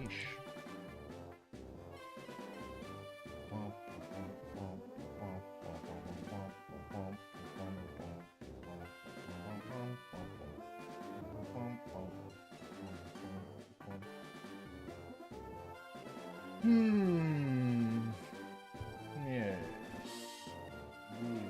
Yeesh. Yes. Ooh.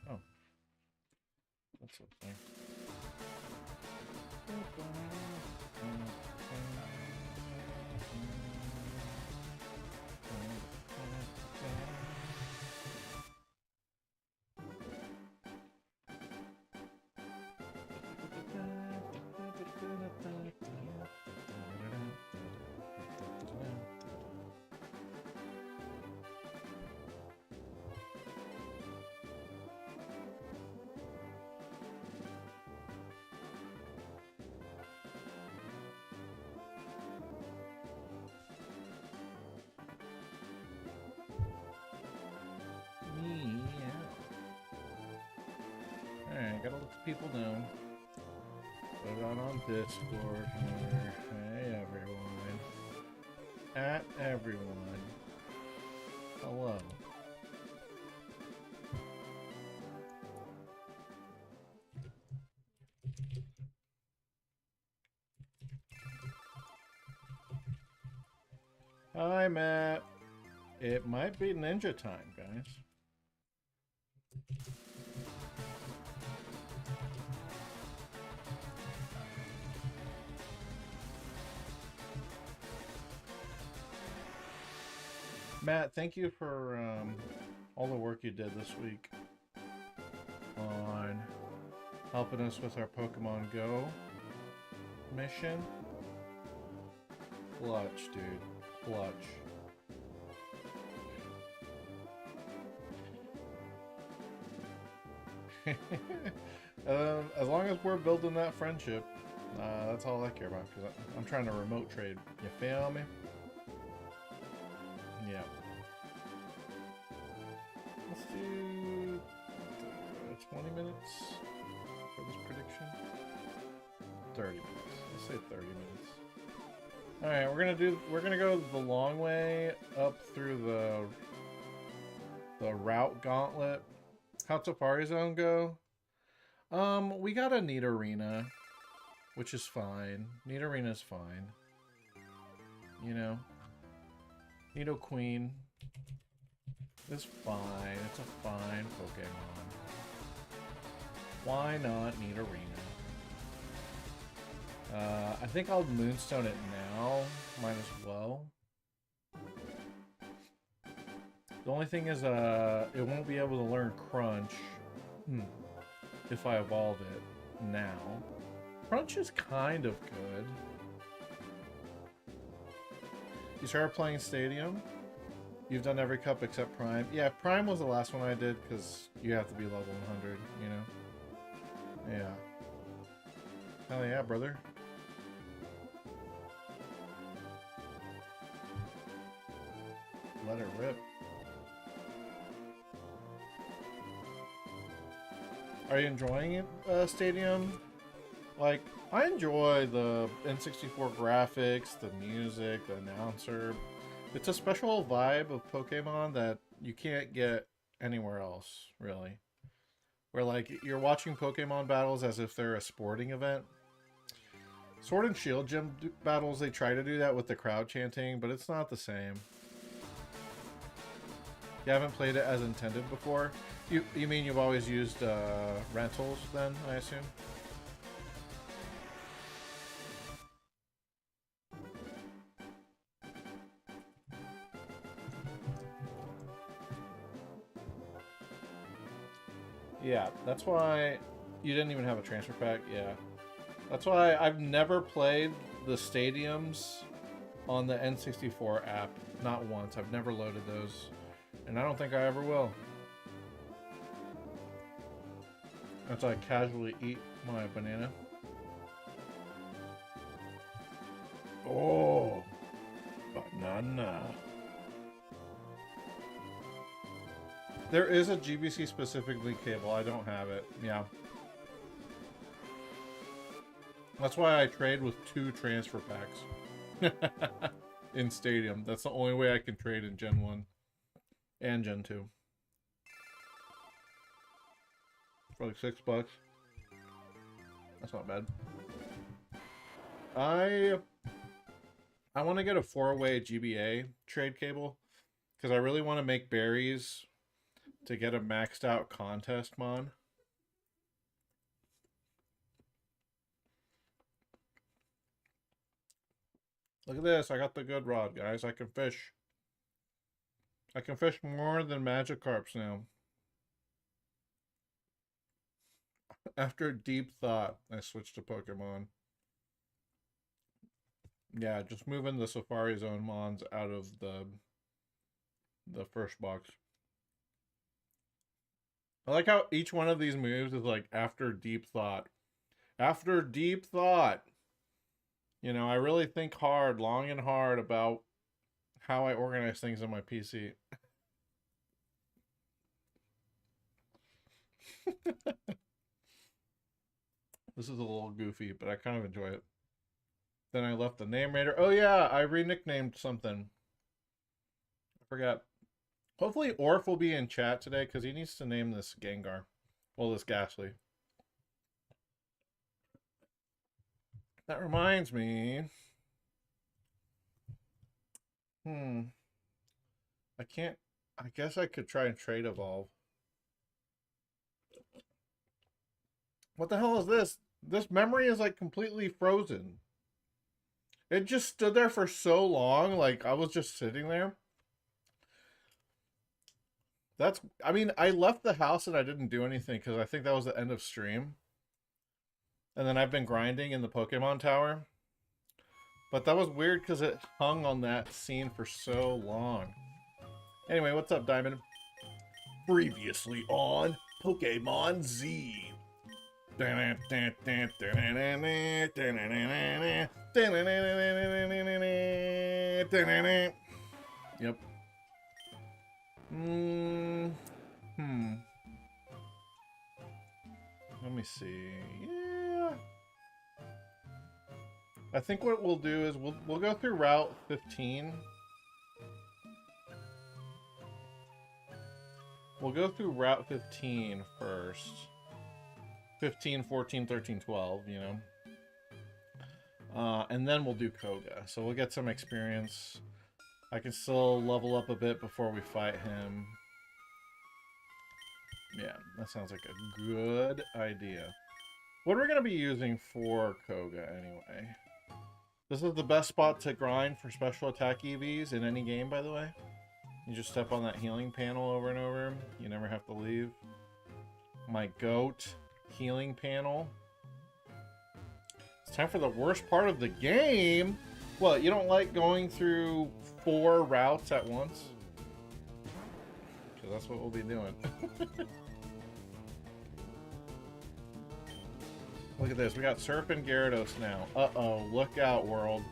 Oh, that's okay. Alright, gotta let the people know. Put it on Discord here. Hey everyone. At everyone. Hello. Hi, Matt. It might be ninja time, guys. Matt, thank you for all the work you did this week on helping us with our Pokemon Go mission. Clutch, dude. Clutch. As long as we're building that friendship, that's all I care about, because I'm trying to remote trade. You feel me? Yeah. Let's do 20 minutes for this prediction. 30 minutes. Let's say 30 minutes. Alright, we're gonna go the long way up through the route gauntlet. How'd Safari Zone go? We got a neat arena, which is fine. Neat arena's fine. You know. Nido Queen is fine. It's a fine Pokemon. Why not Neat Arena? I think I'll Moonstone it now. Might as well. The only thing is, it won't be able to learn Crunch if I evolve it now. Crunch is kind of good. You started playing Stadium? You've done every cup except Prime. Yeah, Prime was the last one I did because you have to be level 100, you know? Yeah. Hell yeah, brother. Let it rip. Are you enjoying it, Stadium? Like, I enjoy the N64 graphics, the music, the announcer. It's a special vibe of Pokemon that you can't get anywhere else, really. Where, like, you're watching Pokemon battles as if they're a sporting event. Sword and Shield gym battles, they try to do that with the crowd chanting, but it's not the same. You haven't played it as intended before? You mean you've always used rentals then, I assume? Yeah, that's why you didn't even have a transfer pack. Yeah, that's why I've never played the stadiums on the N64 app. Not once. I've never loaded those. And I don't think I ever will. As I casually eat my banana. Oh, banana. There is a GBC specifically cable. I don't have it. Yeah. That's why I trade with 2 transfer packs in Stadium. That's the only way I can trade in Gen 1 and Gen 2. For like $6. That's not bad. I want to get a 4-way GBA trade cable because I really want to make berries to get a maxed out contest mod. Look at this. I got the good rod, guys. I can fish. I can fish more than Magikarps now. After deep thought, I switched to Pokemon. Yeah, just moving the Safari Zone mons out of the first box. I like how each one of these moves is like after deep thought. After deep thought. You know, I really think hard, long and hard about how I organize things on my PC. This is a little goofy, but I kind of enjoy it. Then I left the name raider. Oh yeah, I re-nicknamed something. I forgot. Hopefully Orf will be in chat today because he needs to name this Gengar. Well, this Ghastly. That reminds me. I can't. I guess I could try and trade evolve. What the hell is this? This memory is like completely frozen. It just stood there for so long, like I was just sitting there. That's, I mean, I left the house and I didn't do anything because I think that was the end of stream. And then I've been grinding in the Pokemon Tower. But that was weird because it hung on that scene for so long. Anyway, what's up, Diamond? Previously on Pokemon Z. Yep. Let me see. Yeah. I think what we'll do is we'll go through Route 15. We'll go through Route 15 first. 15, 14, 13, 12, you know. And then we'll do Koga. So we'll get some experience. I can still level up a bit before we fight him. Yeah, that sounds like a good idea. What are we going to be using for Koga anyway? This is the best spot to grind for special attack EVs in any game, by the way. You just step on that healing panel over and over. You never have to leave. My goat healing panel. It's time for the worst part of the game. What, you don't like going through 4 routes at once? Because that's what we'll be doing. Look at this. We got Surf and Gyarados now. Uh-oh. Look out, world.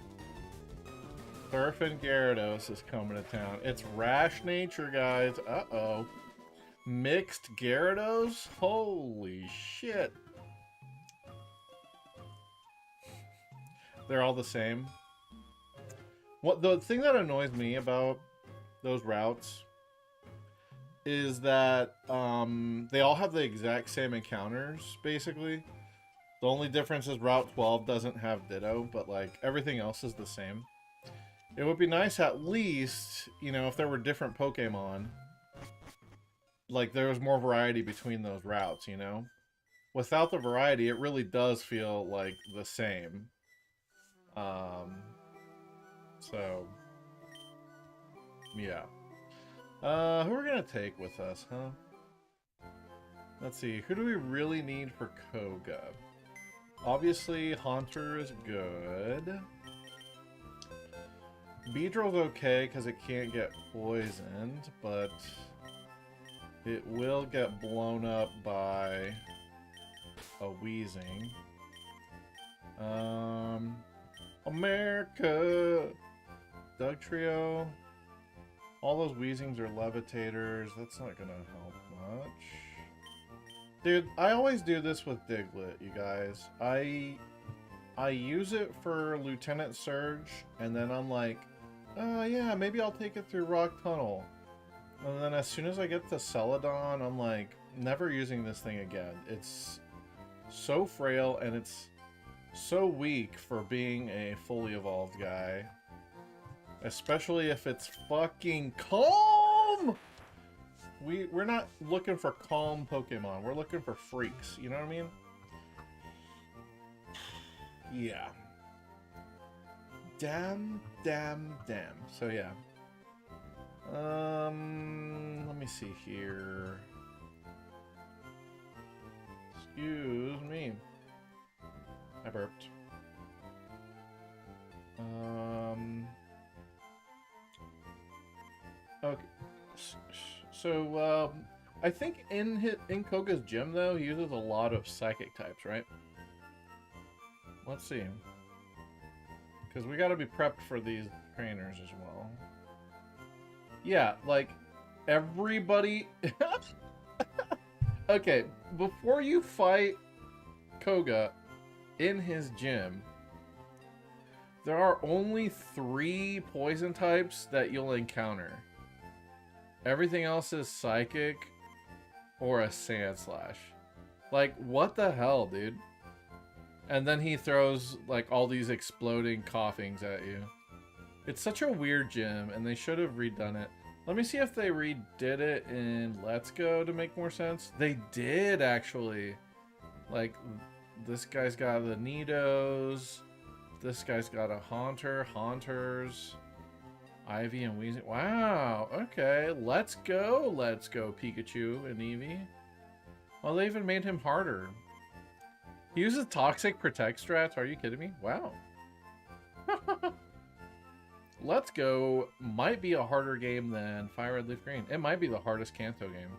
Surf and Gyarados is coming to town. It's Rash Nature, guys. Uh-oh. Mixed Gyarados? Holy shit. They're all the same. What the thing that annoys me about those routes is that they all have the exact same encounters, basically. The only difference is Route 12 doesn't have Ditto, but like everything else is the same. It would be nice at least, you know, if there were different Pokemon. Like there was more variety between those routes, you know? Without the variety, it really does feel like the same. So, yeah. Who are we gonna take with us, huh? Let's see, who do we really need for Koga? Obviously, Haunter is good. Beedrill's okay because it can't get poisoned, but it will get blown up by a wheezing. America! Doug Trio. All those wheezings are levitators. That's not gonna help much. Dude, I always do this with Diglett, you guys. I use it for Lieutenant Surge, and then I'm like, oh yeah, maybe I'll take it through Rock Tunnel. And then as soon as I get to Celadon, I'm like, never using this thing again. It's so frail, and it's so weak for being a fully evolved guy. Especially if it's fucking calm! We're not looking for calm Pokemon. We're looking for freaks. You know what I mean? Yeah. Damn. So yeah. Let me see here. Excuse me. I burped. Okay. So, I think in Koga's gym, though, he uses a lot of psychic types, right? Let's see. Because we gotta be prepped for these trainers as well. Yeah, like, everybody... Okay, before you fight Koga in his gym, there are only 3 poison types that you'll encounter. Everything else is psychic or a sand slash. Like, what the hell, dude? And then he throws, like, all these exploding coughings at you. It's such a weird gym, and they should have redone it. Let me see if they redid it in Let's Go to make more sense. They did, actually. Like, this guy's got the Nidos. This guy's got a Haunters. Ivy and Weezing. Wow, okay. Let's go, Pikachu and Eevee. Well, they even made him harder. He uses Toxic Protect strats. Are you kidding me? Wow. Let's Go might be a harder game than Fire Red Leaf Green. It might be the hardest Kanto game.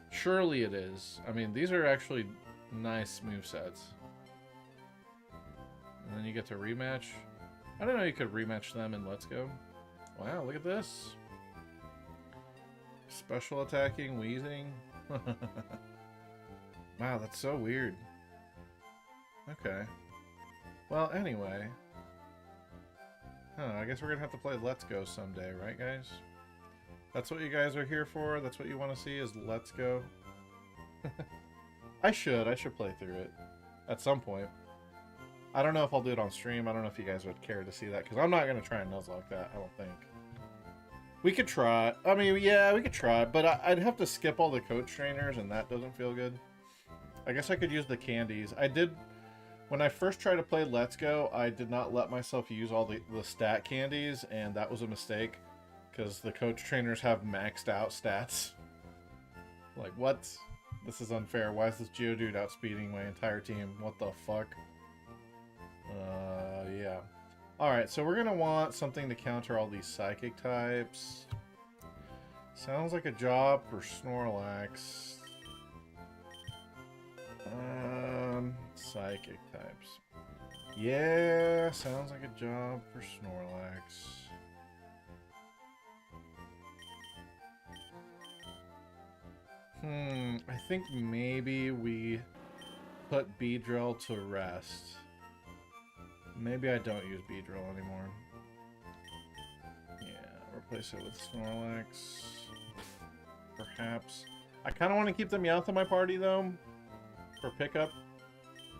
Surely it is. I mean, these are actually nice movesets. And then you get to rematch. I don't know you could rematch them in Let's Go. Wow, look at this. Special attacking, wheezing. Wow, that's so weird. Okay. Well, anyway. I guess we're gonna have to play Let's Go someday, right, guys? That's what you guys are here for? That's what you want to see is Let's Go? I should play through it. At some point. I don't know if I'll do it on stream. I don't know if you guys would care to see that, because I'm not going to try and Nuzlocke that, I don't think. We could try. I mean, yeah, we could try, but I'd have to skip all the coach trainers, and that doesn't feel good. I guess I could use the candies. I did... When I first tried to play Let's Go, I did not let myself use all the stat candies, and that was a mistake, because the coach trainers have maxed out stats. Like, what? This is unfair. Why is this Geodude outspeeding my entire team? What the fuck? Yeah. Alright, so we're gonna want something to counter all these psychic types. Sounds like a job for Snorlax. Psychic types. Yeah, sounds like a job for Snorlax. I think maybe we put Beedrill to rest. Maybe I don't use Beedrill anymore. Yeah, replace it with Snorlax. Perhaps. I kind of want to keep the Meowth in my party, though. For pickup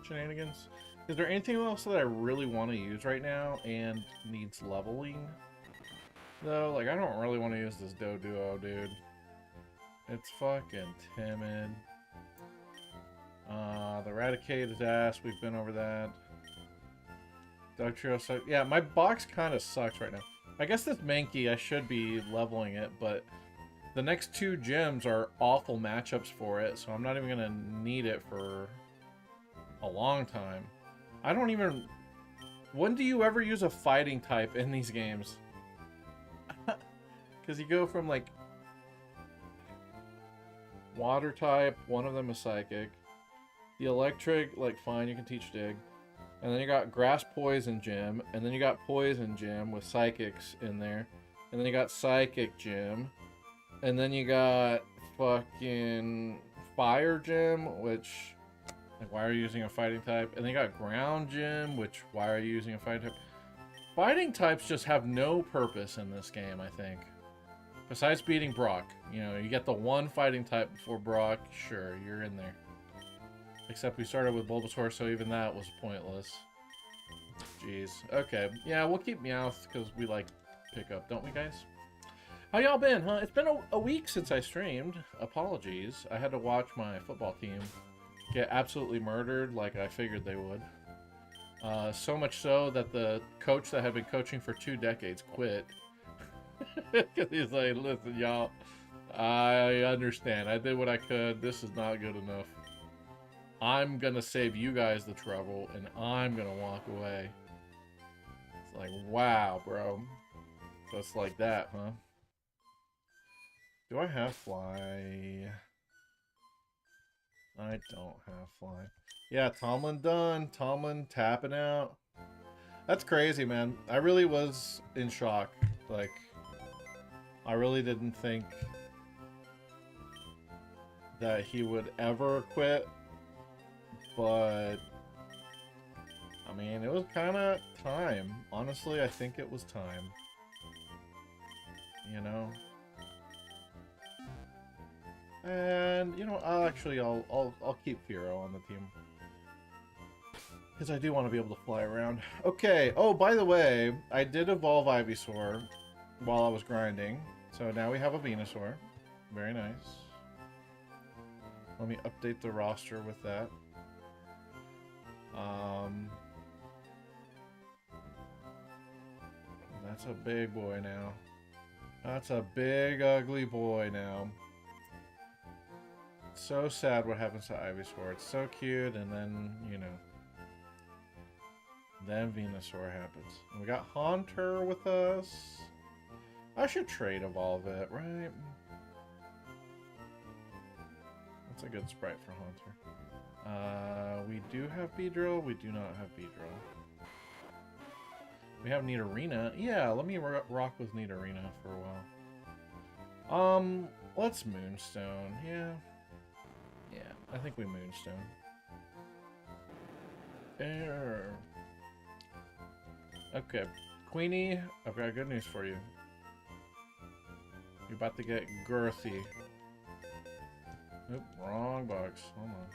shenanigans. Is there anything else that I really want to use right now and needs leveling? Though, like, I don't really want to use this Doduo, dude. It's fucking timid. The Raticate is ass. We've been over that. Doug Trio sucks. Yeah, my box kind of sucks right now. I guess this Mankey, I should be leveling it, but the next 2 gyms are awful matchups for it, so I'm not even going to need it for a long time. I don't even When do you ever use a fighting type in these games? Because you go from, like, water type, one of them is psychic. The electric, like, fine, you can teach dig. And then you got grass poison gym, and then you got poison gym with psychics in there. And then you got psychic gym. And then you got fucking fire gym, which, like, why are you using a fighting type? And then you got ground gym, which, why are you using a fighting type? Fighting types just have no purpose in this game, I think. Besides beating Brock. You know, you get the one fighting type before Brock, sure, you're in there. Except we started with Bulbasaur, so even that was pointless. Jeez. Okay. Yeah, we'll keep Meowth, because we like pickup, don't we, guys? How y'all been, huh? It's been a week since I streamed. Apologies. I had to watch my football team get absolutely murdered like I figured they would. So much so that the coach that had been coaching for 2 decades quit. Because he's like, listen, y'all, I understand. I did what I could. This is not good enough. I'm going to save you guys the trouble, and I'm going to walk away. It's like, wow, bro. Just like that, huh? Do I have fly? I don't have fly. Yeah, Tomlin done. Tomlin tapping out. That's crazy, man. I really was in shock. Like, I really didn't think that he would ever quit. But, I mean, it was kind of time. Honestly, I think it was time. You know? And, you know, I'll keep Firo on the team. Because I do want to be able to fly around. Okay, oh, by the way, I did evolve Ivysaur while I was grinding. So now we have a Venusaur. Very nice. Let me update the roster with that. That's a big boy now. That's a big, ugly boy now. So sad what happens to Ivysaur. It's so cute, and then, you know, then Venusaur happens. And we got Haunter with us. I should trade evolve it, right? That's a good sprite for Haunter. We do have Beedrill. We do not have Beedrill. We have Nidorina. Yeah, let me rock with Nidorina for a while. Let's Moonstone. Yeah. Yeah, I think we Moonstone. Err. Okay, Queenie, I've got good news for you. You're about to get girthy. Oop, wrong box. Hold on.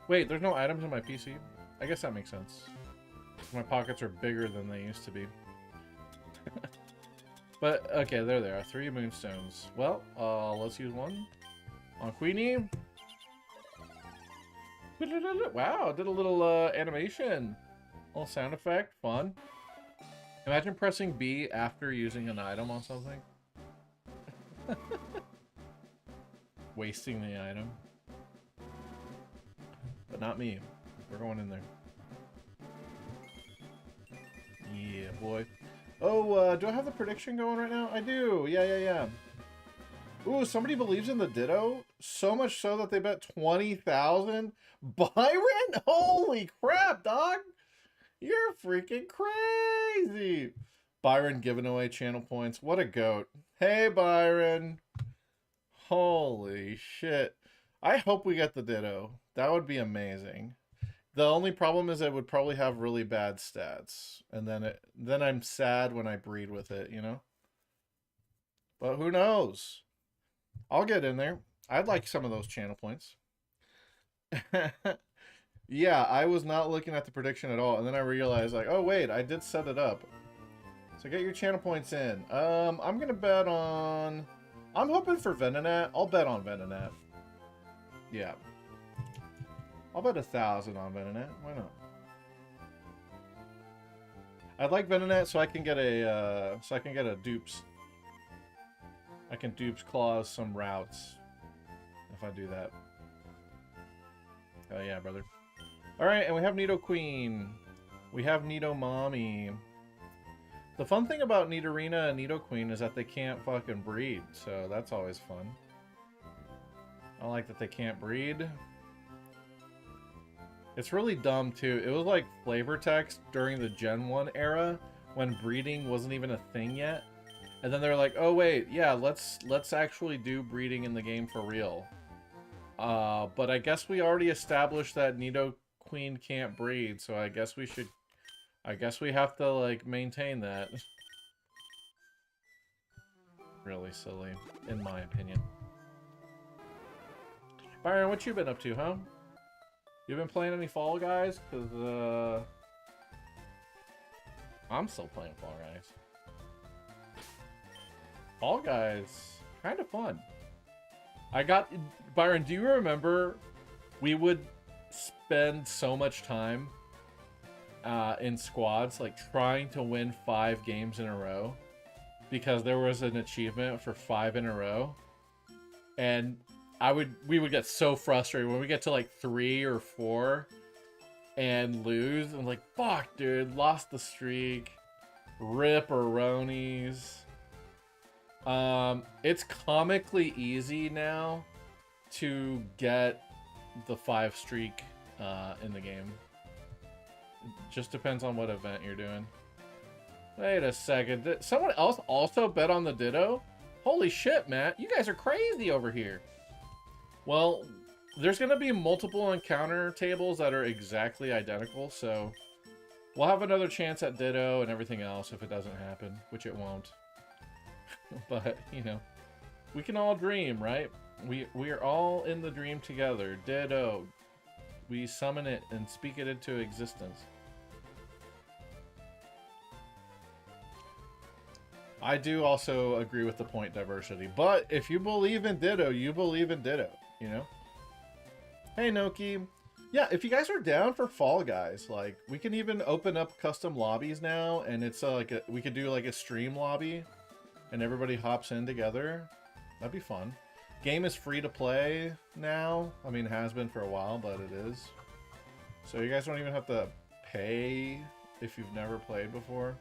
Wait, there's no items in my PC? I guess that makes sense. My pockets are bigger than they used to be. But, okay, there they are. 3 Moonstones. Well, let's use one. On Queenie. Wow, did a little animation. A little sound effect. Fun. Imagine pressing B after using an item on something. Wasting the item. But not me. We're going in there. Yeah, boy. Oh, do I have the prediction going right now? I do. Yeah. Ooh, somebody believes in the Ditto? So much so that they bet 20,000? Byron? Holy crap, dog! You're freaking crazy! Byron giving away channel points. What a goat. Hey, Byron. Holy shit. I hope we get the Ditto. That would be amazing. The only problem is it would probably have really bad stats. And then I'm sad when I breed with it, you know? But who knows? I'll get in there. I'd like some of those channel points. Yeah, I was not looking at the prediction at all. And then I realized, like, oh, wait, I did set it up. So get your channel points in. I'm going to bet on... I'm hoping for Venonat. I'll bet on Venonat. Yeah. I'll bet 1,000 on Venonat. Why not? I'd like Venonat so I can get a dupes. I can dupes clause some routes if I do that. Oh yeah, brother. Alright, and we have Nido Queen. We have Nido Mommy. The fun thing about Nidorina and Nido Queen is that they can't fucking breed, so that's always fun. I like that they can't breed. It's really dumb, too. It was like flavor text during the Gen 1 era, when breeding wasn't even a thing yet. And then they're like, oh wait, yeah, let's actually do breeding in the game for real. But I guess we already established that Nido Queen can't breed, so I guess we have to, like, maintain that. Really silly, in my opinion. Byron, what you been up to, huh? You been playing any Fall Guys? Because, I'm still playing Fall Guys. Fall Guys, kind of fun. Byron, do you remember we would spend so much time in squads, like, trying to win 5 games in a row? Because there was an achievement for 5 in a row. And we would get so frustrated when we get to, like, 3 or 4 and lose. And like, fuck, dude, lost the streak. Rip-a-ronies. It's comically easy now to get the 5 streak in the game. It just depends on what event you're doing. Wait a second. Did someone else also bet on the Ditto? Holy shit, Matt. You guys are crazy over here. Well, there's going to be multiple encounter tables that are exactly identical, so we'll have another chance at Ditto and everything else if it doesn't happen, which it won't. But, you know, we can all dream, right? We are all in the dream together. Ditto. We summon it and speak it into existence. I do also agree with the point diversity, but if you believe in Ditto, you believe in Ditto, you know? Hey, Noki. Yeah, if you guys are down for Fall Guys, like, we can even open up custom lobbies now, and it's we could do like a stream lobby, and everybody hops in together. That'd be fun. Game is free to play now. I mean, it has been for a while, but it is. So you guys don't even have to pay if you've never played before.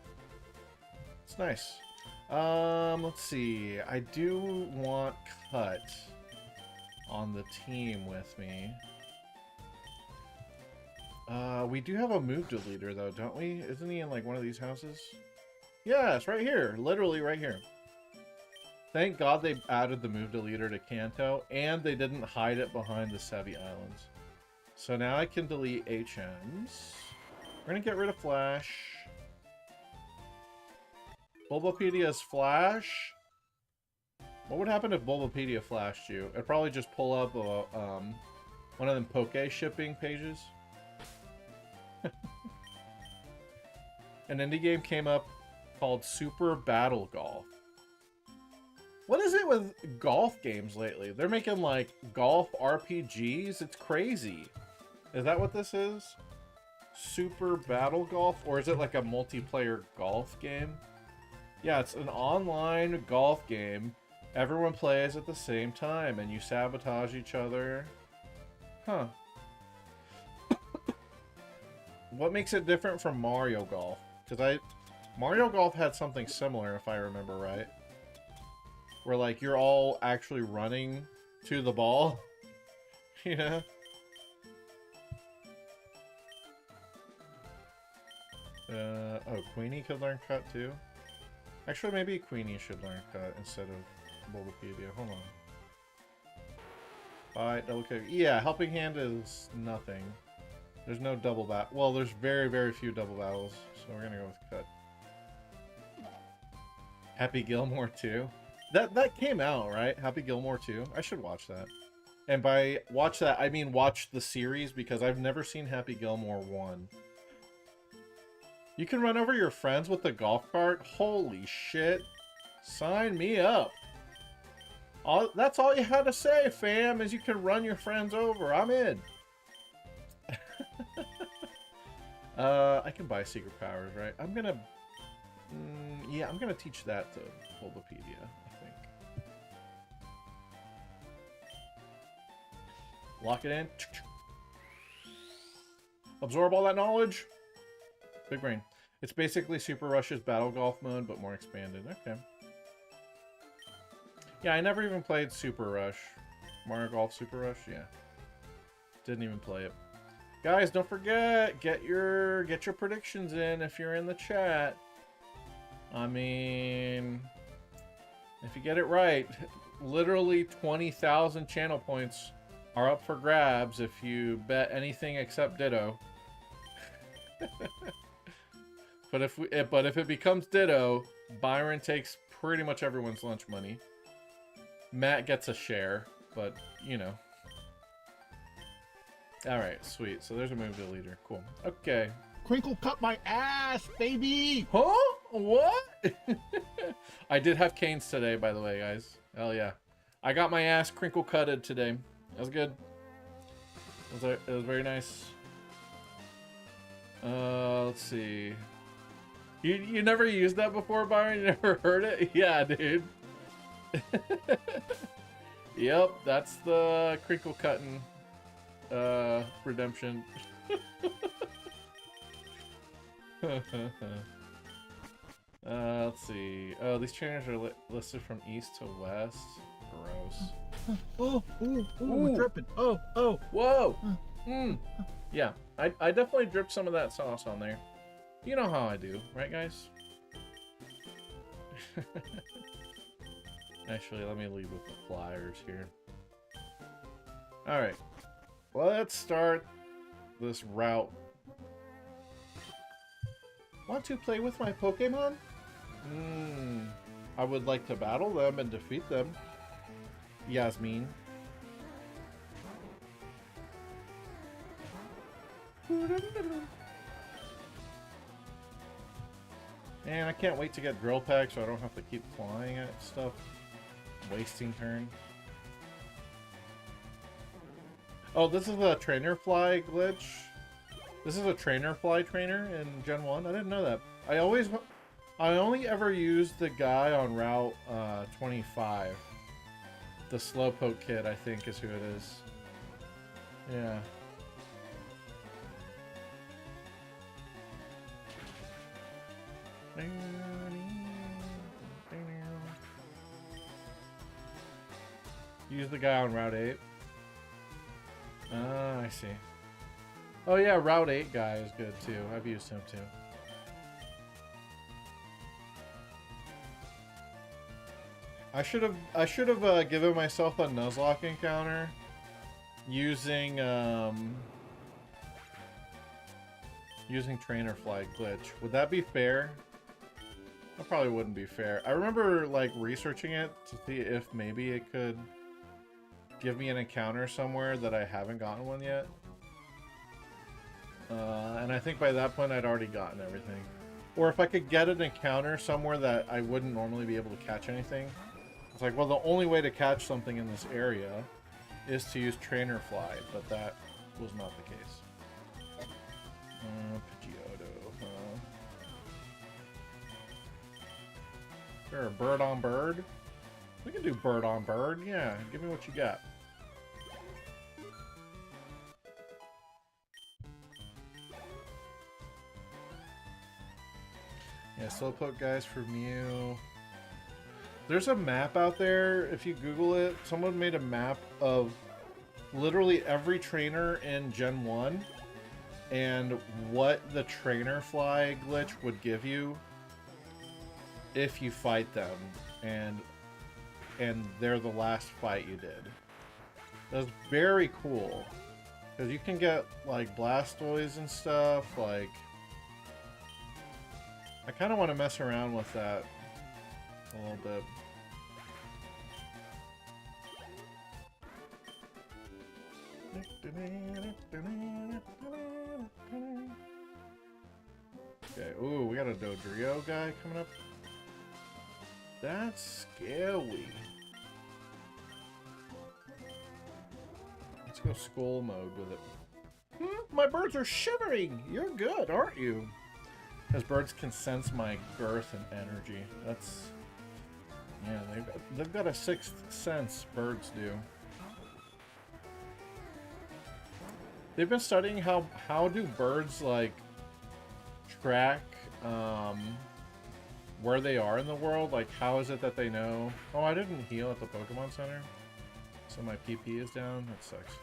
It's nice. Let's see. I do want Cut on the team with me. We do have a move deleter, though, don't we? Isn't he in, like, one of these houses? Yes, right here. Literally right here. Thank God they added the move deleter to Kanto, and they didn't hide it behind the Sevi Islands. So now I can delete HMs. We're gonna get rid of Flash. Bulbapedia's Flash? What would happen if Bulbapedia flashed you? It'd probably just pull up one of them Poke shipping pages. An indie game came up called Super Battle Golf. What is it with golf games lately? They're making, like, golf RPGs? It's crazy. Is that what this is? Super Battle Golf? Or is it like a multiplayer golf game? Yeah, it's an online golf game. Everyone plays at the same time, and you sabotage each other. Huh. What makes it different from Mario Golf? Because Mario Golf had something similar, if I remember right. Where, like, you're all actually running to the ball. You know? Oh, Queenie could learn Cut too? Actually, maybe Queenie should learn Cut instead of Bulbapedia. Hold on. Bye, double kick. Yeah, Helping Hand is nothing. There's no double battle. Well, there's very, very few double battles, so we're gonna go with Cut. Happy Gilmore 2? That came out, right? Happy Gilmore 2? I should watch that. And by watch that, I mean watch the series, because I've never seen Happy Gilmore 1. You can run over your friends with a golf cart? Holy shit. Sign me up. That's all you had to say, fam, is you can run your friends over. I'm in. I can buy secret powers, right? I'm gonna... yeah, I'm gonna teach that to Bulbapedia, I think. Lock it in. Absorb all that knowledge. Big brain. It's basically Super Rush's Battle Golf mode, but more expanded. Okay. Yeah, I never even played Super Rush. Mario Golf Super Rush, yeah. Didn't even play it. Guys, don't forget, get your predictions in if you're in the chat. I mean, if you get it right, literally 20,000 channel points are up for grabs if you bet anything except Ditto. But if it becomes Ditto, Byron takes pretty much everyone's lunch money. Matt gets a share, but you know. All right, sweet. So there's a move to leader. Cool. Okay. Crinkle cut my ass, baby. Huh? What? I did have canes today, by the way, guys. Hell yeah. I got my ass crinkle cutted today. That was good. It was very nice. Let's see. You never used that before, Byron? You never heard it? Yeah, dude. Yep, that's the crinkle cutting redemption. Let's see. Oh, these trainers are listed from east to west. Gross. Oh, we're dripping. Oh. Whoa. Yeah, I definitely dripped some of that sauce on there. You know how I do, right, guys? Actually, let me lead with the flyers here. Alright. Let's start this route. Want to play with my Pokemon? I would like to battle them and defeat them. Yasmin. And I can't wait to get Drill Peck so I don't have to keep flying at stuff. Wasting turn. Oh, this is a trainer fly glitch. This is a trainer fly trainer in Gen 1. I didn't know that. I only ever used the guy on Route 25. The Slowpoke kid, I think, is who it is. Yeah. Use the guy on Route 8. Ah, I see. Oh yeah, Route 8 guy is good too. I've used him too. I should have given myself a Nuzlocke encounter using using trainer fly glitch. Would that be fair? That probably wouldn't be fair. I remember like researching it to see if maybe it could give me an encounter somewhere that I haven't gotten one yet. And I think by that point I'd already gotten everything. Or if I could get an encounter somewhere that I wouldn't normally be able to catch anything. It's like, well, the only way to catch something in this area is to use trainer fly, but that was not the case. Pidgeotto, huh? Sure, bird on bird? We can do bird on bird, yeah. Give me what you got. Yeah, Slowpoke guys for Mew. There's a map out there, if you Google it, someone made a map of literally every trainer in Gen 1 and what the trainer fly glitch would give you if you fight them and they're the last fight you did. That's very cool. Because you can get like Blastoise and stuff, like I kind of want to mess around with that a little bit. Okay, ooh, we got a Dodrio guy coming up. That's scary. Let's go skull mode with it. My birds are shivering! You're good, aren't you? Because birds can sense my girth and energy. That's... yeah, they've got a sixth sense, birds do. they've been studying how do birds like track where they are in the world. Like, how is it that they know? Oh, I didn't heal at the Pokemon Center, so my PP is down. That sucks.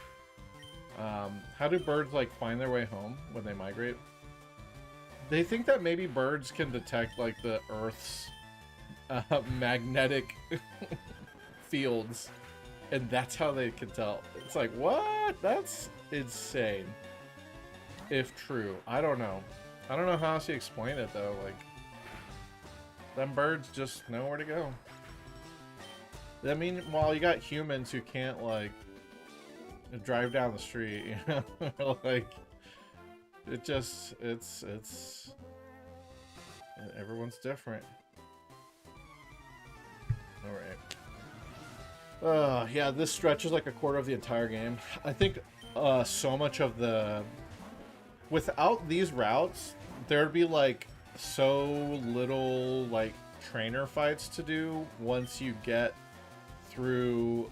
How do birds like find their way home when they migrate? They think that maybe birds can detect like the Earth's magnetic fields, and that's how they can tell. It's like, what? That's insane. If true, I don't know. I don't know how else you explain it though. Like, them birds just know where to go. I mean, while you got humans who can't like drive down the street, you know, like it's everyone's different. All right. Yeah, this stretches like a quarter of the entire game. I think so much of the without these routes, there'd be like so little like trainer fights to do once you get through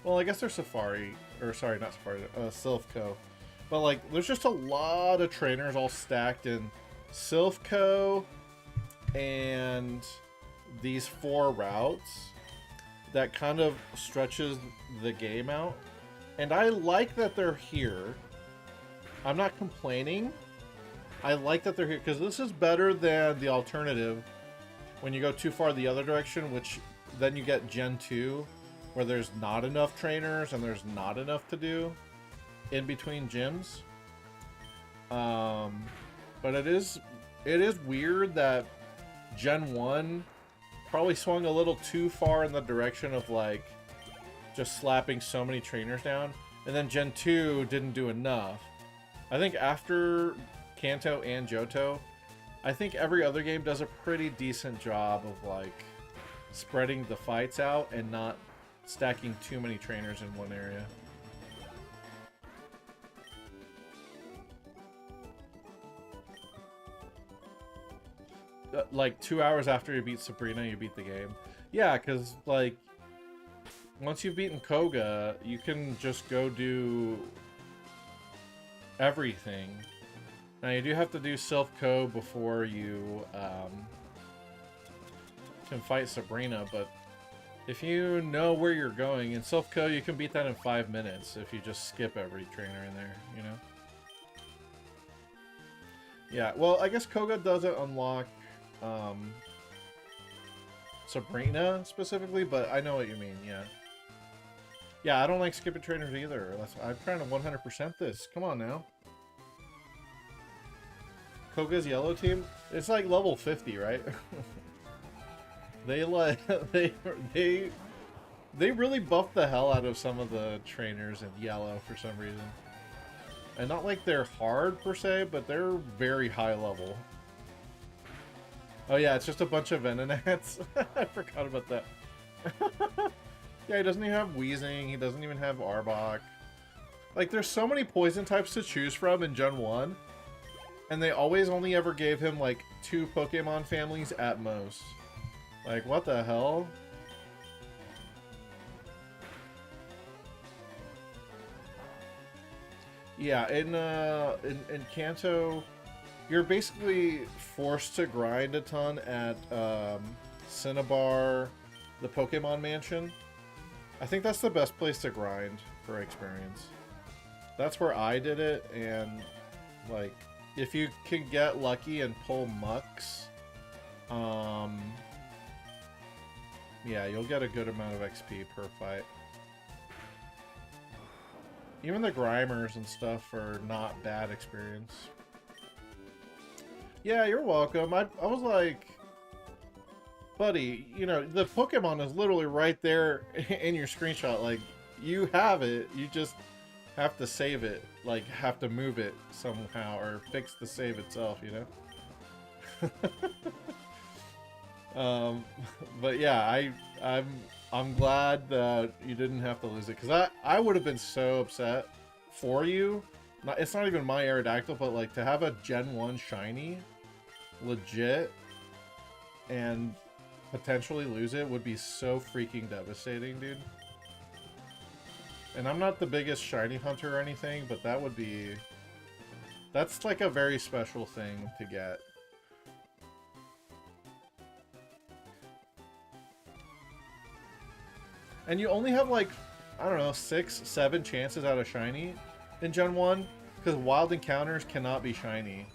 well, I guess there's Safari, or sorry, not Safari, Silphco. But like there's just a lot of trainers all stacked in Silphco and these 4 routes that kind of stretches the game out. And I like that they're here. I'm not complaining. I like that they're here because this is better than the alternative when you go too far the other direction, which then you get Gen 2 where there's not enough trainers and there's not enough to do in between gyms. But it is weird that Gen 1 probably swung a little too far in the direction of like just slapping so many trainers down, and then Gen 2 didn't do enough. I think after Kanto and Johto, I think every other game does a pretty decent job of like spreading the fights out and not stacking too many trainers in one area. Like 2 hours after you beat Sabrina, you beat the game. Yeah, because like once you've beaten Koga, you can just go do everything. Now you do have to do Silphco before you can fight Sabrina, but if you know where you're going in Silphco, you can beat that in 5 minutes if you just skip every trainer in there, you know? Yeah, well, I guess Koga doesn't unlock Sabrina specifically, but I know what you mean, yeah. Yeah, I don't like skipping trainers either. I'm trying to 100% this. Come on now. Koga's yellow team, it's like level 50, right? They like they really buffed the hell out of some of the trainers in yellow for some reason. And not like they're hard per se, but they're very high level. Oh yeah, it's just a bunch of Venonats. I forgot about that. Yeah, he doesn't even have Weezing. He doesn't even have Arbok. Like, there's so many poison types to choose from in Gen 1. And they always only ever gave him, like, 2 Pokemon families at most. Like, what the hell? Yeah, in Kanto, you're basically forced to grind a ton at Cinnabar, the Pokemon Mansion. I think that's the best place to grind for experience. That's where I did it, and like, if you can get lucky and pull mucks, yeah, you'll get a good amount of XP per fight. Even the Grimers and stuff are not bad experience. Yeah, you're welcome. I was like, buddy, you know, the Pokemon is literally right there in your screenshot. Like, you have it. You just have to save it. Like, have to move it somehow or fix the save itself, you know? But yeah, I'm glad that you didn't have to lose it, because I would have been so upset for you. It's not even my Aerodactyl, but like to have a Gen 1 shiny, legit, and potentially lose it would be so freaking devastating, dude. And I'm not the biggest shiny hunter or anything, but that would be... That's like a very special thing to get. And you only have like, I don't know, 6, 7 chances out of shiny in Gen 1, because wild encounters cannot be shiny.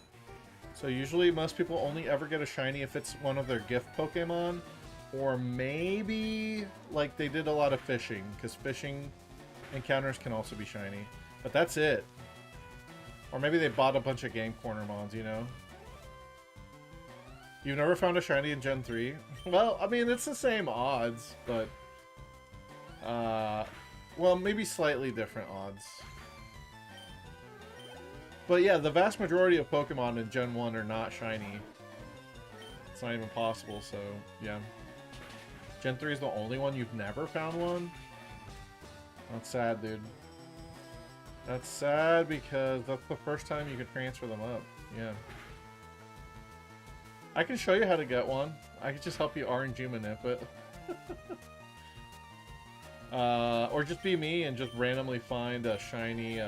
So usually most people only ever get a shiny if it's one of their gift Pokemon, or maybe like they did a lot of fishing, because fishing encounters can also be shiny. But that's it. Or maybe they bought a bunch of Game Corner mons, you know? You've never found a shiny in Gen 3? Well, I mean, it's the same odds, but... well, maybe slightly different odds. But yeah, the vast majority of Pokemon in Gen 1 are not shiny. It's not even possible, so yeah. Gen 3 is the only one you've never found one? That's sad, dude. That's sad because that's the first time you can transfer them up. Yeah. I can show you how to get one. I can just help you RNG manip it. Or just be me and just randomly find a shiny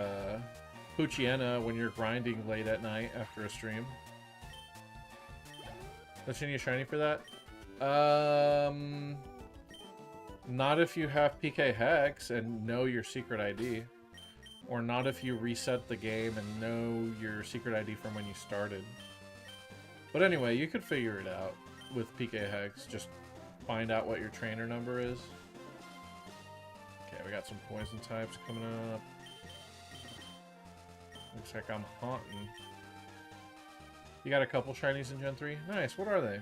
Poochyena when you're grinding late at night after a stream. Does she need a shiny for that? Not if you have PK Hex and know your secret ID. Or not if you reset the game and know your secret ID from when you started. But anyway, you could figure it out with PK Hex. Just find out what your trainer number is. Okay, we got some poison types coming up. Looks like I'm haunting. You got a couple shinies in Gen 3? Nice, what are they?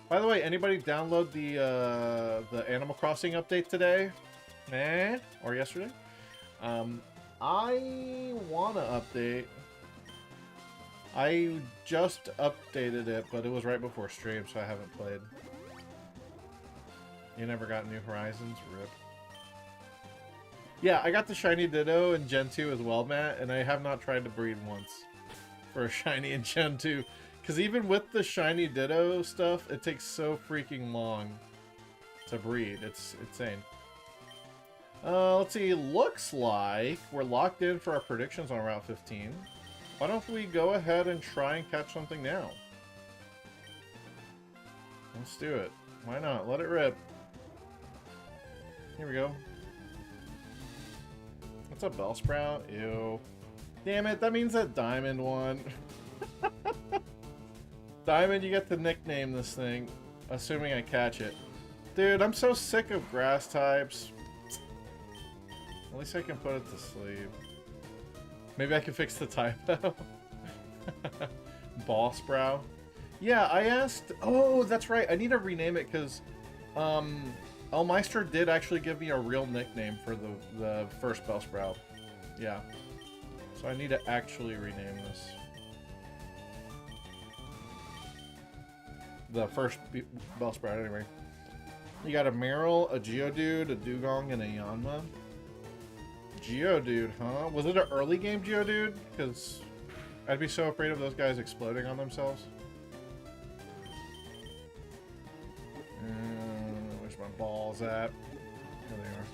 By the way, anybody download the Animal Crossing update today? Or yesterday? I wanna update. I just updated it, but it was right before stream, so I haven't played. You never got New Horizons? RIP. Yeah, I got the shiny Ditto in Gen 2 as well, Matt, and I have not tried to breed once for a shiny in Gen 2. Because even with the shiny Ditto stuff, it takes so freaking long to breed. It's insane. Let's see. Looks like we're locked in for our predictions on Route 15. Why don't we go ahead and try and catch something now? Let's do it. Why not? Let it rip. Here we go. What's up, Bellsprout? Ew. Damn it, that means that Diamond won. Diamond, you get to nickname this thing, assuming I catch it. Dude, I'm so sick of grass types. At least I can put it to sleep. Maybe I can fix the typo. Ballsprout. Yeah, I asked... Oh, that's right. I need to rename it because Elmeister did actually give me a real nickname for the first Bellsprout. Yeah. So I need to actually rename this. The first Bellsprout, anyway. You got a Meryl, a Geodude, a Dugong, and a Yanma. Geodude, huh? Was it an early game Geodude? Because I'd be so afraid of those guys exploding on themselves. Where's my balls at? There they are.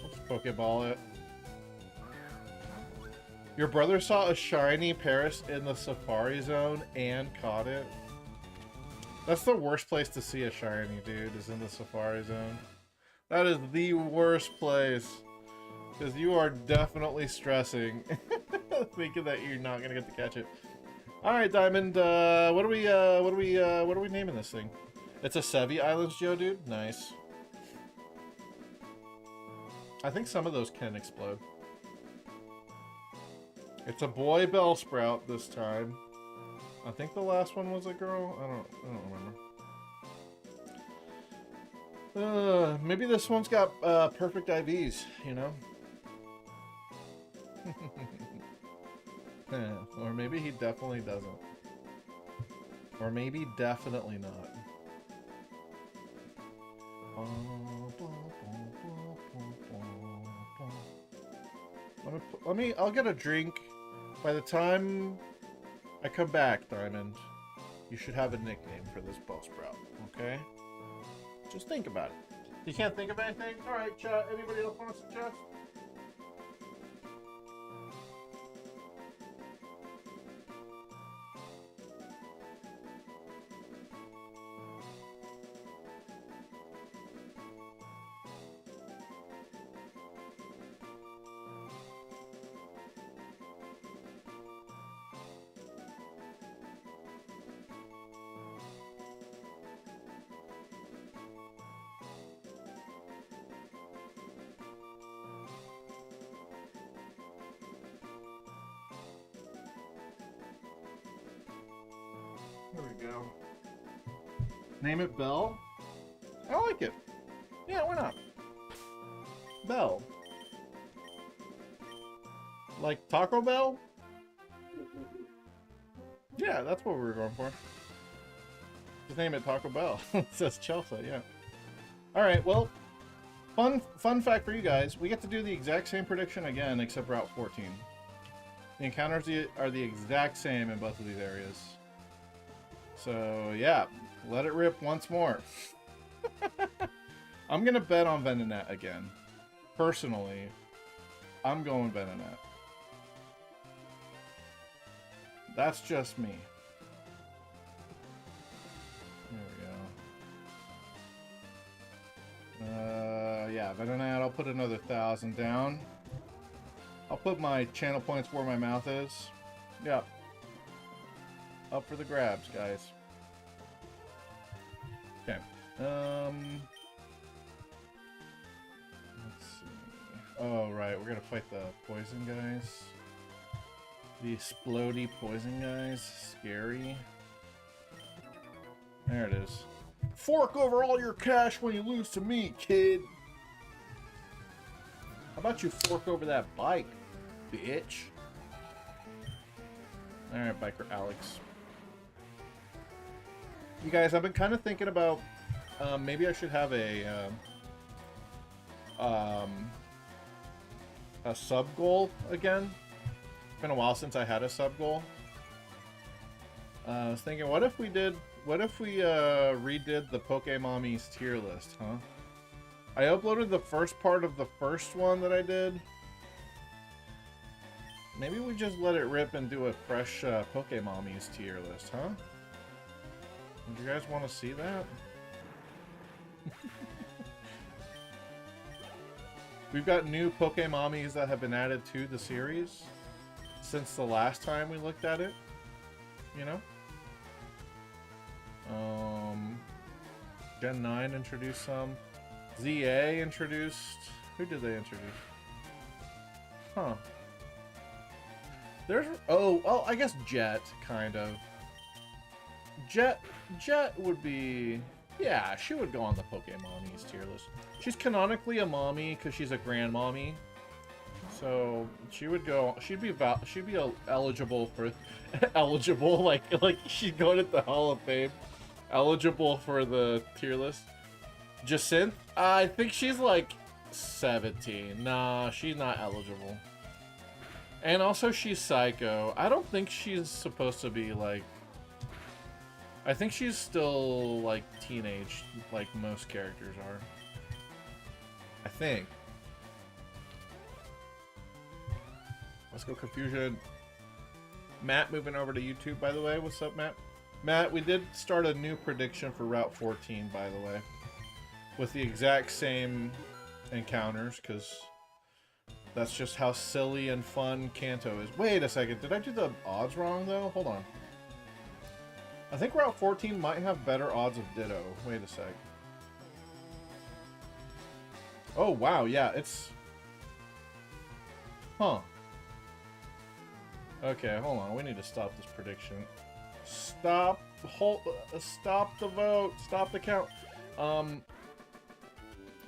Let's Pokeball it. Your brother saw a shiny Paris in the Safari Zone and caught it? That's the worst place to see a shiny, dude, is in the Safari Zone. That is the worst place. Because you are definitely stressing. Thinking that you're not gonna get to catch it. Alright, Diamond, what are we naming this thing? It's a Sevi Islands Geodude? Nice. I think some of those can explode. It's a boy Bellsprout this time. I think the last one was a girl. I don't remember. Maybe this one's got perfect IVs, you know? Or maybe he definitely doesn't. Or maybe definitely not. I'll get a drink. By the time I come back, Diamond, you should have a nickname for this Bellsprout, okay? Just think about it. You can't think of anything? Alright, chat. Anybody else want to suggest? There we go. Name it Bell. I like it. Yeah, why not? Bell. Like Taco Bell? Yeah, that's what we were going for. Just name it Taco Bell. It says Chelsea, yeah. Alright, well, fun fact for you guys. We get to do the exact same prediction again, except Route 14. The encounters are the exact same in both of these areas. So, yeah, let it rip once more. I'm going to bet on Venonat again. Personally, I'm going Venonat. That's just me. There we go. Yeah, Venonat, I'll put another 1,000 down. I'll put my channel points where my mouth is. Yeah. Up for the grabs, guys. Okay. Let's see. Oh, right. We're gonna fight the poison guys. The explodey poison guys. Scary. There it is. Fork over all your cash when you lose to me, kid. How about you fork over that bike, bitch? Alright, biker Alex. You guys, I've been kind of thinking about maybe I should have a sub goal again. It's been a while since I had a sub goal. I was thinking, what if we redid the Pokemomies tier list, huh? I uploaded the first part of the first one that I did. Maybe we just let it rip and do a fresh Pokemomies tier list, huh? Do you guys want to see that? We've got new Pokemomies that have been added to the series since the last time we looked at it. You know? Gen 9 introduced some. ZA introduced... Who did they introduce? Huh. There's... Oh, well, I guess Jet, kind of. Jet would be... Yeah, she would go on the Pokemomies tier list. She's canonically a mommy because she's a grandmommy. So she would go. She'd be eligible for eligible like she'd go to the Hall of Fame. Eligible for the tier list. Jacinth, I think she's like 17. Nah, she's not eligible. And also she's psycho. I don't think she's supposed to be like. I think she's still like teenage, like most characters are. I think. Let's go Confusion. Matt moving over to YouTube, by the way. What's up, Matt? Matt, we did start a new prediction for Route 14, by the way. With the exact same encounters, because that's just how silly and fun Kanto is. Wait a second, did I do the odds wrong, though? Hold on. I think Route 14 might have better odds of Ditto. Wait a sec. Oh, wow, yeah, it's... Huh. Okay, hold on. We need to stop this prediction. Stop the vote. Stop the count.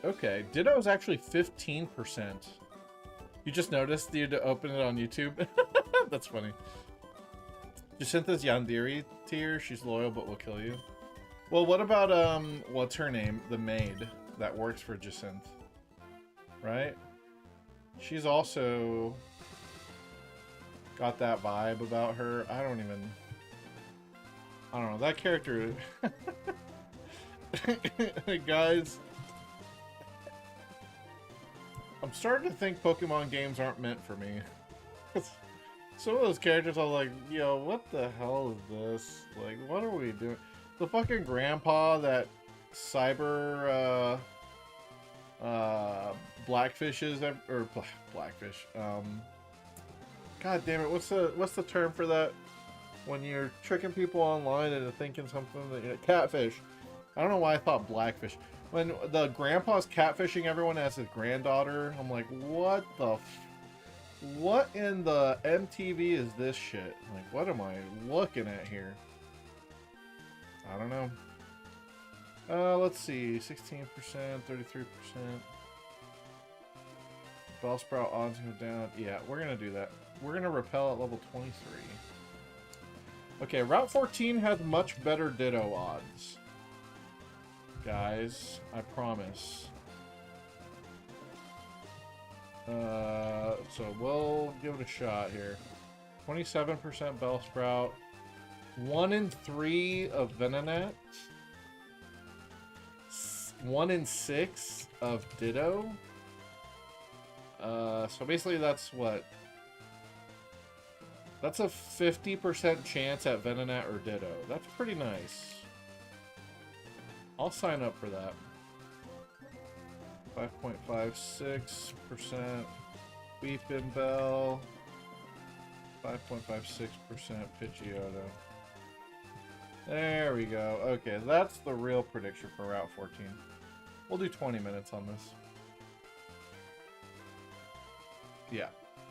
Okay, Ditto is actually 15%. You just noticed you had to open it on YouTube? That's funny. Jacintha's Yandere tier. She's loyal but will kill you. Well, what about, what's her name? The maid that works for Jacinth. Right? She's also got that vibe about her. I don't know. That character... Guys, I'm starting to think Pokemon games aren't meant for me. Some of those characters are like, yo, what the hell is this? Like, what are we doing? The fucking grandpa that cyber blackfish is, or blackfish. God damn it! What's the term for that? When you're tricking people online into thinking something that catfish. I don't know why I thought blackfish. When the grandpa's catfishing everyone as his granddaughter, I'm like, what the? What in the MTV is this shit? Like, what am I looking at here? I don't know. Let's see. 16%, 33%. Bellsprout odds go down. Yeah, we're gonna do that. We're gonna repel at level 23. Okay, Route 14 has much better Ditto odds. Guys, I promise. So we'll give it a shot here. 27% Bellsprout. 1 in 3 of Venonat. 1 in 6 of Ditto. So basically that's what? That's a 50% chance at Venonat or Ditto. That's pretty nice. I'll sign up for that. 5.56% Weepin' Bell. 5.56% Pidgeotto. There we go. Okay, that's the real prediction for Route 14. We'll do 20 minutes on this. Yeah.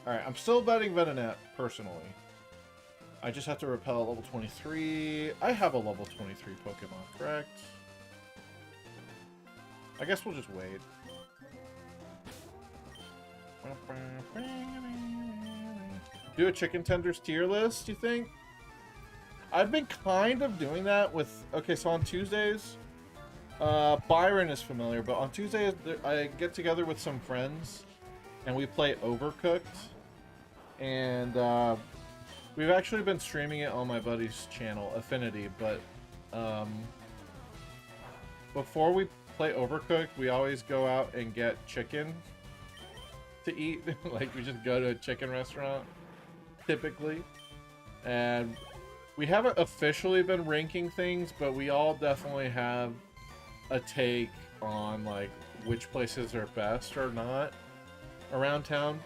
Alright, I'm still betting Venonat, personally. I just have to repel at level 23. I have a level 23 Pokemon, correct? I guess we'll just wait. Do a chicken tenders tier list, you think? I've been kind of doing that with... Okay, so on Tuesdays... Byron is familiar, but on Tuesdays I get together with some friends and we play Overcooked. And we've actually been streaming it on my buddy's channel, Affinity, but before we play Overcooked, we always go out and get chicken to eat. Like, we just go to a chicken restaurant, typically. And we haven't officially been ranking things, but we all definitely have a take on, like, which places are best or not around town.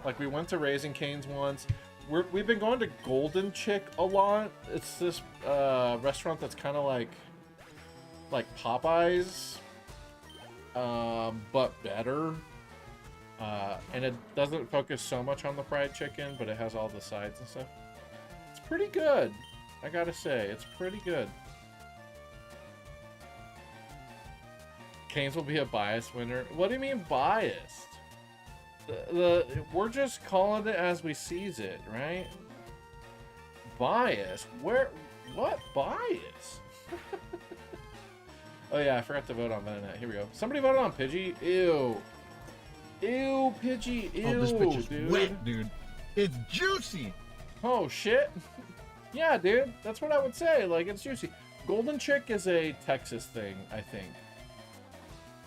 Like, we went to Raising Cane's once. We've been going to Golden Chick a lot. It's this restaurant that's kind of like Popeyes, but better. And it doesn't focus so much on the fried chicken, but it has all the sides and stuff. It's pretty good. I gotta say, it's pretty good. Canes will be a biased winner. What do you mean biased? We're just calling it as we sees it, right? Bias? Where? What bias? Oh yeah, I forgot to vote on Venonat. Here we go. Somebody voted on Pidgey. Ew. Ew, Pidgey. Ew, oh, this bitch is dude. wet, dude. It's juicy. Oh shit. Yeah, dude. That's what I would say. Like, it's juicy. Golden Chick is a Texas thing, I think.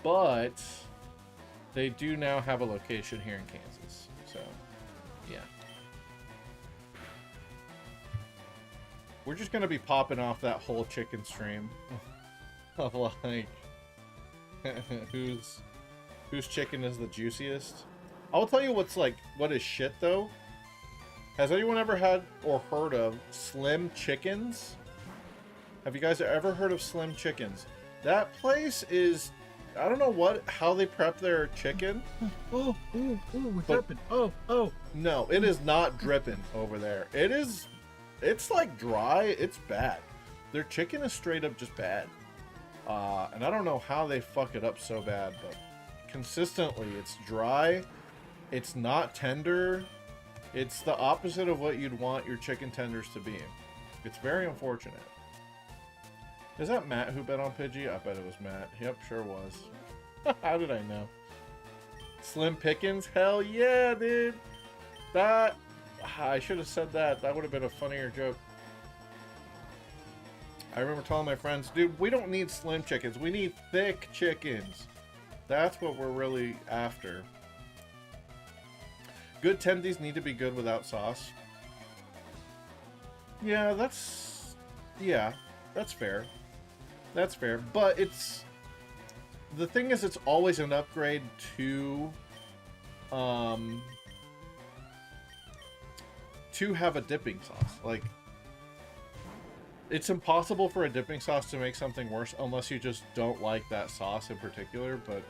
But they do now have a location here in Kansas. So, yeah. We're just going to be popping off that whole chicken stream of, like, whose chicken is the juiciest. I'll tell you what's, like, what is shit, though. Has anyone ever had or heard of Slim Chickens? Have you guys ever heard of Slim Chickens? That place is... I don't know how they prep their chicken. Oh, we're dripping. Oh. No, it is not dripping over there. It's like dry. It's bad. Their chicken is straight up just bad. And I don't know how they fuck it up so bad, but consistently it's dry. It's not tender. It's the opposite of what you'd want your chicken tenders to be. It's very unfortunate. Is that Matt who bet on Pidgey? I bet it was Matt. Yep, sure was. How did I know? Slim Pickens? Hell yeah, dude. That... I should have said that. That would have been a funnier joke. I remember telling my friends, dude, we don't need slim chickens. We need thick chickens. That's what we're really after. Good tendies need to be good without sauce. Yeah, that's fair. That's fair. But the thing is, it's always an upgrade to have a dipping sauce. Like, it's impossible for a dipping sauce to make something worse unless you just don't like that sauce in particular, but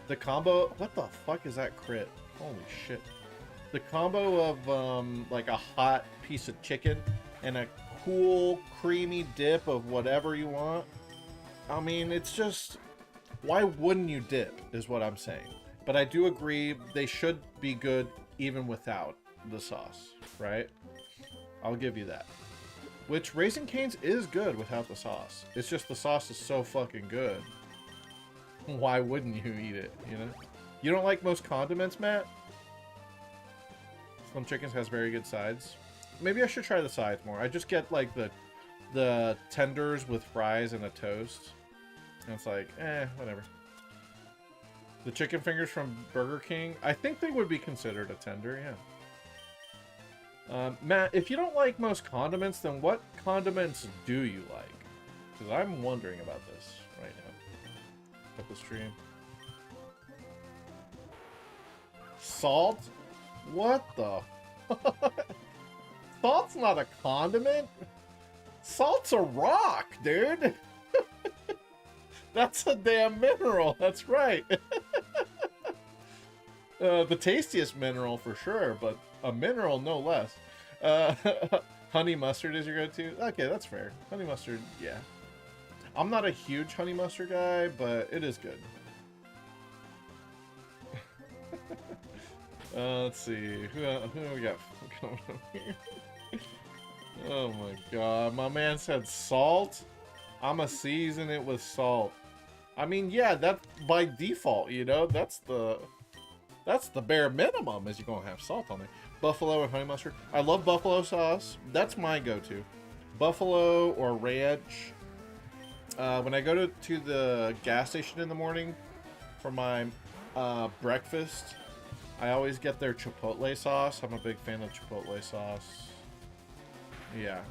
the combo... What the fuck is that crit? Holy shit. The combo of, like, a hot piece of chicken and a cool, creamy dip of whatever you want. I mean, it's just... Why wouldn't you dip, is what I'm saying. But I do agree they should be good even without the sauce, right? I'll give you that. Which, Raising Cane's is good without the sauce. It's just the sauce is so fucking good. Why wouldn't you eat it, you know? You don't like most condiments, Matt? Slim Chickens has very good sides. Maybe I should try the sides more. I just get, like, the tenders with fries and a toast. And it's like, whatever. The chicken fingers from Burger King, I think they would be considered a tender, yeah. Matt, if you don't like most condiments, then what condiments do you like? Because I'm wondering about this right now. Cut the stream. Salt? What the? Salt's not a condiment? Salt's a rock, dude! That's a damn mineral, that's right. The tastiest mineral for sure, but a mineral no less. Honey mustard is your go-to? Okay, that's fair. Honey mustard, yeah. I'm not a huge honey mustard guy, but it is good. Let's see. Who we got going on here? Oh my god. My man said salt. I'ma season it with salt. I mean, yeah, that by default, you know, that's the bare minimum is you're gonna have salt on there. Buffalo and honey mustard. I love buffalo sauce. That's my go-to. Buffalo or ranch. When I go to the gas station in the morning for my breakfast, I always get their chipotle sauce. I'm a big fan of chipotle sauce. Yeah.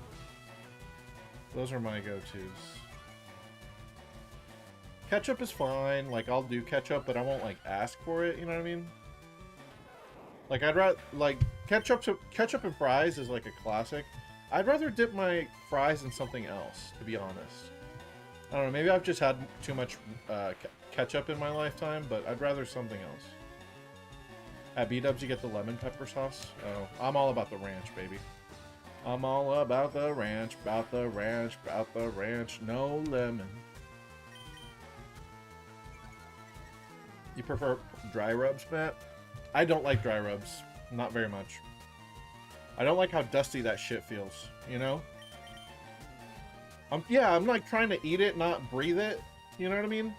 Those are my go-tos. Ketchup is fine. Like, I'll do ketchup, but I won't, like, ask for it. You know what I mean? Like, I'd rather, like, ketchup and fries is, like, a classic. I'd rather dip my fries in something else, to be honest. I don't know, maybe I've just had too much ketchup in my lifetime, but I'd rather something else. At B-dubs, you get the lemon pepper sauce. Oh, I'm all about the ranch, baby. I'm all about the ranch, about the ranch, about the ranch, no lemon. You prefer dry rubs, Matt? I don't like dry rubs. Not very much. I don't like how dusty that shit feels, you know? I'm like trying to eat it, not breathe it. You know what I mean?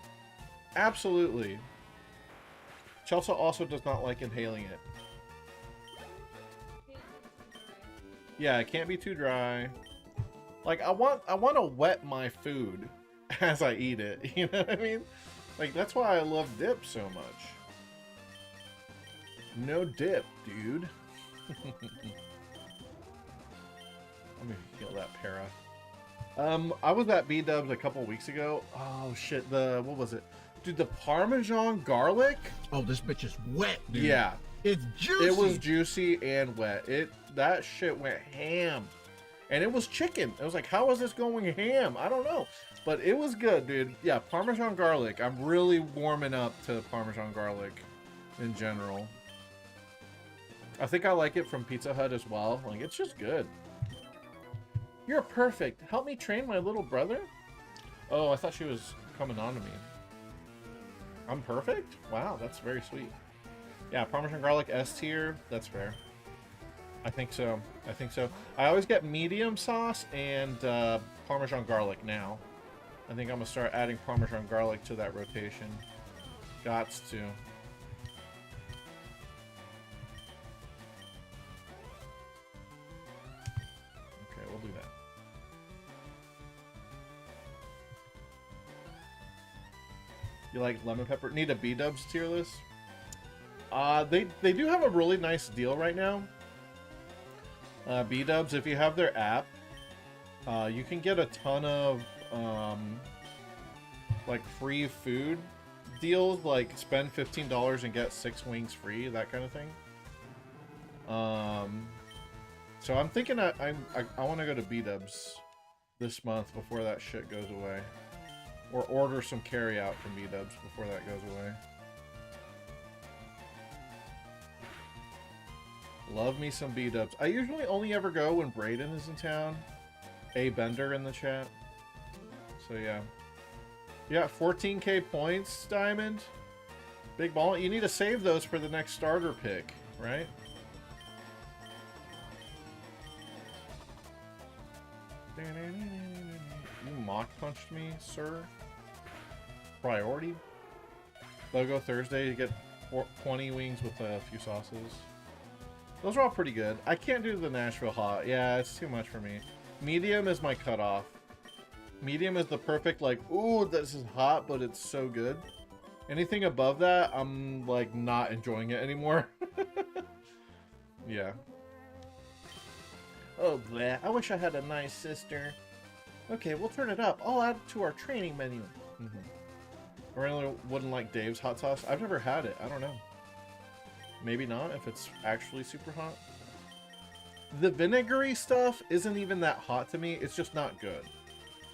Absolutely. Chelsea also does not like inhaling it. Yeah, it can't be too dry. Like, I want to wet my food as I eat it. You know what I mean? Like, that's why I love dip so much. No dip, dude. Let me heal that para. I was at B-dubs a couple weeks ago. Oh, shit. What was it? Dude, the Parmesan garlic? Oh, this bitch is wet, dude. Yeah. It's juicy. It was juicy and wet. That shit went ham. And it was chicken. I was like, how is this going ham? I don't know. But it was good, dude. Yeah, Parmesan garlic. I'm really warming up to Parmesan garlic in general. I think I like it from Pizza Hut as well. Like, it's just good. You're perfect. Help me train my little brother? Oh, I thought she was coming on to me. I'm perfect? Wow, that's very sweet. Yeah, Parmesan garlic S tier. That's fair. I think so. I think so. I always get medium sauce and Parmesan garlic now. I think I'm going to start adding Parmesan garlic to that rotation. Gots to. Okay, we'll do that. You like lemon pepper? Need a B-dubs tier list? They do have a really nice deal right now. B-dubs, if you have their app, you can get a ton of like free food deals, like spend $15 and get 6 wings free, that kind of thing. So I'm thinking I want to go to B-dubs this month before that shit goes away, or order some carry out from B-dubs before that goes away. Love me some B-dubs. I usually only ever go when Brayden is in town. A Bender in the chat. So yeah. Yeah, 14k points, Diamond. Big ball. You need to save those for the next starter pick, right? You mock punched me, sir. Priority. Logo Thursday, you get 20 wings with a few sauces. Those are all pretty good. I can't do the Nashville hot. Yeah, it's too much for me. Medium is my cutoff. Medium is the perfect, like, ooh, this is hot, but it's so good. Anything above that, I'm, like, not enjoying it anymore. Yeah. Oh, bleh. I wish I had a nice sister. Okay, we'll turn it up. I'll add it to our training menu. I really wouldn't like Dave's hot sauce. I've never had it. I don't know. Maybe not, if it's actually super hot. The vinegary stuff isn't even that hot to me. It's just not good.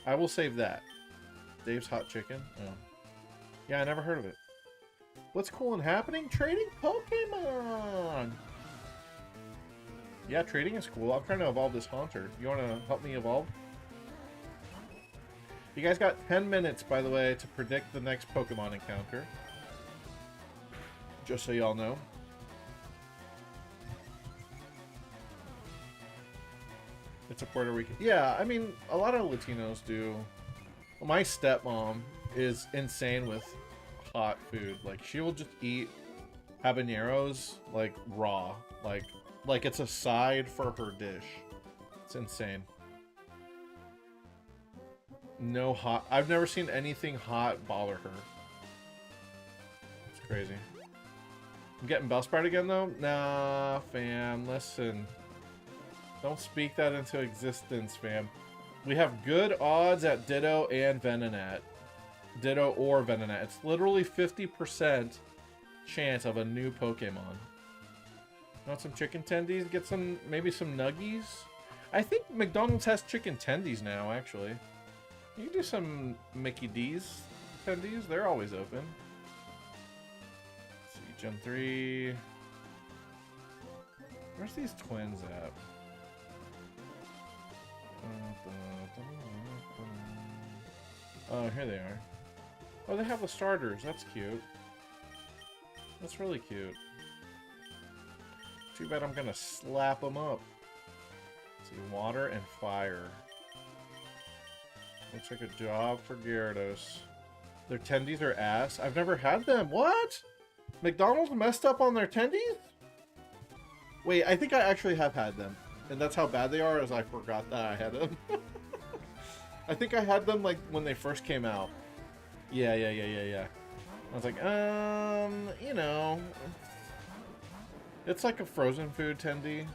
I will save that. Dave's hot chicken? Oh. Yeah, I never heard of it. What's cool and happening? Trading Pokemon! Yeah, trading is cool. I'm trying to evolve this Haunter. You want to help me evolve? You guys got 10 minutes, by the way, to predict the next Pokemon encounter. Just so y'all know. It's a Puerto Rican. Yeah, I mean, a lot of Latinos do. My stepmom is insane with hot food. Like, she will just eat habaneros, like, raw. Like it's a side for her dish. It's insane. No hot. I've never seen anything hot bother her. It's crazy. I'm getting Bellsprout again, though? Nah, fam. Listen. Don't speak that into existence, fam. We have good odds at Ditto and Venonat. Ditto or Venonat. It's literally 50% chance of a new Pokemon. Want some chicken tendies? Get some, maybe some nuggies? I think McDonald's has chicken tendies now, actually. You can do some Mickey D's tendies. They're always open. Let's see, Gen 3. Where's these twins at? Oh, here they are. Oh, they have the starters. That's cute. That's really cute. Too bad I'm gonna slap them up. Let's see, water and fire. Looks like a job for Gyarados. Their tendies are ass. I've never had them. What? McDonald's messed up on their tendies? Wait, I think I actually have had them. And that's how bad they are, as I forgot that I had them. I think I had them, like, when they first came out. Yeah. I was like, you know... It's like a frozen food tendy.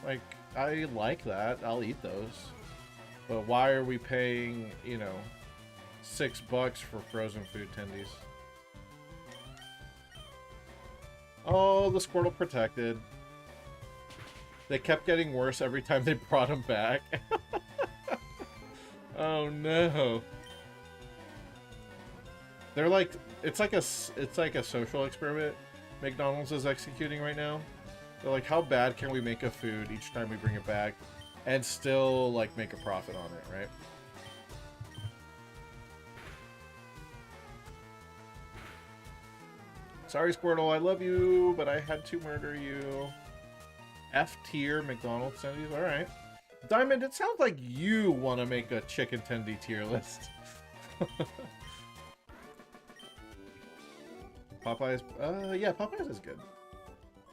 Like, I like that. I'll eat those. But why are we paying, you know, $6 for frozen food tendies? Oh, the Squirtle protected. They kept getting worse every time they brought him back. Oh no. They're like, it's like a social experiment McDonald's is executing right now. They're like, how bad can we make a food each time we bring it back and still like make a profit on it, right? Sorry, Squirtle, I love you, but I had to murder you. F tier McDonald's tendies, alright. Diamond, it sounds like you want to make a chicken tendy tier list. Popeyes, yeah, Popeyes is good.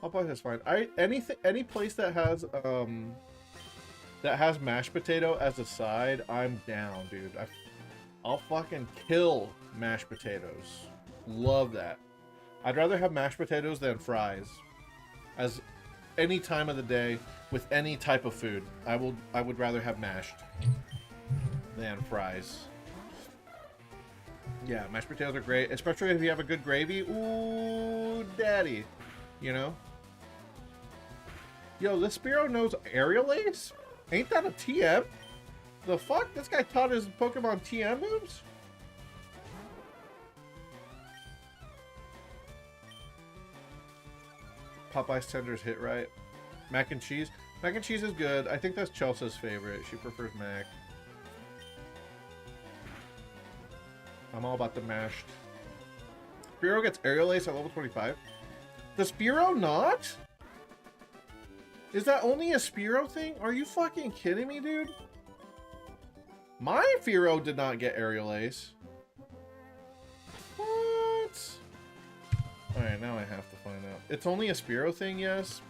Popeyes is fine. Any place that has mashed potato as a side, I'm down, dude. I'll fucking kill mashed potatoes. Love that. I'd rather have mashed potatoes than fries. As any time of the day with any type of food, I would rather have mashed than fries. Yeah, mashed potatoes are great, especially if you have a good gravy. Ooh, daddy. You know? Yo, this Spearow knows Aerial Ace? Ain't that a TM? The fuck? This guy taught his Pokemon TM moves? Popeye's tenders hit right. Mac and cheese. Mac and cheese is good. I think that's Chelsea's favorite. She prefers mac. I'm all about the mashed. Spearow gets Aerial Ace at level 25. Does Spearow not? Is that only a Spearow thing? Are you fucking kidding me, dude? My Fearow did not get Aerial Ace. What? Alright, now I have to find out. It's only a Spearow thing, yes?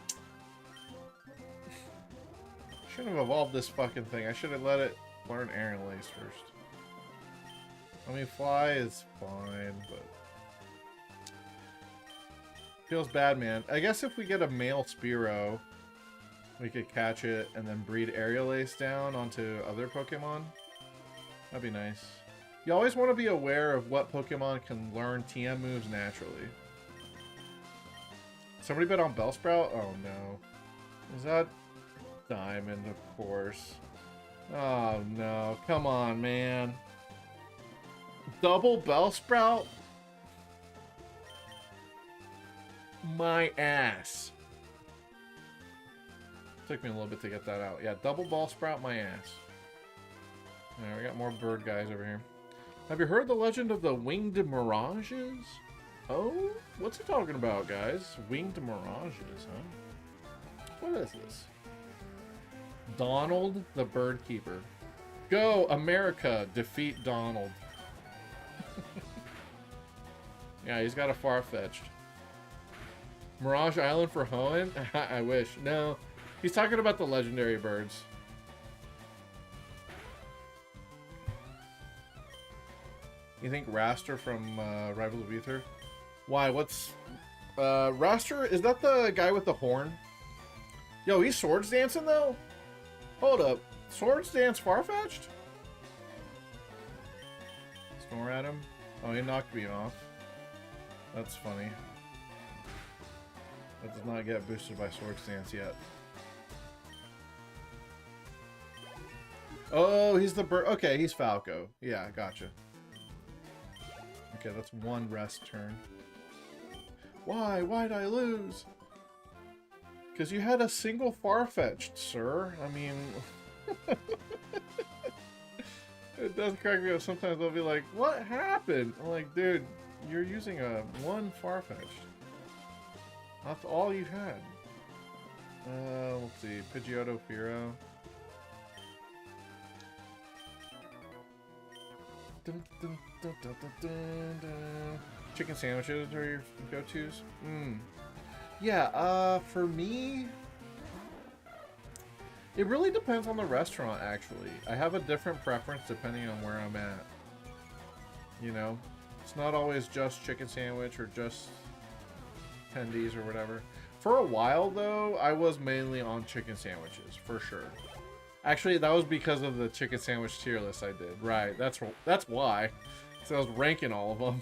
Shouldn't have evolved this fucking thing. I should have let it learn Aerial Ace first. I mean, Fly is fine, but... Feels bad, man. I guess if we get a male Spearow, we could catch it and then breed Aerial Ace down onto other Pokemon. That'd be nice. You always want to be aware of what Pokemon can learn TM moves naturally. Somebody bet on Bellsprout? Oh no. Is that Diamond, of course. Oh no. Come on, man. Double Bellsprout? My ass. Took me a little bit to get that out. Yeah, double Bellsprout, my ass. Alright, we got more bird guys over here. Have you heard the legend of the winged mirages? Oh? What's he talking about, guys? Winged mirages, huh? What is this? Donald the Bird Keeper. Go, America! Defeat Donald. Yeah, he's got a far-fetched. Mirage Island for Hoenn? I wish. No. He's talking about the legendary birds. You think Raster from Rivals of Ether? Why? What's... Raster? Is that the guy with the horn? Yo, he's Swords Dancing, though? Hold up. Swords Dance Farfetch'd? Snore at him? Oh, he knocked me off. That's funny. That does not get boosted by Swords Dance yet. Oh, he's the bird. Okay, he's Falco. Yeah, gotcha. Okay, that's one rest turn. Why? Why'd I lose? Because you had a single Farfetch'd, sir. I mean... It does crack me up. Sometimes I'll be like, what happened? I'm like, dude, you're using a one Farfetch'd. That's all you had. Let's see. Pidgeotto, Fearow. Dun, dun, dun, dun, dun, dun, dun. Chicken sandwiches are your go-tos? Yeah, for me... It really depends on the restaurant, actually. I have a different preference depending on where I'm at. You know? It's not always just chicken sandwich or just tendies or whatever. For a while, though, I was mainly on chicken sandwiches, for sure. Actually, that was because of the chicken sandwich tier list I did. Right, that's why. So I was ranking all of them.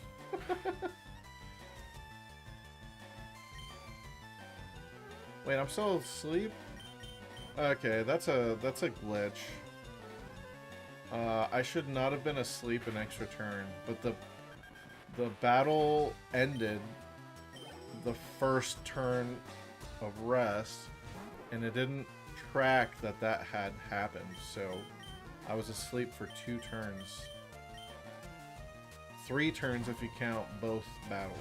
Wait, I'm still asleep? Okay, that's a glitch. I should not have been asleep an extra turn, but the battle ended the first turn of rest, and it didn't track that had happened, so I was asleep for 2 turns. 3 turns if you count both battles.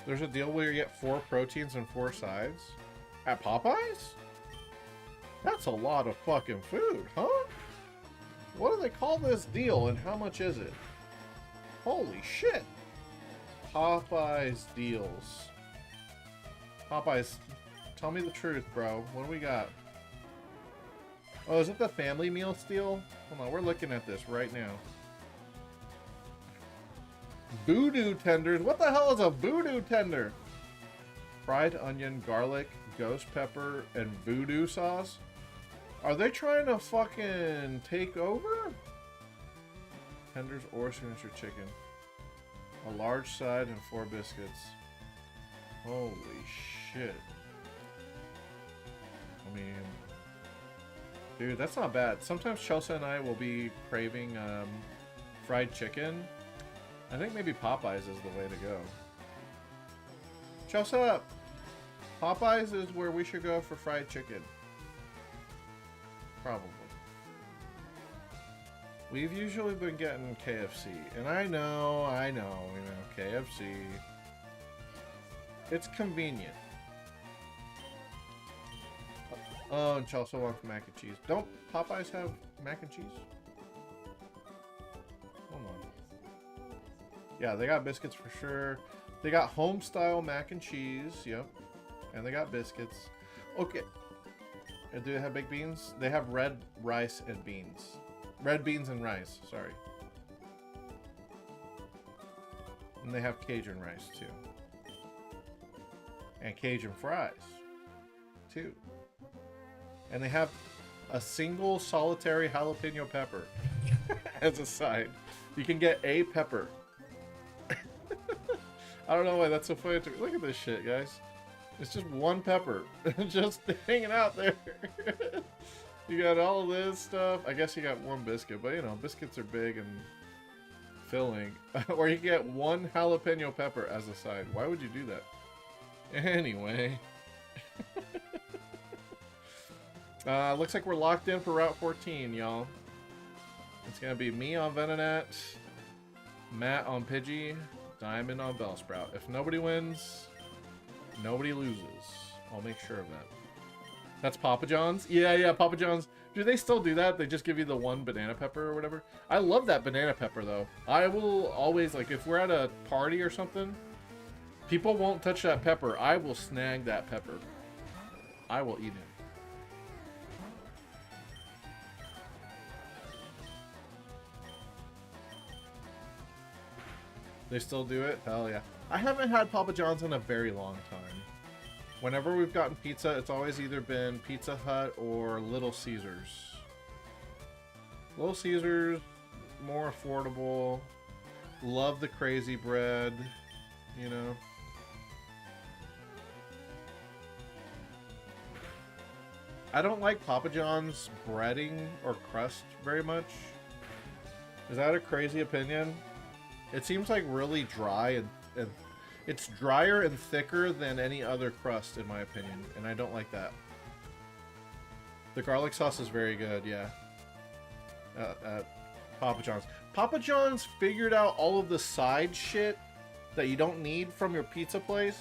There's a deal where you get 4 proteins and 4 sides? At Popeyes? That's a lot of fucking food, huh? What do they call this deal and how much is it? Holy shit. Popeyes deals. Popeyes, tell me the truth, bro. What do we got? Oh, is it the family meal steal? Hold on, we're looking at this right now. Voodoo tenders. What the hell is a voodoo tender? Fried onion, garlic, ghost pepper, and voodoo sauce? Are they trying to fucking take over? Tenders or signature chicken. A large side and 4 biscuits. Holy shit. I mean, dude, that's not bad. Sometimes Chelsea and I will be craving fried chicken. I think maybe Popeyes is the way to go. Chelsea, Popeyes is where we should go for fried chicken. Probably. We've usually been getting KFC, and I know, you know, KFC. It's convenient. Oh, and Chelsea wants mac and cheese. Don't Popeyes have mac and cheese? Hold on. Yeah, they got biscuits for sure. They got home-style mac and cheese, yep. And they got biscuits. Okay. And do they have baked beans? They have red rice and beans. Red beans and rice, sorry. And they have Cajun rice, too. And Cajun fries, too. And they have a single solitary jalapeno pepper as a side. You can get a pepper. I don't know why that's so funny to me. Look at this shit, guys. It's just one pepper. Just hanging out there. You got all of this stuff. I guess you got one biscuit, but you know, biscuits are big and filling. Or you get one jalapeno pepper as a side. Why would you do that? Anyway. Looks like we're locked in for Route 14, y'all. It's gonna be me on Venonat, Matt on Pidgey, Diamond on Bellsprout. If nobody wins, nobody loses. I'll make sure of that. That's Papa John's? Yeah, Papa John's. Do they still do that? They just give you the one banana pepper or whatever? I love that banana pepper, though. I will always, like, if we're at a party or something, people won't touch that pepper. I will snag that pepper. I will eat it. They still do it? Hell yeah. I haven't had Papa John's in a very long time. Whenever we've gotten pizza, it's always either been Pizza Hut or Little Caesars. Little Caesars, more affordable. Love the crazy bread, you know. I don't like Papa John's breading or crust very much. Is that a crazy opinion? It seems like really dry and it's drier and thicker than any other crust, in my opinion, and I don't like that. The garlic sauce is very good, yeah. At Papa John's. Papa John's figured out all of the side shit that you don't need from your pizza place,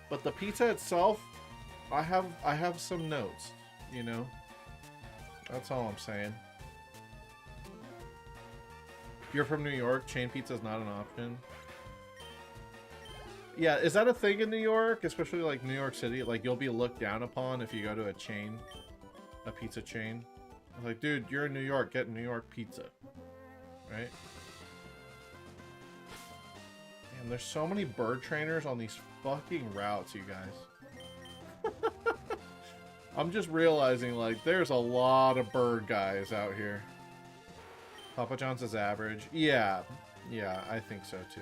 but the pizza itself, I have some notes, you know? That's all I'm saying. If you're from New York, chain pizza is not an option. Yeah, is that a thing in New York? Especially like New York City? Like you'll be looked down upon if you go to a chain, a pizza chain. I'm like, dude, you're in New York, get New York pizza. Right? Man, there's so many bird trainers on these fucking routes, you guys. I'm just realizing, like, there's a lot of bird guys out here. Papa John's is average. Yeah, I think so too.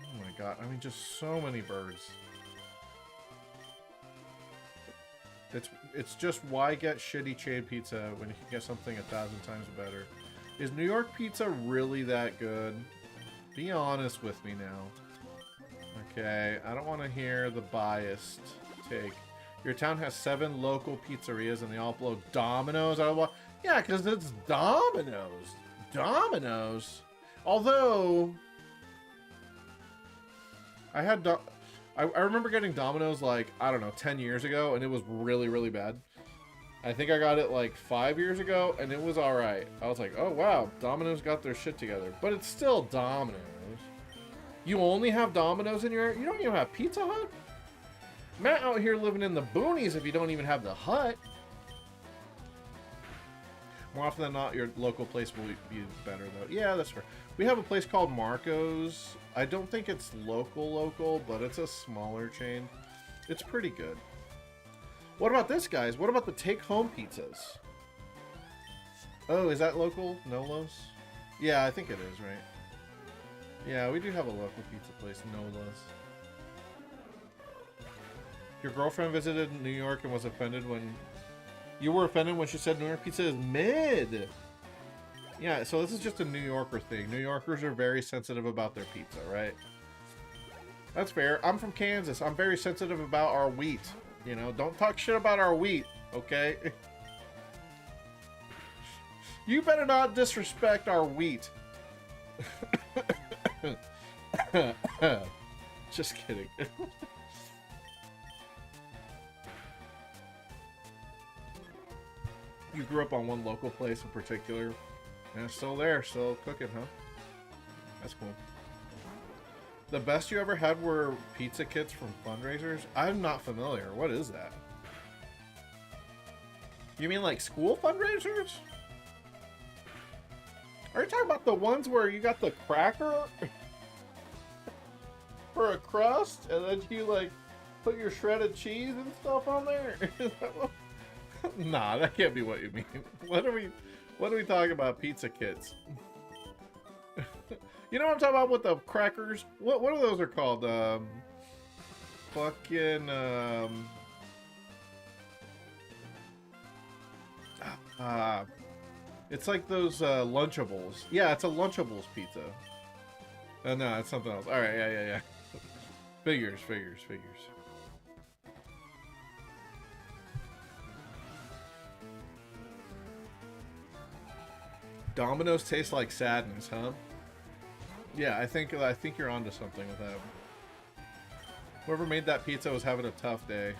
Oh my god, I mean, just so many birds. It's just, why get shitty chain pizza when you can get something 1,000 times better? Is New York pizza really that good? Be honest with me now. Okay, I don't want to hear the biased take. Your town has 7 local pizzerias and they all blow Domino's out of the... Yeah, because it's Domino's. Domino's. Although... I remember getting Domino's like, I don't know, 10 years ago, and it was really, really bad. I think I got it like 5 years ago, and it was alright. I was like, oh wow, Domino's got their shit together. But it's still Domino's. You only have Domino's in your area? You don't even have Pizza Hut? Matt out here living in the boonies if you don't even have the hut. More often than not, your local place will be better, though. Yeah, that's fair. We have a place called Marco's. I don't think it's local, but it's a smaller chain. It's pretty good. What about this, guys? What about the take-home pizzas? Oh, is that local? Nolo's? Yeah, I think it is, right? Yeah, we do have a local pizza place, Nolo's. Your girlfriend visited New York and was offended when... You were offended when she said New York pizza is mid! Yeah, so this is just a New Yorker thing. New Yorkers are very sensitive about their pizza, right? That's fair. I'm from Kansas. I'm very sensitive about our wheat. You know, don't talk shit about our wheat, okay? You better not disrespect our wheat. Just kidding. You grew up on one local place in particular. And it's still there, still cooking, huh? That's cool. The best you ever had were pizza kits from fundraisers? I'm not familiar. What is that? You mean like school fundraisers? Are you talking about the ones where you got the cracker for a crust and then you like put your shredded cheese and stuff on there? Nah, that can't be what you mean. What are we talking about? Pizza kits. You know what I'm talking about with the crackers? What are those are called? Fucking it's like those Lunchables. Yeah, it's a Lunchables pizza. No, it's something else. All right, yeah. Figures. Domino's taste like sadness, huh? Yeah, I think you're onto something with that. Whoever made that pizza was having a tough day.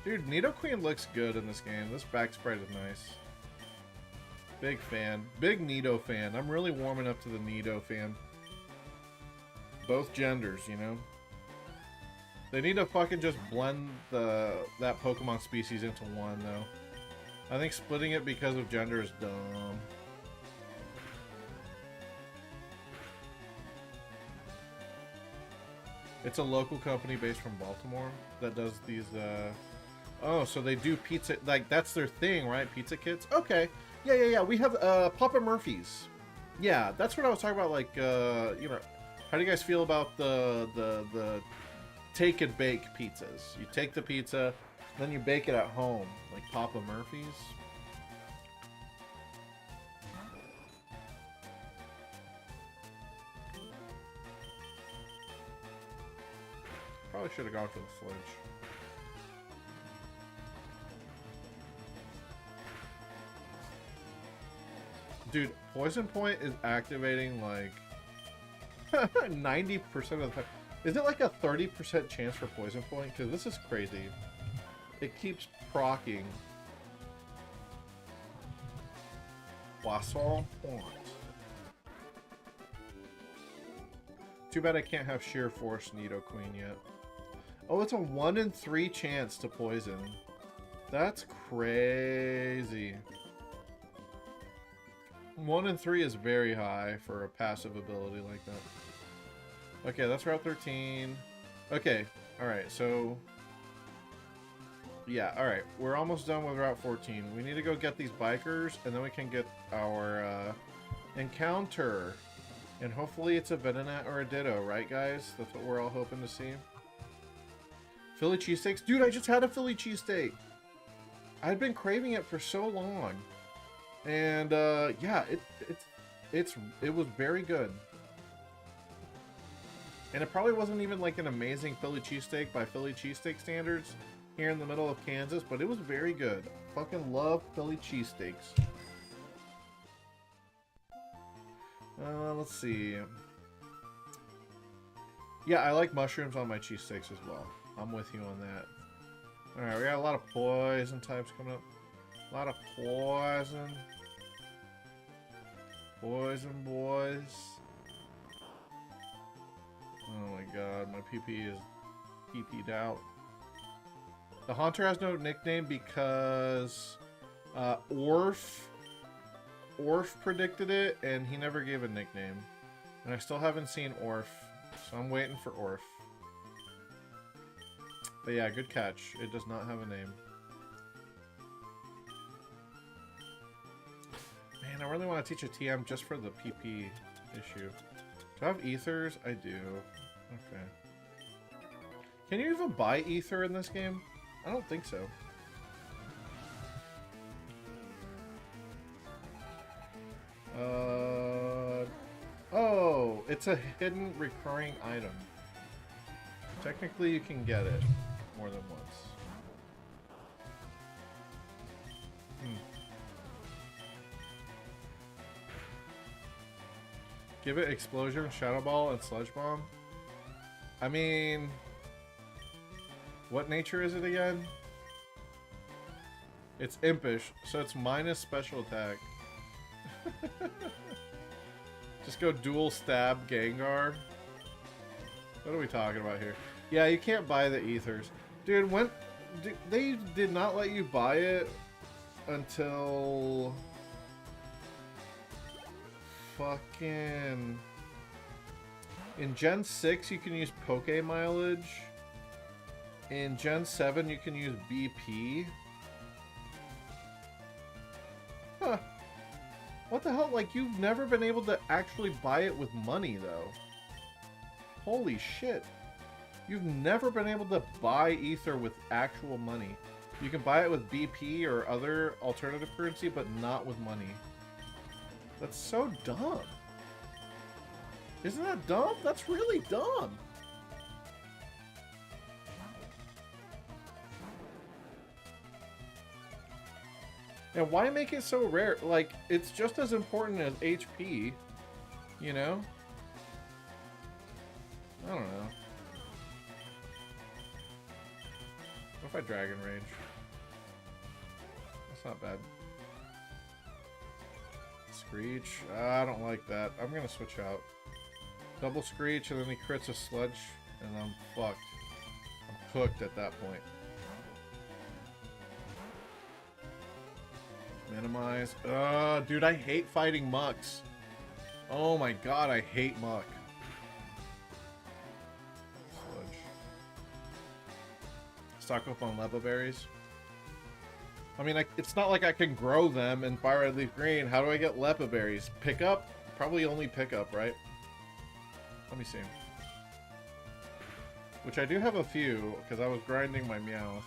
Dude, Nidoqueen looks good in this game. This back sprite is nice. Big fan. Big Nido fan. I'm really warming up to the Nido fan. Both genders, you know? They need to fucking just blend that Pokemon species into one, though. I think splitting it because of gender is dumb. It's a local company based from Baltimore that does these, Oh, so they do pizza, like, that's their thing, right? Pizza kits? Okay. Yeah. We have, Papa Murphy's. Yeah, that's what I was talking about, like, you know, how do you guys feel about the take and bake pizzas? You take the pizza, then you bake it at home, like Papa Murphy's. Probably should have gone for the flinch. Dude, Poison Point is activating like 90% of the time. Is it like a 30% chance for Poison Point? Because this is crazy. It keeps proccing. Poisson Point. Too bad I can't have Sheer Force Nidoqueen yet. Oh, it's a 1 in 3 chance to poison. That's crazy. 1 in 3 is very high for a passive ability like that. Okay, that's Route 13. Okay, alright, so... Yeah, alright. We're almost done with Route 14. We need to go get these bikers, and then we can get our encounter. And hopefully it's a Venonat or a Ditto, right, guys? That's what we're all hoping to see. Philly cheesesteaks? Dude, I just had a Philly cheesesteak! I'd been craving it for so long. And, yeah, it was very good. And it probably wasn't even like an amazing Philly cheesesteak by Philly cheesesteak standards here in the middle of Kansas, but it was very good. Fucking love Philly cheesesteaks. Let's see. Yeah, I like mushrooms on my cheesesteaks as well. I'm with you on that. Alright, we got a lot of poison types coming up. A lot of poison. Poison boys. PP is PP'd out. The Haunter has no nickname because Orf predicted it, and he never gave a nickname. And I still haven't seen Orf, so I'm waiting for Orf. But yeah, good catch. It does not have a name. Man, I really want to teach a TM just for the PP issue. Do I have ethers? I do. Okay. Can you even buy ether in this game? I don't think so. Oh, it's a hidden recurring item. Technically, you can get it more than once. Give it Explosion, Shadow Ball, and Sludge Bomb. I mean, what nature is it again? It's Impish, so it's minus special attack. Just go dual stab Gengar. What are we talking about here? Yeah, you can't buy the ethers. Dude, when they did not let you buy it until fucking in Gen 6 you can use Poke Mileage. In Gen 7 you can use BP. Huh. What the hell? Like, you've never been able to actually buy it with money, though. Holy shit. You've never been able to buy ether with actual money. You can buy it with BP or other alternative currency, but not with money. That's so dumb. Isn't that dumb? That's really dumb. And why make it so rare? Like, it's just as important as HP, you know? I don't know. What if I Dragon Rage? That's not bad. Screech? I don't like that. I'm gonna switch out. Double Screech, and then he crits a Sludge, and I'm fucked. I'm cooked at that point. Minimize. Dude, I hate fighting mucks. Oh my god, I hate muck. Sludge. Stock up on Leva Berries. I mean, it's not like I can grow them in Fire Red Leaf Green. How do I get Lepa Berries? Pick up? Probably only pick up, right? Let me see. Which I do have a few, because I was grinding my Meowth.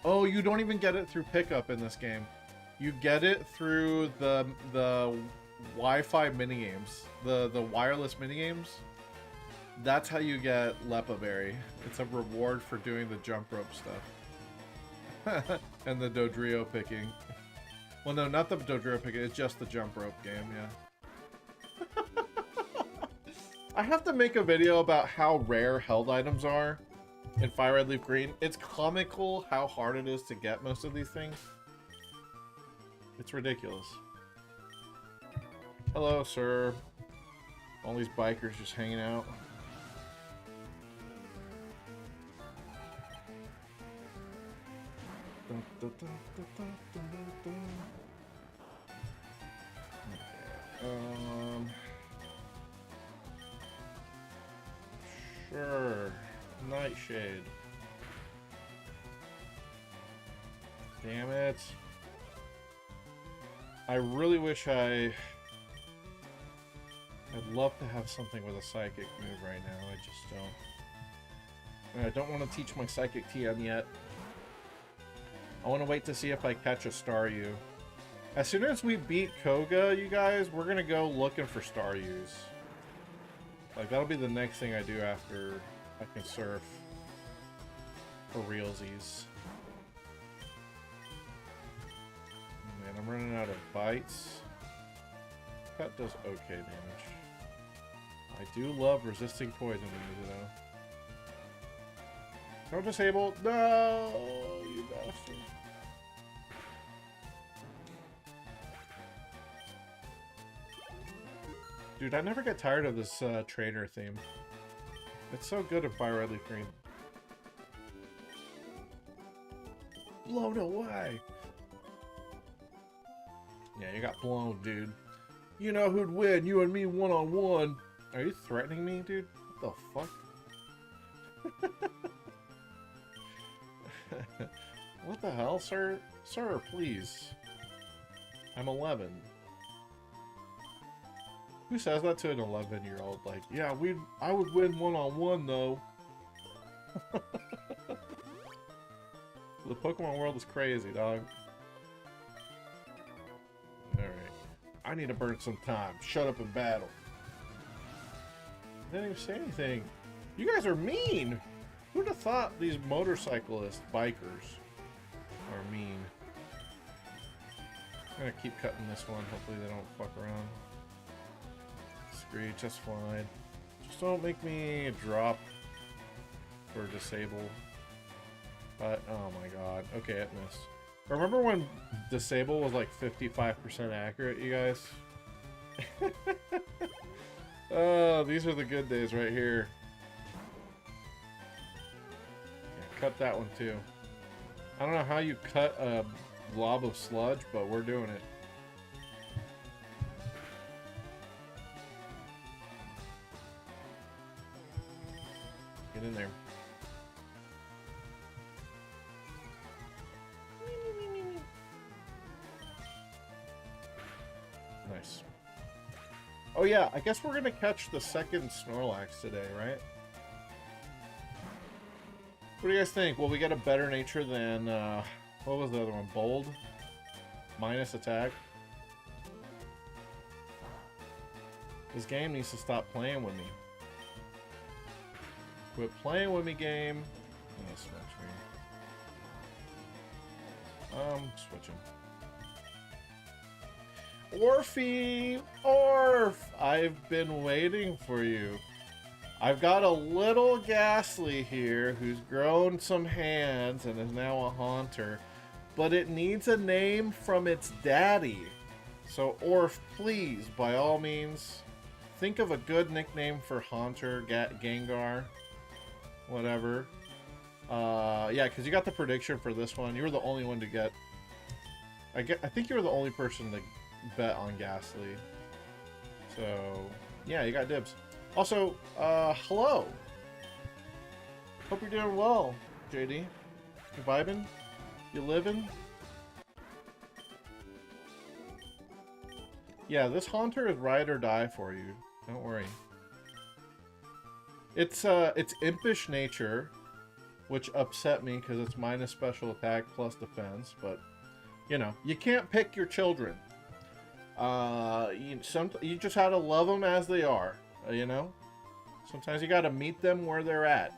Oh, you don't even get it through pickup in this game. You get it through the Wi-Fi minigames. The wireless minigames. That's how you get Lepa Berry. It's a reward for doing the jump rope stuff. And the Dodrio picking. Well, no, not the Dodrio picking. It's just the jump rope game, yeah. I have to make a video about how rare held items are in Fire Red Leaf Green. It's comical how hard it is to get most of these things. It's ridiculous. Hello, sir. All these bikers just hanging out. Sure. Nightshade. Damn it. I really wish I'd love to have something with a psychic move right now. I just don't. And I don't want to teach my psychic TM yet. I want to wait to see if I catch a Staryu. As soon as we beat Koga, you guys, we're going to go looking for Staryus. Like, that'll be the next thing I do after I can surf. For realsies. Man, I'm running out of bites. That does okay damage. I do love resisting poison though. No disable. No, you bastard. Dude, I never get tired of this trainer theme. It's so good in Fire Red Leaf Green. Blown away. Yeah, you got blown, dude. You know who'd win? You and me one-on-one. Are you threatening me, dude? What the fuck? What the hell, sir? Sir, please. I'm 11. Who says that to an 11-year-old? Like, yeah, I would win one-on-one, though. The Pokemon world is crazy, dog. Alright. I need to burn some time. Shut up and battle. I didn't even say anything. You guys are mean! Who'd have thought these motorcyclists, bikers, are mean? I'm gonna keep cutting this one. Hopefully they don't fuck around. Screech, that's fine. Just don't make me drop or disable. But, oh my god. Okay, it missed. Remember when disable was like 55% accurate, you guys? Oh, these are the good days right here. Yeah, cut that one too. I don't know how you cut a blob of sludge, but we're doing it. Get in there. Nice. Oh yeah, I guess we're gonna catch the second Snorlax today, right? What do you guys think? Will we get a better nature than, what was the other one? Bold? Minus attack? This game needs to stop playing with me. Quit playing with me, game. Oh, switching. Orphe! Orph! I've been waiting for you. I've got a little Ghastly here who's grown some hands and is now a Haunter, but it needs a name from its daddy. So Orph, please, by all means, think of a good nickname for Haunter, Gengar, whatever. Yeah, because you got the prediction for this one. You were the only one to get... I think you were the only person to bet on Ghastly. So, yeah, you got dibs. Also, hello. Hope you're doing well, JD. You vibing? You living? Yeah, this Haunter is ride or die for you. Don't worry. It's impish nature, which upset me because it's minus special attack plus defense, but, you know, you can't pick your children. You just have to love them as they are. You know, sometimes you got to meet them where they're at.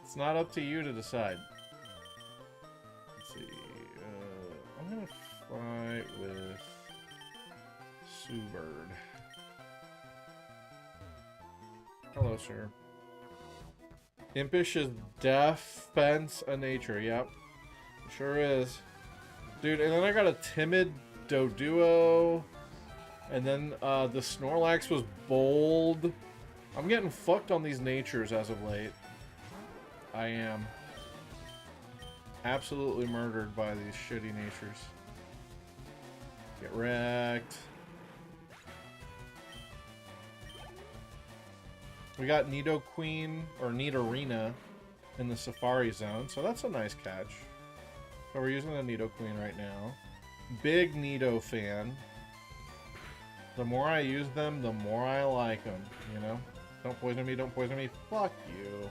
It's not up to you to decide. Let's see. I'm gonna fight with Subird. Hello, sir. Impish is defense a nature. Yep, sure is, dude. And then I got a timid Doduo. And then the Snorlax was bold. I'm getting fucked on these natures as of late. I am. Absolutely murdered by these shitty natures. Get wrecked. We got Nidoqueen, or Nidorina, in the Safari Zone, so that's a nice catch. So we're using the Nidoqueen right now. Big Nido fan. The more I use them, the more I like them, you know? Don't poison me, don't poison me. Fuck you.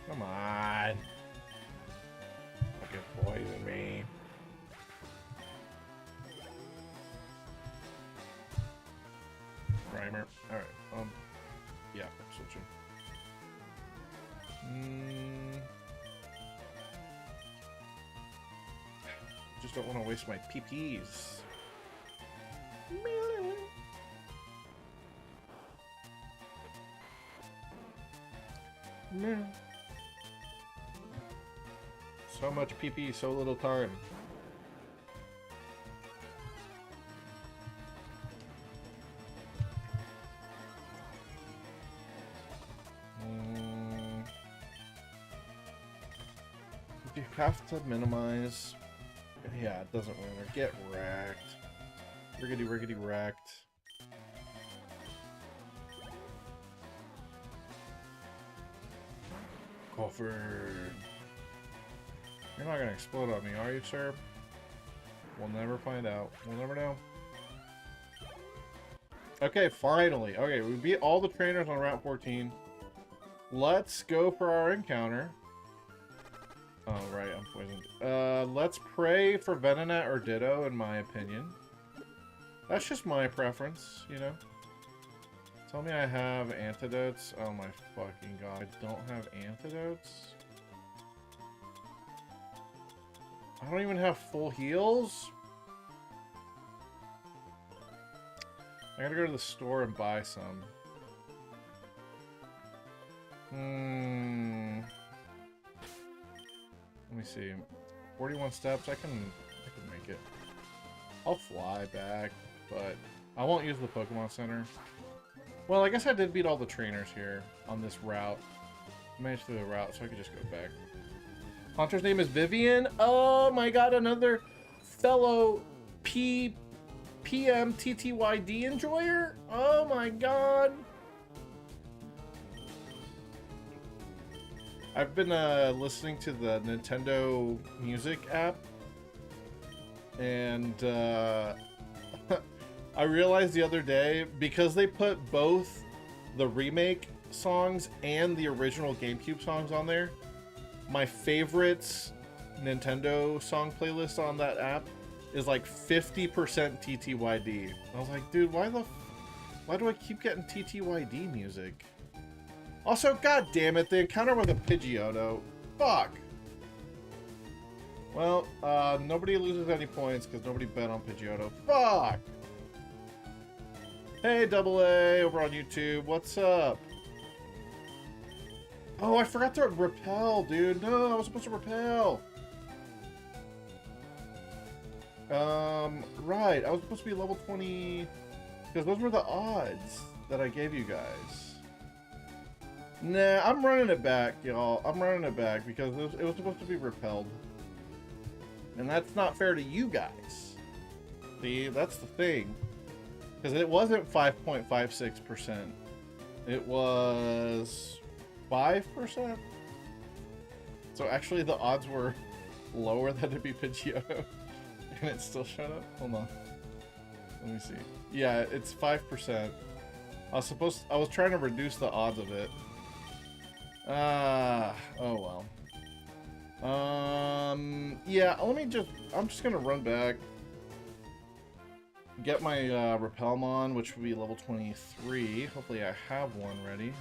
Come on. Fucking poison me. Primer. Alright, yeah, switching. Just don't want to waste my PPs. So much PP, so little time. you have to minimize. Yeah, it doesn't win. Or get wrecked. Riggedy riggedy wrecked. Crawford. You're not gonna explode on me, are you, sir? We'll never find out. We'll never know. Okay, finally. Okay, we beat all the trainers on Route 14. Let's go for our encounter. Oh, right, I'm poisoned. Let's pray for Venonat or Ditto, in my opinion. That's just my preference, you know? Tell me I have antidotes. Oh my fucking god, I don't have antidotes? I don't even have full heals? I gotta go to the store and buy some. Let me see. 41 steps, I can make it. I'll fly back, but I won't use the Pokemon Center. Well, I guess I did beat all the trainers here on this route. I managed through the route, so I could just go back. Hunter's name is Vivian. Oh my god, another fellow PMTTYD enjoyer? Oh my god. I've been listening to the Nintendo Music app, and I realized the other day, because they put both the remake songs and the original GameCube songs on there, my favorites Nintendo song playlist on that app is like 50% TTYD. I was like, dude, why do I keep getting TTYD music? Also, god damn it, the encounter with a Pidgeotto. Fuck. Well, nobody loses any points because nobody bet on Pidgeotto. Fuck. Hey, Double A over on YouTube. What's up? Oh, I forgot to repel, dude. No, I was supposed to repel. Right. I was supposed to be level 20 because those were the odds that I gave you guys. Nah, I'm running it back, y'all. I'm running it back because it was supposed to be repelled. And that's not fair to you guys. See, that's the thing. Because it wasn't 5.56%. It was 5%. So actually the odds were lower than to be Pidgeotto. And it still showed up? Hold on. Let me see. Yeah, it's 5%. I was trying to reduce the odds of it. Oh well. Yeah, I'm just gonna run back. Get my Repelmon, which will be level 23. Hopefully I have one ready.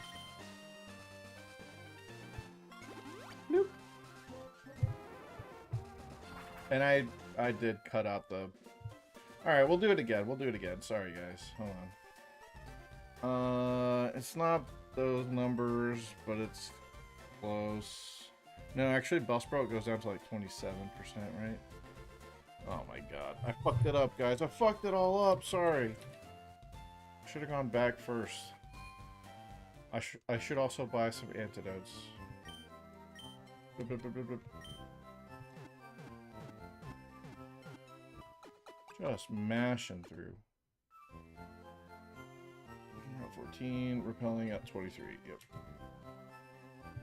Nope. And I did cut out the... Alright, we'll do it again. We'll do it again. Sorry, guys. Hold on. It's not those numbers, but it's close. No, actually, Bellsprout goes down to like 27%, right? Oh my god. I fucked it up, guys. I fucked it all up. Sorry. Should have gone back first. I should also buy some antidotes. Just mashing through. 14, repelling at 23. Yep.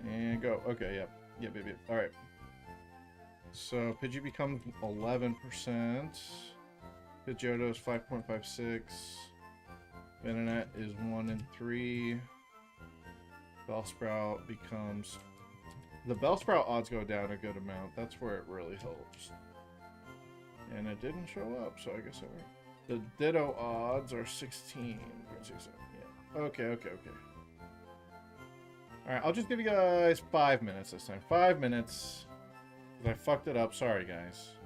And go. Okay, yep. Yep. Alright. So, Pidgey becomes 11%. Pidgeotto is 5.56. Venonat is 1 and 3. Bellsprout becomes... The Bellsprout odds go down a good amount. That's where it really helps. And it didn't show up, so I guess it worked. The Ditto odds are 16.67. Yeah. Okay. Alright, I'll just give you guys 5 minutes this time. 5 minutes. Because I fucked it up. Sorry, guys.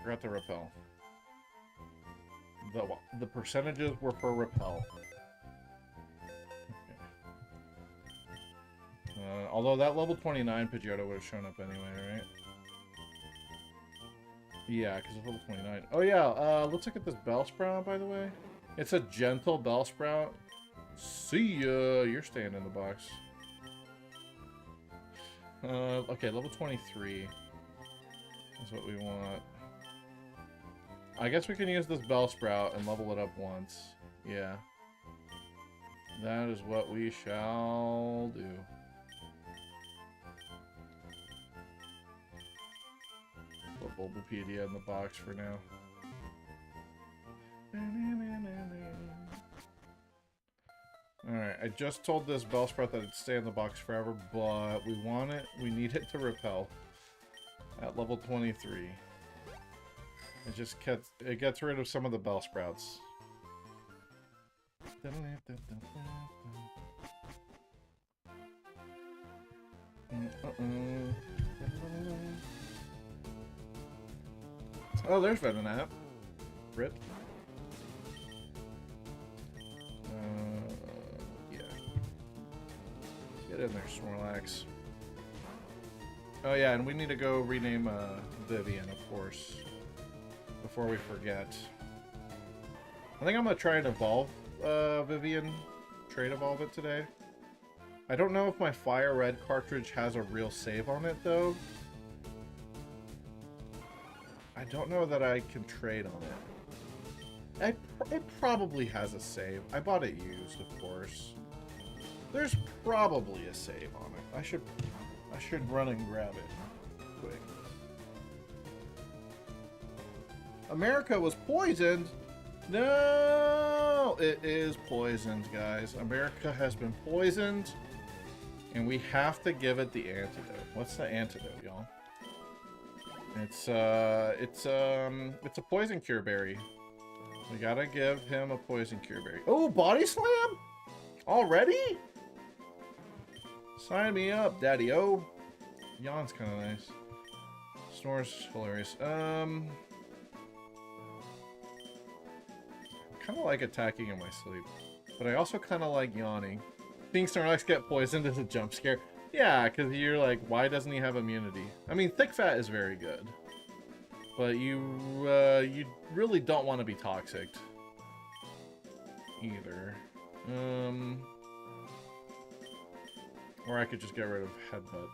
Forgot to repel. The percentages were for repel. Okay. Although that level 29 Pidgeotto would have shown up anyway, right? Yeah, because it's level 29. Oh yeah, let's look at this Bellsprout, by the way. It's a gentle Bellsprout. See ya! You're staying in the box. Okay, level 23 is what we want. I guess we can use this Bellsprout and level it up once. Yeah. That is what we shall do. Put Bulbapedia in the box for now. Alright, I just told this Bellsprout that it'd stay in the box forever, but we want it, we need it to repel at level 23. It gets rid of some of the Bellsprouts. Oh, there's Venonat. Rip. Yeah. Get in there, Snorlax. Oh yeah, and we need to go rename Vivian, of course, before we forget. I think I'm gonna try and evolve Vivian, trade evolve it today. I don't know if my Fire Red cartridge has a real save on it though. I don't know that I can trade on it. It probably has a save. I bought it used, of course. There's probably a save on it. I should run and grab it quick. America was poisoned. No, it is poisoned, guys. America has been poisoned, and we have to give it the antidote. What's the antidote, y'all? It's a poison cure berry. We gotta give him a poison cure berry. Oh, body slam? Already? Sign me up, daddy-o. Yawn's kind of nice. Snore's hilarious. Kind of like attacking in my sleep, but I also kind of like yawning. Seeing Snorlax get poisoned is a jump scare. Yeah, because you're like, why doesn't he have immunity? I mean, Thick Fat is very good, but you really don't want to be toxic either. Or I could just get rid of Headbutt.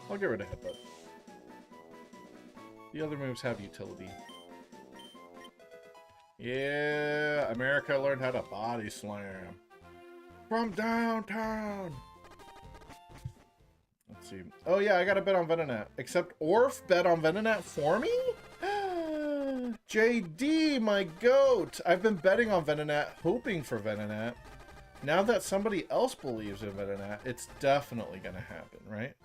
I'll get rid of Headbutt. The other moves have utility. Yeah, America learned how to body slam. From downtown! Let's see. Oh yeah, I got to bet on Venonat. Except Orf bet on Venonat for me? JD, my goat! I've been betting on Venonat, hoping for Venonat. Now that somebody else believes in Venonat, it's definitely gonna happen, right?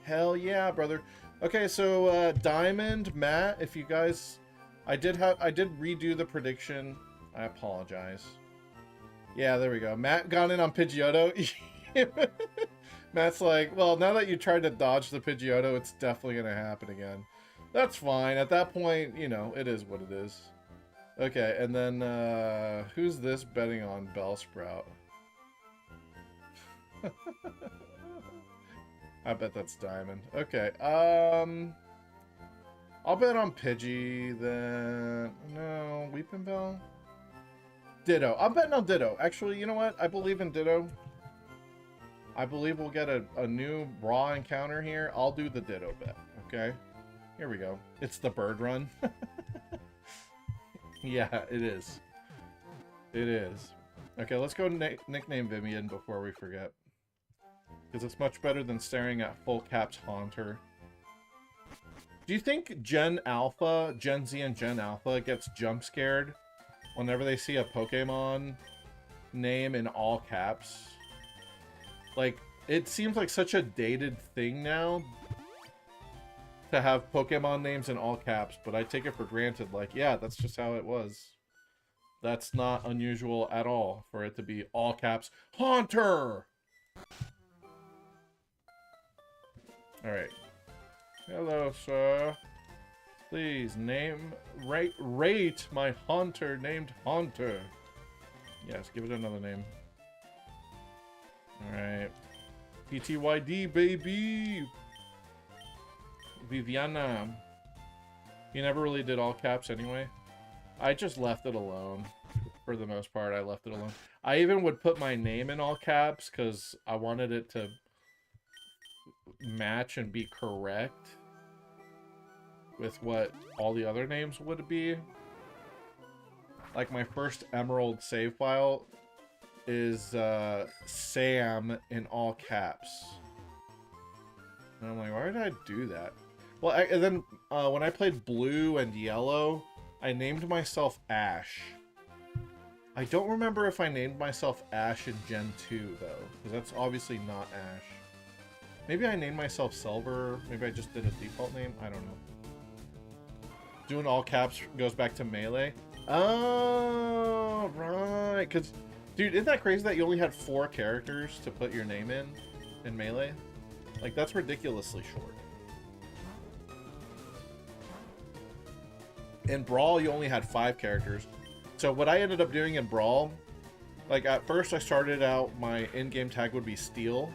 Hell yeah, brother. Okay, so Diamond, Matt, if you guys... I did redo the prediction. I apologize. Yeah, there we go. Matt got in on Pidgeotto. Matt's like, well, now that you tried to dodge the Pidgeotto, it's definitely going to happen again. That's fine. At that point, you know, it is what it is. Okay, and then, who's this betting on Bellsprout? I bet that's Diamond. Okay, I'll bet on Pidgey, then... No, Weepinbell? Ditto. I'm betting on Ditto. Actually, you know what? I believe in Ditto. I believe we'll get a new raw encounter here. I'll do the Ditto bet, okay? Here we go. It's the bird run. Yeah, it is. It is. Okay, let's go nickname Vivian before we forget. Because it's much better than staring at full caps Haunter. Do you think Gen Z and Gen Alpha gets jump scared whenever they see a Pokemon name in all caps? Like, it seems like such a dated thing now to have Pokemon names in all caps, but I take it for granted, like, yeah, that's just how it was. That's not unusual at all for it to be all caps. Haunter! Alright. Hello, sir. Please rate my Haunter named Haunter. Yes, give it another name. Alright. PTYD, baby! Viviana. He never really did all caps anyway. I just left it alone. For the most part, I left it alone. I even would put my name in all caps because I wanted it to match and be correct with what all the other names would be. Like my first Emerald save file is Sam in all caps. And I'm like, why did I do that? Well, and then when I played Blue and Yellow, I named myself Ash. I don't remember if I named myself Ash in Gen 2, though, because that's obviously not Ash. Maybe I named myself Silver. Maybe I just did a default name. I don't know. Doing all caps goes back to Melee. Oh, right. Because, dude, isn't that crazy that you only had 4 characters to put your name in Melee? Like, that's ridiculously short. In Brawl, you only had 5 characters. So what I ended up doing in Brawl, like at first I started out, my in-game tag would be Steel.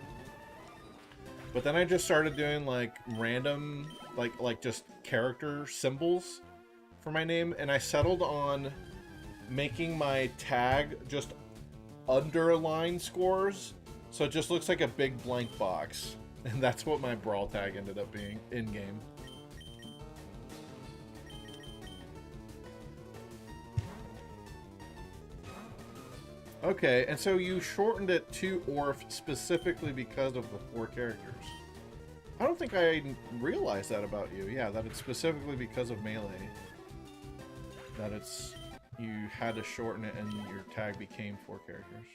But then I just started doing like random, like just character symbols for my name. And I settled on making my tag just underline scores. So it just looks like a big blank box. And that's what my Brawl tag ended up being in-game. Okay, and so you shortened it to Orph specifically because of the 4 characters. I don't think I realized that about you. Yeah, that it's specifically because of Melee. That it's... you had to shorten it and your tag became 4 characters.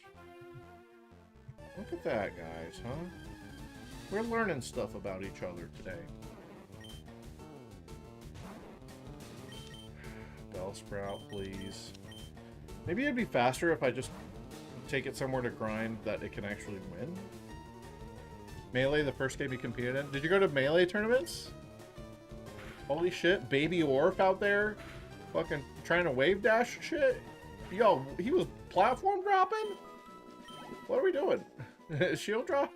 Look at that, guys, huh? We're learning stuff about each other today. Bellsprout, please. Maybe it'd be faster if I just take it somewhere to grind that it can actually win. Melee, the first game you competed in. Did you go to Melee tournaments? Holy shit, Baby Orph out there fucking trying to wave dash shit. Yo, he was platform dropping? What are we doing? Shield drop?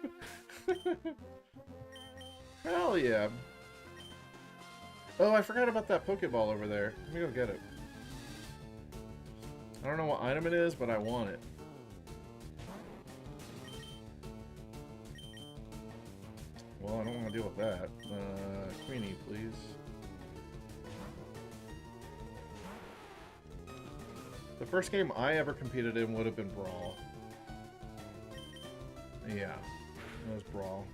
Hell yeah. Oh, I forgot about that Pokeball over there. Let me go get it. I don't know what item it is, but I want it. Well, I don't want to deal with that. Queenie, please. The first game I ever competed in would have been Brawl. Yeah, it was Brawl.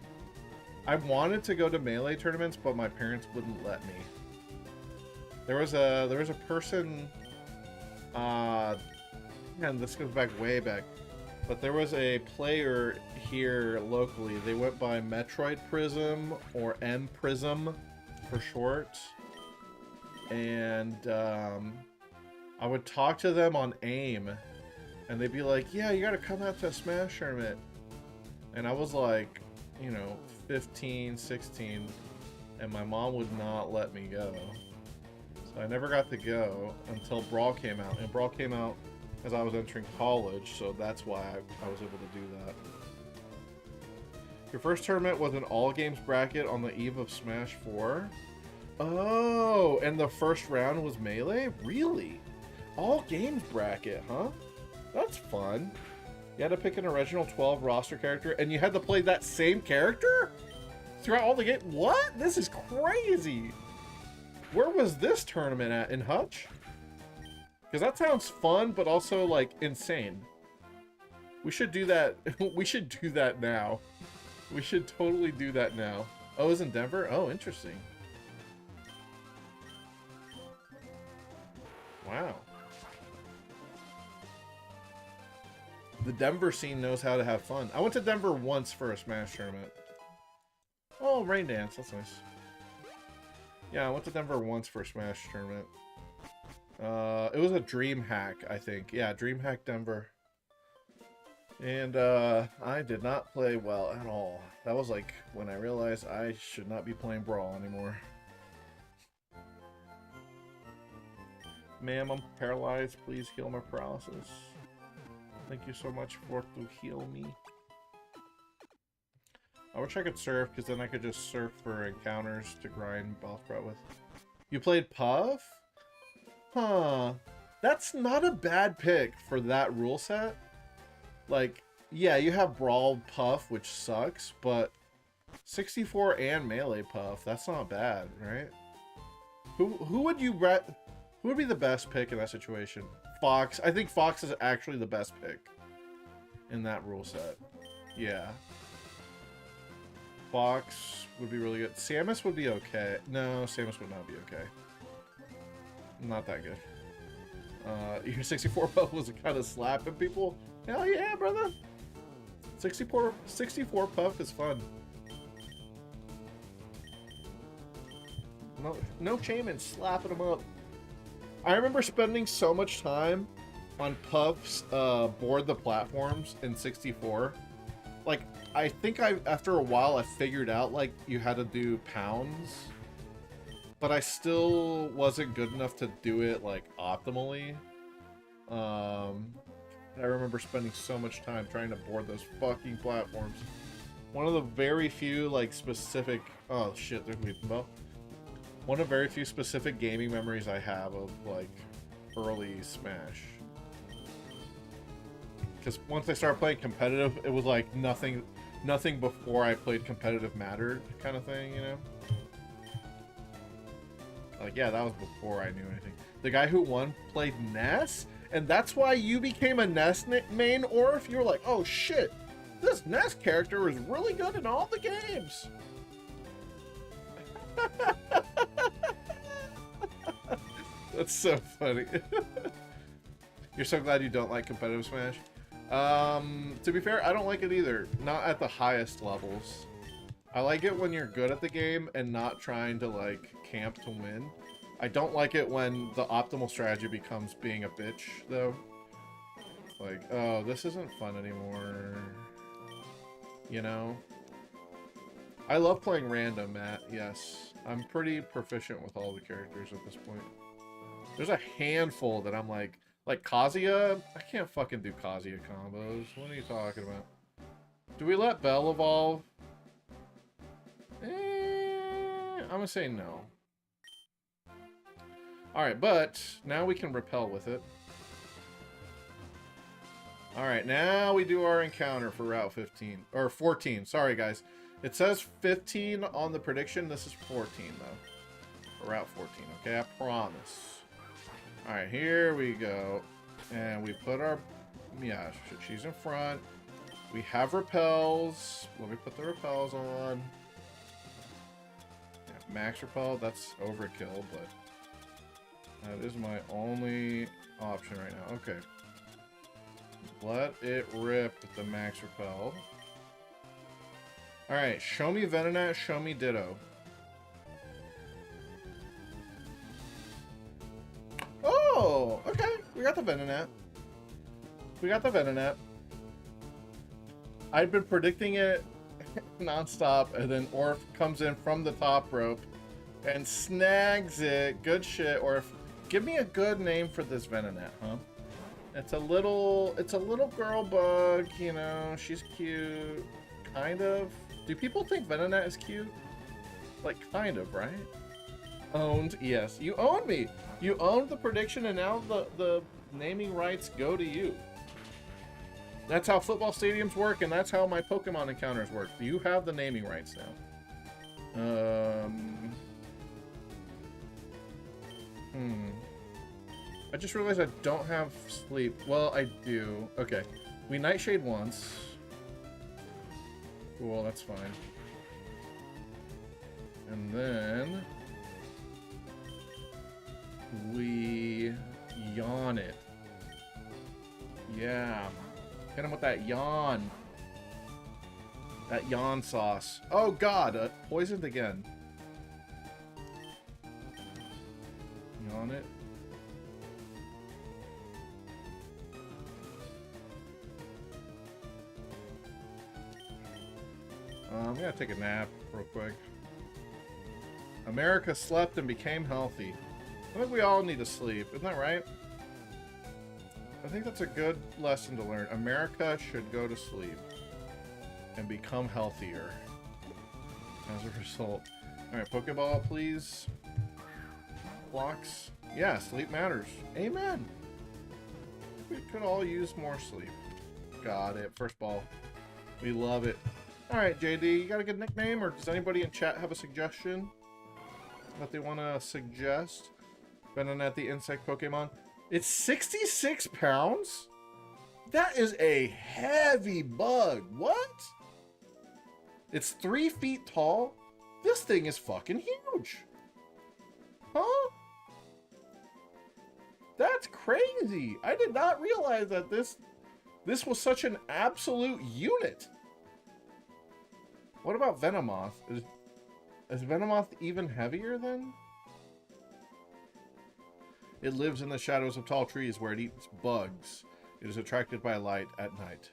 I wanted to go to Melee tournaments, but my parents wouldn't let me. There was a person, and this goes back way back, but there was a player here locally. They went by Metroid Prism or M Prism for short, and I would talk to them on AIM, and they'd be like, "Yeah, you gotta come out to a Smash tournament," and I was like, you know, 15, 16, and my mom would not let me go. So I never got to go until Brawl came out, and Brawl came out as I was entering college, so that's why I was able to do that. Your first tournament was an all-games bracket on the eve of Smash 4? Oh, and the first round was Melee? Really? All-games bracket, huh? That's fun. You had to pick an original 12 roster character, and you had to play that same character? Throughout all the game? What? This is crazy! Where was this tournament at? In Hutch? Because that sounds fun, but also, like, insane. We should do that. We should do that now. We should totally do that now. Oh, it was in Denver? Oh, interesting. Wow. The Denver scene knows how to have fun. I went to Denver once for a Smash tournament. Oh, Rain Dance. That's nice. Yeah, I went to Denver once for a Smash tournament. It was a DreamHack, I think. Yeah, DreamHack Denver. And I did not play well at all. That was like when I realized I should not be playing Brawl anymore. Ma'am, I'm paralyzed. Please heal my paralysis. Thank you so much for to heal me. I wish I could surf, because then I could just surf for encounters to grind Bellsprout with. You played Puff? Huh. That's not a bad pick for that rule set. Like, yeah, you have Brawl Puff, which sucks, but 64 and Melee Puff, that's not bad, right? Who would you who would be the best pick in that situation? Fox. I think Fox is actually the best pick in that rule set. Yeah. Fox would be really good. Samus would be okay. No, Samus would not be okay. Not that good. Your 64 Puff was kind of slapping people. Hell yeah, brother. 64 Puff is fun. No shame in slapping them up. I remember spending so much time on Puff's Board the Platforms in 64. Like, I think after a while I figured out like you had to do pounds, but I still wasn't good enough to do it like optimally. I remember spending so much time trying to board those fucking platforms. One of the very few like specific oh shit, there's Leaping Bell. One of very few specific gaming memories I have of like early Smash. Because once I started playing competitive, it was like nothing before I played competitive mattered kind of thing, you know? Like, yeah, that was before I knew anything. The guy who won played Ness, and that's why you became a Ness main, or if you were like, oh shit, this Ness character is really good in all the games. That's so funny. You're so glad you don't like competitive Smash? To be fair, I don't like it either. Not at the highest levels. I like it when you're good at the game and not trying to, like, camp to win. I don't like it when the optimal strategy becomes being a bitch, though. Like, oh, this isn't fun anymore. You know? I love playing random, Matt, yes. I'm pretty proficient with all the characters at this point. There's a handful that I'm like Kazuya, I can't fucking do Kazuya combos. What are you talking about? Do we let Bell evolve? I'm gonna say no. Alright, but now we can repel with it. Alright, now we do our encounter for Route 15. Or 14, sorry guys. It says 15 on the prediction. This is 14 though. Route 14, okay? I promise. Alright, here we go. And we put our... Yeah, she's in front. We have repels. Let me put the repels on. Yeah, max repel, that's overkill, but... That is my only option right now. Okay. Let it rip with the max repel. Alright, show me Venonat, show me Ditto. Oh, okay. We got the Venonat. We got the Venonat. I'd been predicting it non-stop, and then Orf comes in from the top rope and snags it. Good shit, Orf. Give me a good name for this Venonat, huh? It's a little girl bug, you know. She's cute, kind of. Do people think Venonat is cute? Like, kind of, right? Owned, yes. You owned me. You owned the prediction, and now the naming rights go to you. That's how football stadiums work, and that's how my Pokemon encounters work. You have the naming rights now. I just realized I don't have sleep. Well, I do. Okay. We Nightshade once. Cool, that's fine. And then... we yawn it. Yeah. Hit him with that yawn. That yawn sauce. Oh god, poisoned again. Yawn it. I'm gonna take a nap real quick. America slept and became healthy. I think we all need to sleep, isn't that right? I think that's a good lesson to learn. America should go to sleep and become healthier as a result. Alright, Pokeball, please. Blocks. Yeah, sleep matters. Amen. We could all use more sleep. Got it. First ball. We love it. Alright, JD, you got a good nickname? Or does anybody in chat have a suggestion that they want to suggest? Better at the insect Pokemon. It's 66 pounds? That is a heavy bug. What? It's 3 feet tall? This thing is fucking huge. Huh? That's crazy. I did not realize that this was such an absolute unit. What about Venomoth? Is Venomoth even heavier then? It lives in the shadows of tall trees where it eats bugs. It is attracted by light at night.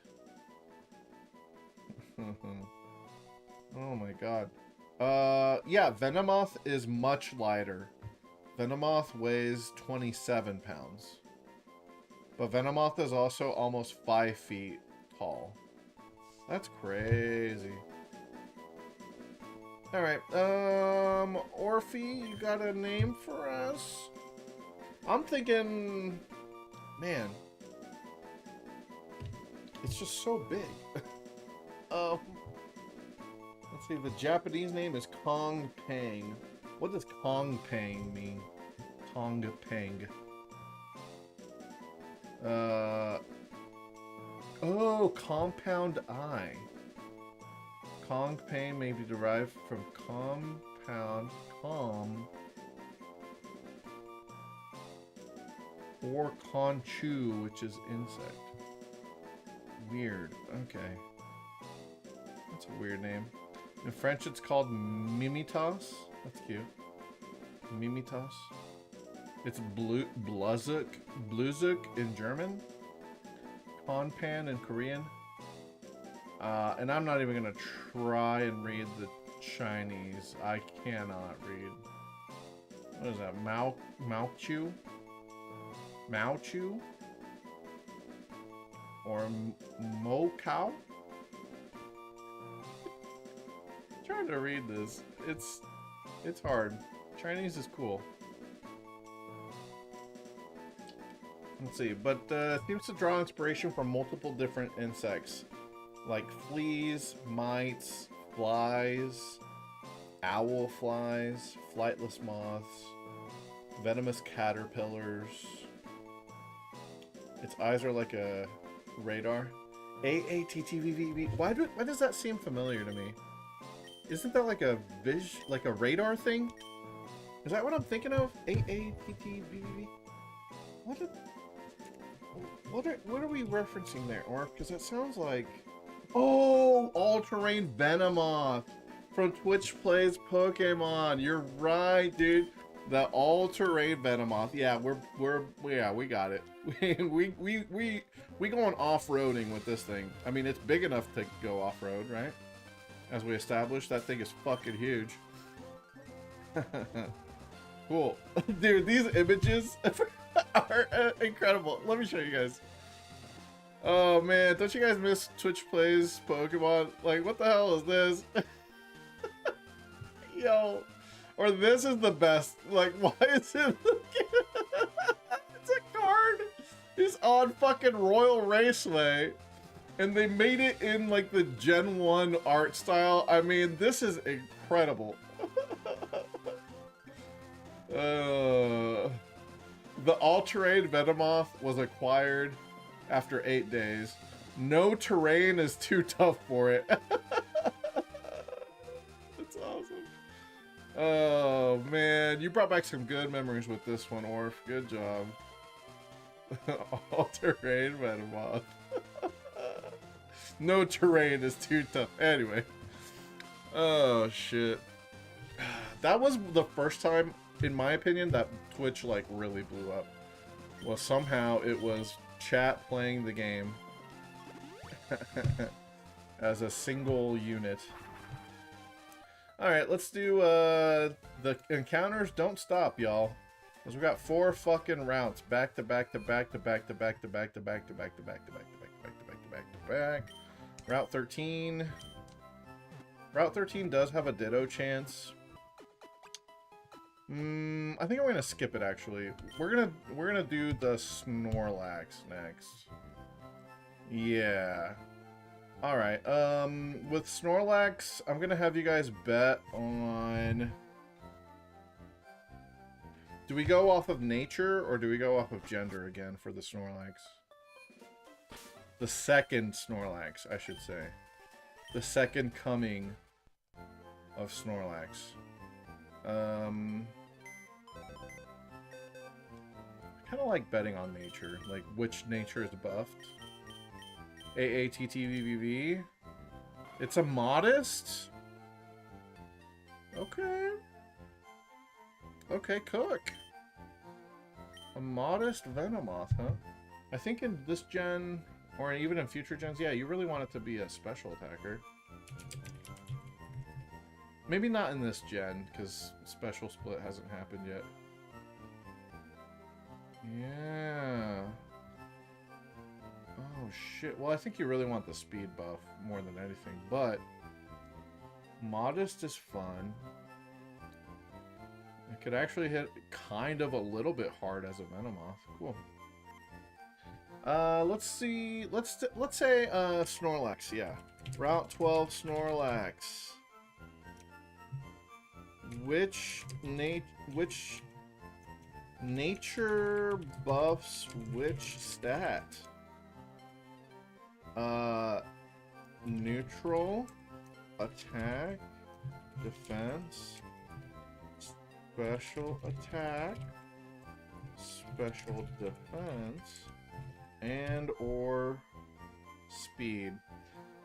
Oh my god. Yeah, Venomoth is much lighter. Venomoth weighs 27 pounds. But Venomoth is also almost 5 feet tall. That's crazy. Alright, Orphe, you got a name for us? I'm thinking, man, it's just so big. Let's see, the Japanese name is Kong Pang. What does Kong Pang mean? Kong Pang. Oh, compound eye. Kong Pang may be derived from compound, or conchu, which is insect. Weird. Okay. That's a weird name. In French, it's called Mimitas. That's cute. Mimitas. It's Bluzuk in German. Konpan in Korean. And I'm not even gonna try and read the Chinese. I cannot read. What is that? Maochu? Maochu? Or Mokao? I'm trying to read this. It's hard. Chinese is cool. Let's see, but seems to draw inspiration from multiple different insects, like fleas, mites, flies, owl flies, flightless moths, venomous caterpillars. Its eyes are like a radar. AATTVVV. Why does that seem familiar to me? Isn't that like a radar thing? Is that what I'm thinking of? AATTVVV. What are we referencing there, Orc? Because it sounds like, oh, all-terrain Venomoth from Twitch Plays Pokemon. You're right, dude. The all-terrain Venomoth. Yeah, we got it. we going off-roading with this thing. I mean, it's big enough to go off-road, right? As we established, that thing is fucking huge. Cool. Dude, these images are incredible. Let me show you guys. Oh man, don't you guys miss Twitch Plays Pokemon? Like, what the hell is this? Yo. Or this is the best. Like, why is it? It's a card. It's on fucking Royal Raceway. And they made it in like the Gen 1 art style. I mean, this is incredible. The all-terrain Venomoth was acquired after 8 days. No terrain is too tough for it. That's awesome. Oh man, you brought back some good memories with this one, Orf. Good job. All-terrain Venomoth. No terrain is too tough. Anyway. Oh shit. That was the first time, in my opinion, that Twitch like really blew up. Well, somehow it was chat playing the game as a single unit. Alright, let's do the encounters don't stop, y'all. Because we got 4 fucking routes back to back to back to back to back to back to back to back to back to back to back to back to back to back to back. Route 13. Route 13 does have a Ditto chance. I think I'm gonna skip it actually. We're gonna do the Snorlax next. Yeah. Alright, with Snorlax, I'm gonna have you guys bet on... Do we go off of nature, or do we go off of gender again for the Snorlax? The second Snorlax, I should say. The second coming of Snorlax. I kind of like betting on nature, like which nature is buffed. AATTVVV. It's a modest? Okay. Okay, cook. A modest Venomoth, huh? I think in this gen, or even in future gens, yeah, you really want it to be a special attacker. Maybe not in this gen, because special split hasn't happened yet. Yeah. Oh, shit. Well, I think you really want the speed buff more than anything, but modest is fun. It could actually hit kind of a little bit hard as a Venomoth. Cool. Let's see. Let's say Snorlax. Yeah, Route 12 Snorlax. Which nature buffs which stat? Neutral, attack, defense, special attack, special defense, and or speed.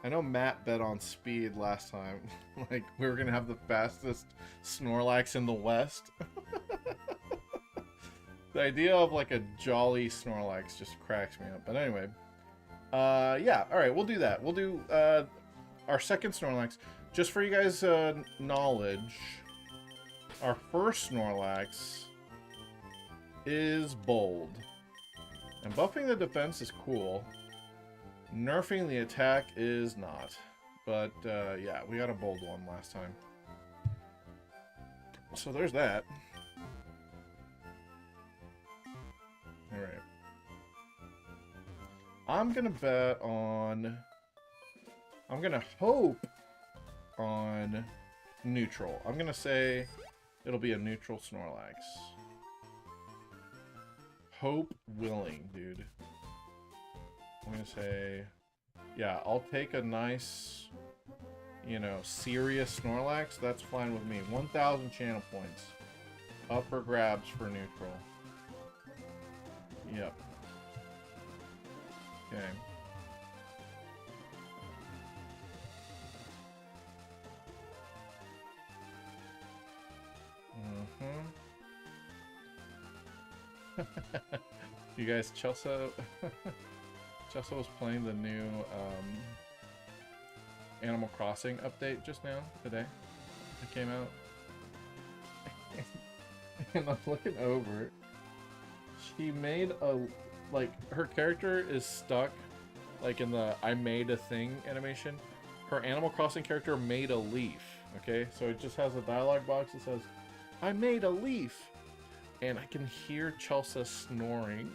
I know Matt bet on speed last time. Like, we were gonna have the fastest Snorlax in the West. The idea of like a jolly Snorlax just cracks me up. But anyway, yeah, all right, we'll do that. We'll do our second Snorlax. Just for you guys' knowledge, our first Snorlax is bold. And buffing the defense is cool. Nerfing the attack is not. But, yeah, we got a bold one last time. So there's that. Alright. I'm gonna bet on... I'm gonna hope on neutral. I'm gonna say it'll be a neutral Snorlax. Hope willing, dude. I'm gonna say, yeah, I'll take a nice, you know, serious Snorlax. That's fine with me. 1,000 channel points. Up for grabs for neutral. Yep. Okay. You guys, Chelsea was playing the new Animal Crossing update just now, today. It came out. And I'm looking over it. She made a, like, her character is stuck, like, in the I made a thing animation. Her Animal Crossing character made a leaf, okay? So it just has a dialogue box that says, I made a leaf. And I can hear Chelsea snoring.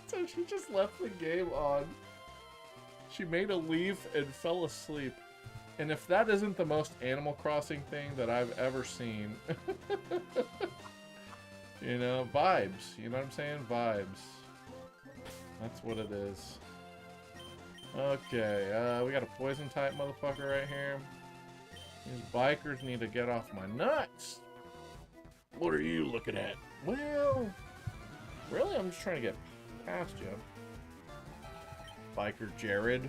So she just left the game on. She made a leaf and fell asleep. And if that isn't the most Animal Crossing thing that I've ever seen. You know, vibes. You know what I'm saying? Vibes. That's what it is. Okay, we got a poison type motherfucker right here. These bikers need to get off my nuts. What are you looking at? Well, really, I'm just trying to get past you. Biker Jared.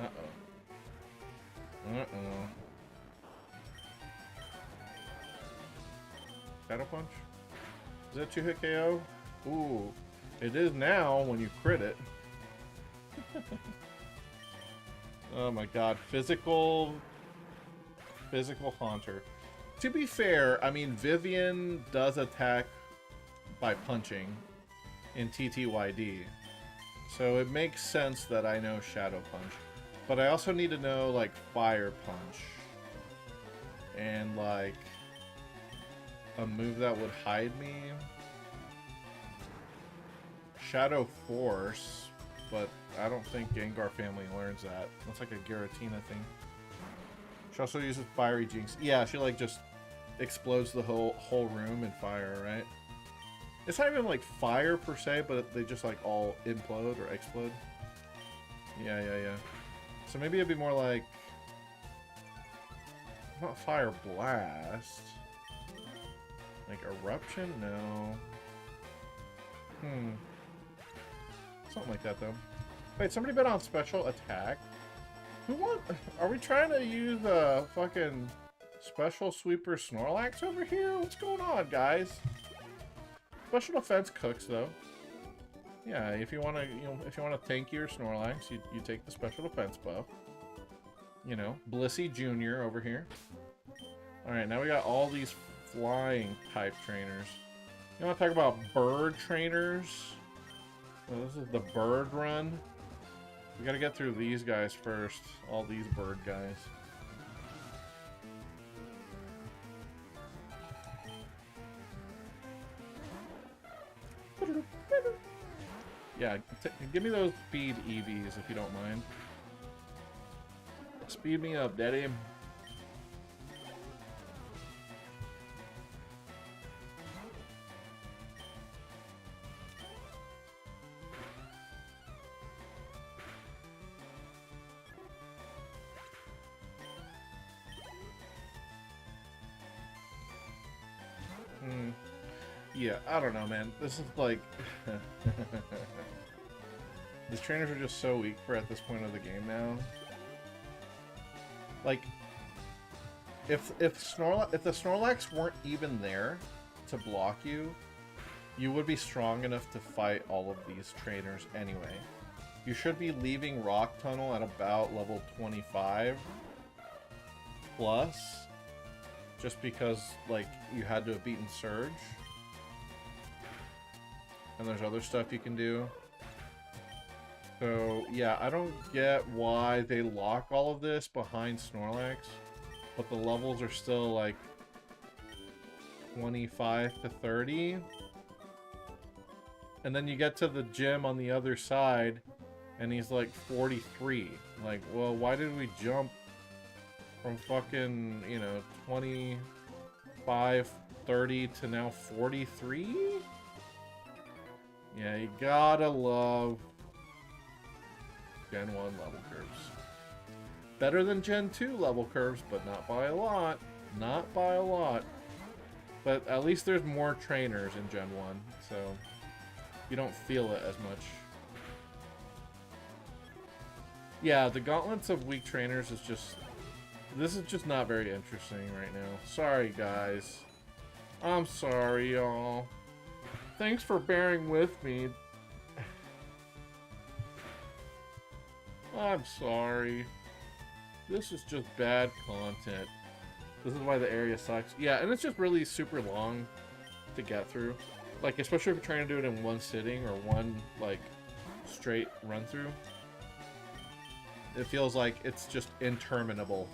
Uh-oh. Uh-oh. Shadow Punch? Is that 2-hit KO? Ooh. It is now when you crit it. Oh my god. Physical Haunter. To be fair, I mean, Vivian does attack by punching in TTYD. So it makes sense that I know Shadow Punch. But I also need to know, like, Fire Punch. And, like, a move that would hide me. Shadow Force, but I don't think Gengar family learns that. That's like a Giratina thing. She also uses Fiery Jinx. Yeah, she like just explodes the whole room in fire, right? It's not even like fire per se, but they just like all implode or explode. Yeah. So maybe it'd be more like, not Fire Blast. Like Eruption? No. Something like that though. Wait, somebody bet on special attack? Who want? Are we trying to use a fucking special sweeper Snorlax over here? What's going on, guys? Special defense cooks though. Yeah, if you want to, if you want to tank your Snorlax, you take the special defense buff. You know, Blissey Jr. over here. All right, now we got all these flying type trainers. You want to talk about bird trainers? Well, this is the bird run. We got to get through these guys first. All these bird guys. Yeah, give me those speed EVs if you don't mind. Speed me up, daddy. Yeah, I don't know, man. This is like... These trainers are just so weak for at this point of the game now. Like, if the Snorlax weren't even there to block you, you would be strong enough to fight all of these trainers anyway. You should be leaving Rock Tunnel at about level 25 plus, just because, like, you had to have beaten Surge. And there's other stuff you can do. So, yeah, I don't get why they lock all of this behind Snorlax, but the levels are still, like, 25 to 30. And then you get to the gym on the other side, and he's, like, 43. Like, well, why did we jump from fucking, you know, 25, 30 to now 43? Yeah, you gotta love Gen 1 level curves. Better than Gen 2 level curves, but not by a lot. Not by a lot. But at least there's more trainers in Gen 1, so you don't feel it as much. Yeah, the gauntlets of weak trainers is just... This is just not very interesting right now. Sorry, guys. I'm sorry, y'all. Thanks for bearing with me. I'm sorry. This is just bad content. This is why the area sucks. Yeah, and it's just really super long to get through. Like, especially if you're trying to do it in one sitting or one, like, straight run through. It feels like it's just interminable.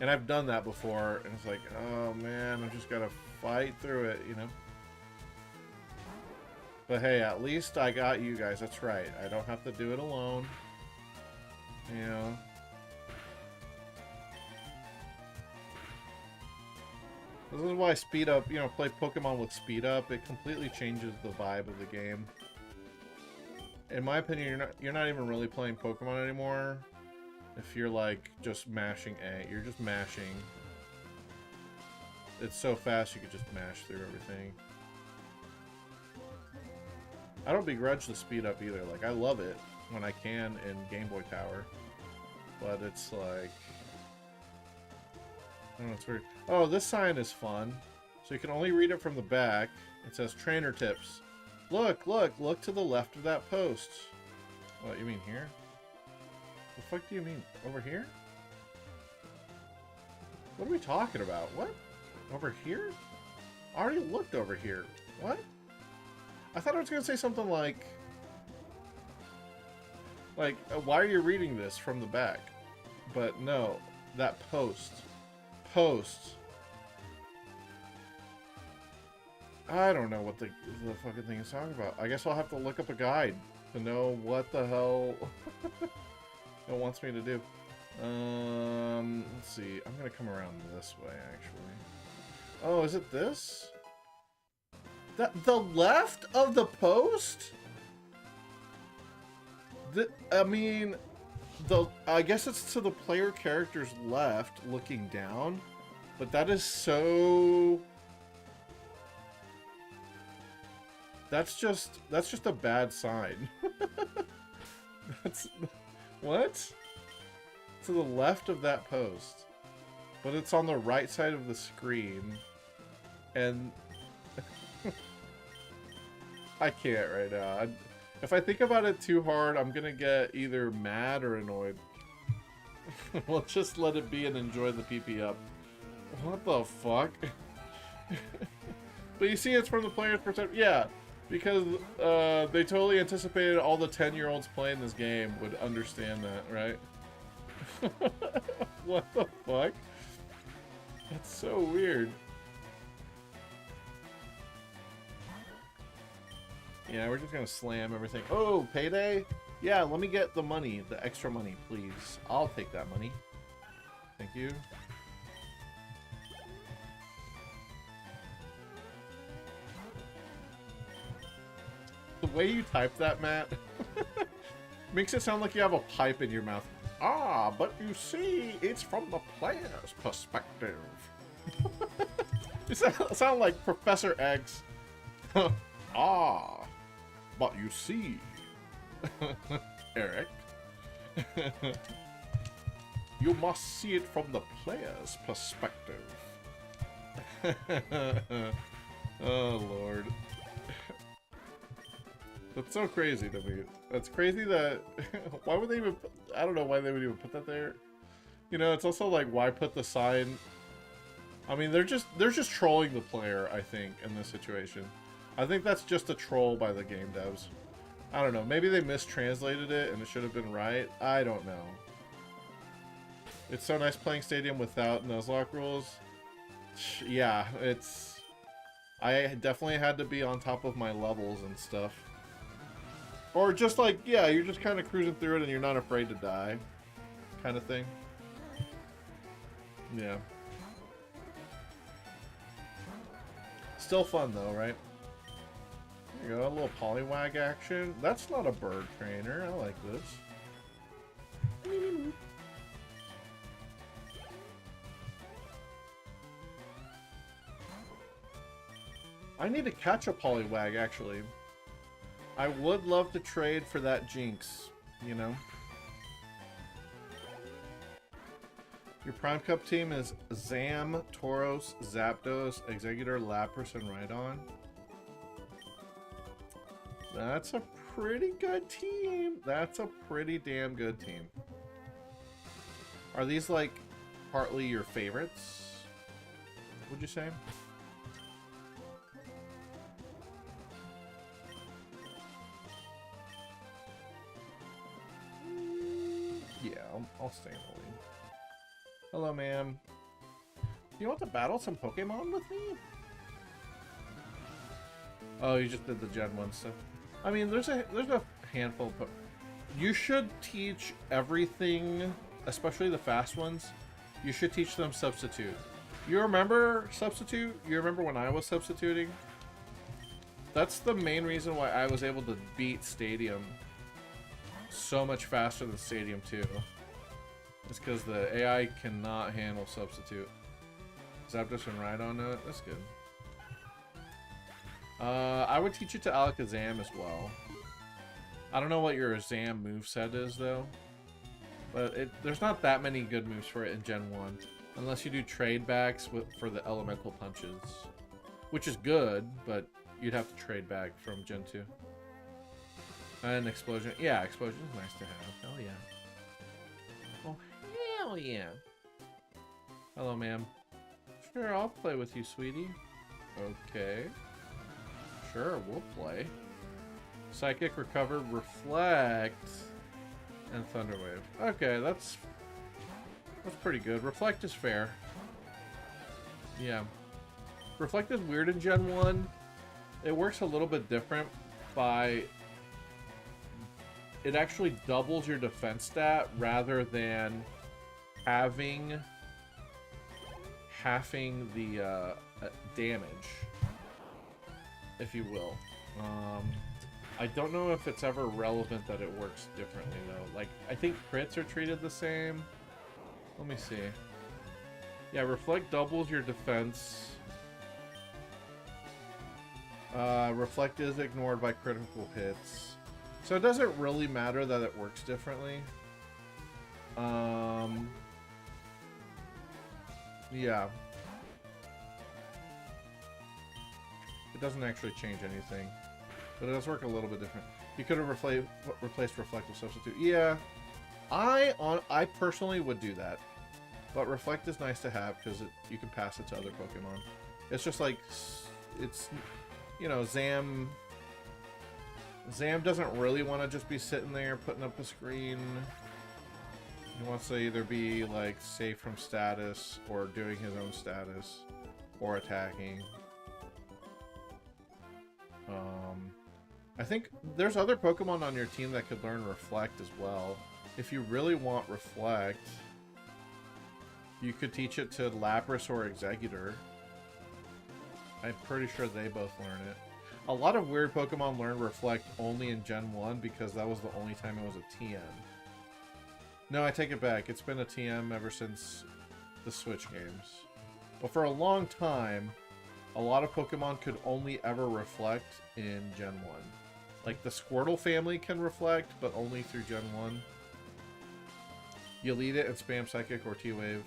And I've done that before, and it's like, oh man, I've just gotta fight through it, you know? But hey, at least I got you guys. That's right. I don't have to do it alone. You know. This is why speed up, you know, play Pokemon with speed up. It completely changes the vibe of the game. In my opinion, you're not even really playing Pokemon anymore. If you're like just mashing A, you're just mashing. It's so fast you could just mash through everything. I don't begrudge the speed up either. Like, I love it when I can in Game Boy Tower. But it's like... I don't know, it's weird. Oh, this sign is fun. So you can only read it from the back. It says trainer tips. Look to the left of that post. What, you mean here? The fuck do you mean? Over here? What are we talking about? What? Over here? I already looked over here. What? I thought I was gonna say something like, why are you reading this from the back? But no, that post. I don't know what the fucking thing is talking about. I guess I'll have to look up a guide to know what the hell it wants me to do. Let's see. I'm gonna come around this way, actually. Oh, is it this? The left of the post? I mean, I guess it's to the player character's left, looking down, but that is so. That's just a bad sign. That's what? To the left of that post, but it's on the right side of the screen, and I can't right now. If I think about it too hard, I'm gonna get either mad or annoyed. We'll just let it be and enjoy the PP up. What the fuck? But you see, it's from the player's perspective. Yeah, because they totally anticipated all the 10-year-olds playing this game would understand that, right? What the fuck? That's so weird. Yeah, we're just gonna slam everything. Oh, payday? Yeah, let me get the money, the extra money, please. I'll take that money. Thank you. The way you type that, Matt, makes it sound like you have a pipe in your mouth. Ah, but you see, it's from the player's perspective. You sound like Professor X. Ah, but you see, Eric, you must see it from the player's perspective. Oh, Lord. That's so crazy to me. That's crazy that... Why would they even... I don't know why they would even put that there. You know, it's also like, why put the sign... I mean, they're just trolling the player, I think, in this situation. I think that's just a troll by the game devs. I don't know. Maybe they mistranslated it and it should have been right. I don't know. It's so nice playing Stadium without Nuzlocke rules. Yeah, it's... I definitely had to be on top of my levels and stuff. Or just like, yeah, you're just kind of cruising through it and you're not afraid to die. Kind of thing. Yeah. Still fun though, right? There you go, a little polywag action. That's not a bird trainer. I like this. I need to catch a polywag, actually. I would love to trade for that Jinx, you know? Your Prime Cup team is Zam, Tauros, Zapdos, Executor, Lapras, and Rhydon. That's a pretty good team. That's a pretty damn good team. Are these, like, partly your favorites, would you say? Yeah, I'll stay in the lead. Hello, ma'am. Do you want to battle some Pokemon with me? Oh, you just did the Gen 1 stuff. I mean, there's a handful of you should teach everything, especially the fast ones. You should teach them Substitute. You remember Substitute? You remember when I was substituting? That's the main reason why I was able to beat Stadium so much faster than Stadium 2. It's because the AI cannot handle Substitute. Zapdos and Rhydon know it? That's good. I would teach it to Alakazam as well. I don't know what your Zam moveset is, though. But there's not that many good moves for it in Gen 1. Unless you do trade backs for the elemental punches. Which is good, but you'd have to trade back from Gen 2. And Explosion. Yeah, Explosion is nice to have. Hell yeah. Oh, hell yeah. Hello, ma'am. Sure, I'll play with you, sweetie. Okay. Sure, we'll play. Psychic, Recover, Reflect, and Thunder Wave. Okay, that's pretty good. Reflect is fair. Yeah. Reflect is weird in Gen 1 it works a little bit different by... It actually doubles your defense stat rather than halving the damage, if you will. I don't know if it's ever relevant that it works differently, though. Like, I think crits are treated the same. Let me see. Yeah, Reflect doubles your defense. Reflect is ignored by critical hits. So it doesn't really matter that it works differently. Yeah. It doesn't actually change anything. But it does work a little bit different. You could have replaced Reflect with Substitute. Yeah. I personally would do that. But Reflect is nice to have because you can pass it to other Pokemon. It's just like... It's... You know, Zam doesn't really want to just be sitting there putting up a screen. He wants to either be, like, safe from status or doing his own status or attacking. I think there's other Pokemon on your team that could learn Reflect as well. If you really want Reflect, you could teach it to Lapras or Exeggutor. I'm pretty sure they both learn it. A lot of weird Pokemon learn Reflect only in Gen 1 because that was the only time it was a TM. No, I take it back. It's been a TM ever since the Switch games. But for a long time, a lot of Pokemon could only ever Reflect in Gen 1. Like, the Squirtle family can Reflect, but only through Gen 1. You lead it and spam Psychic or T-Wave.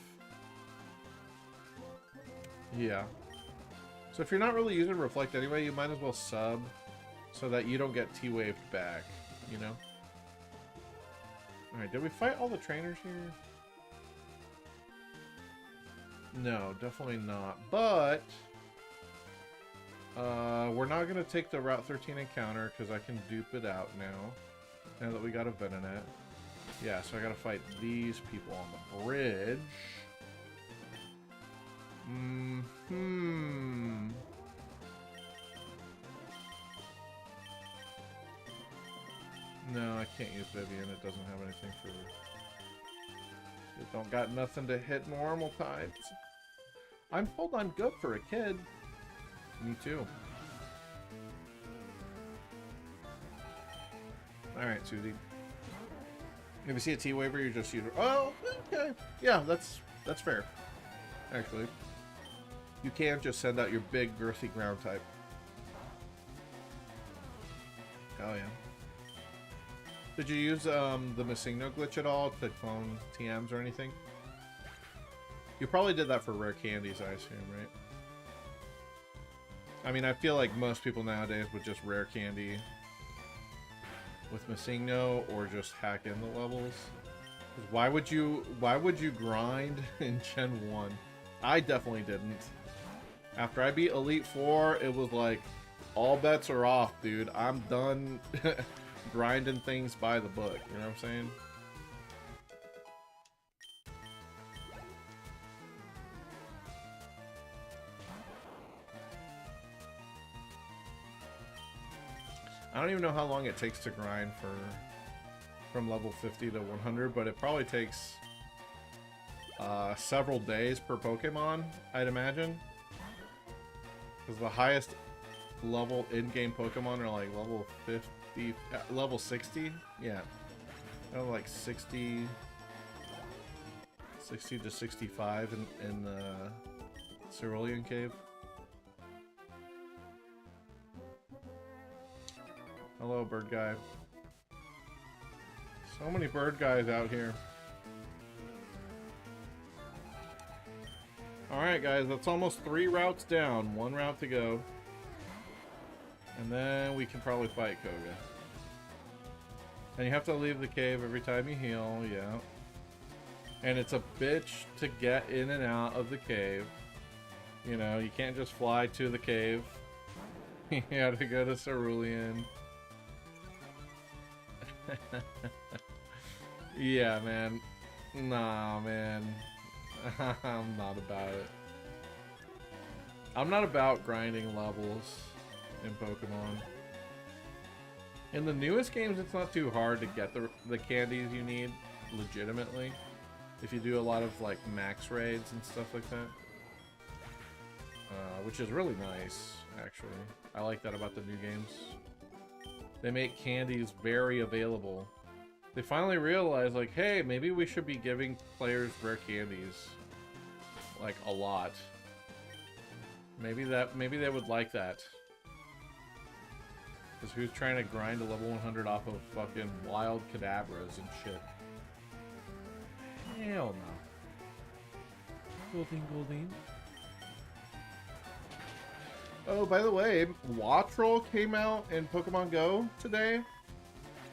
Yeah. So if you're not really using Reflect anyway, you might as well sub so that you don't get T-Waved back, you know? Alright, did we fight all the trainers here? No, definitely not. But... we're not going to take the Route 13 encounter because I can dupe it out now that we got a Venonat. Yeah, so I got to fight these people on the bridge. No, I can't use Vivian. It doesn't have anything for... It don't got nothing to hit normal types. I'm told I'm good for a kid. Me too. Alright, Susie. If you see a T-Waver, you just use it. Oh, okay. Yeah, that's fair. Actually. You can't just send out your big, girthy ground type. Hell yeah. Did you use the Missingno glitch at all to clone TMs or anything? You probably did that for rare candies, I assume, right? I mean, I feel like most people nowadays would just rare candy with Missingno or just hack in the levels. Why would you grind in Gen 1? I definitely didn't. After I beat Elite 4, it was like, all bets are off, dude. I'm done grinding things by the book. You know what I'm saying? I don't even know how long it takes to grind from level 50 to 100, but it probably takes several days per Pokemon, I'd imagine. Because the highest level in-game Pokemon are like level 50, level 60? Yeah. Like 60 to 65 in the Cerulean Cave. Hello, bird guy. So many bird guys out here. Alright, guys, that's almost 3 routes down. 1 route to go. And then we can probably fight Koga. And you have to leave the cave every time you heal, yeah. And it's a bitch to get in and out of the cave. You know, you can't just fly to the cave. You have to go to Cerulean. Yeah, man. Nah, man. I'm not about it. I'm not about grinding levels in Pokemon. In the newest games, it's not too hard to get the candies you need legitimately. If you do a lot of like max raids and stuff like that. Which is really nice, actually. I like that about the new games. They make candies very available. They finally realized, like, hey, maybe we should be giving players rare candies. Like, a lot. Maybe they would like that. Because who's trying to grind a level 100 off of fucking wild cadabras and shit? Hell no. Goldeen. Oh, by the way, Wattrel came out in Pokemon Go today.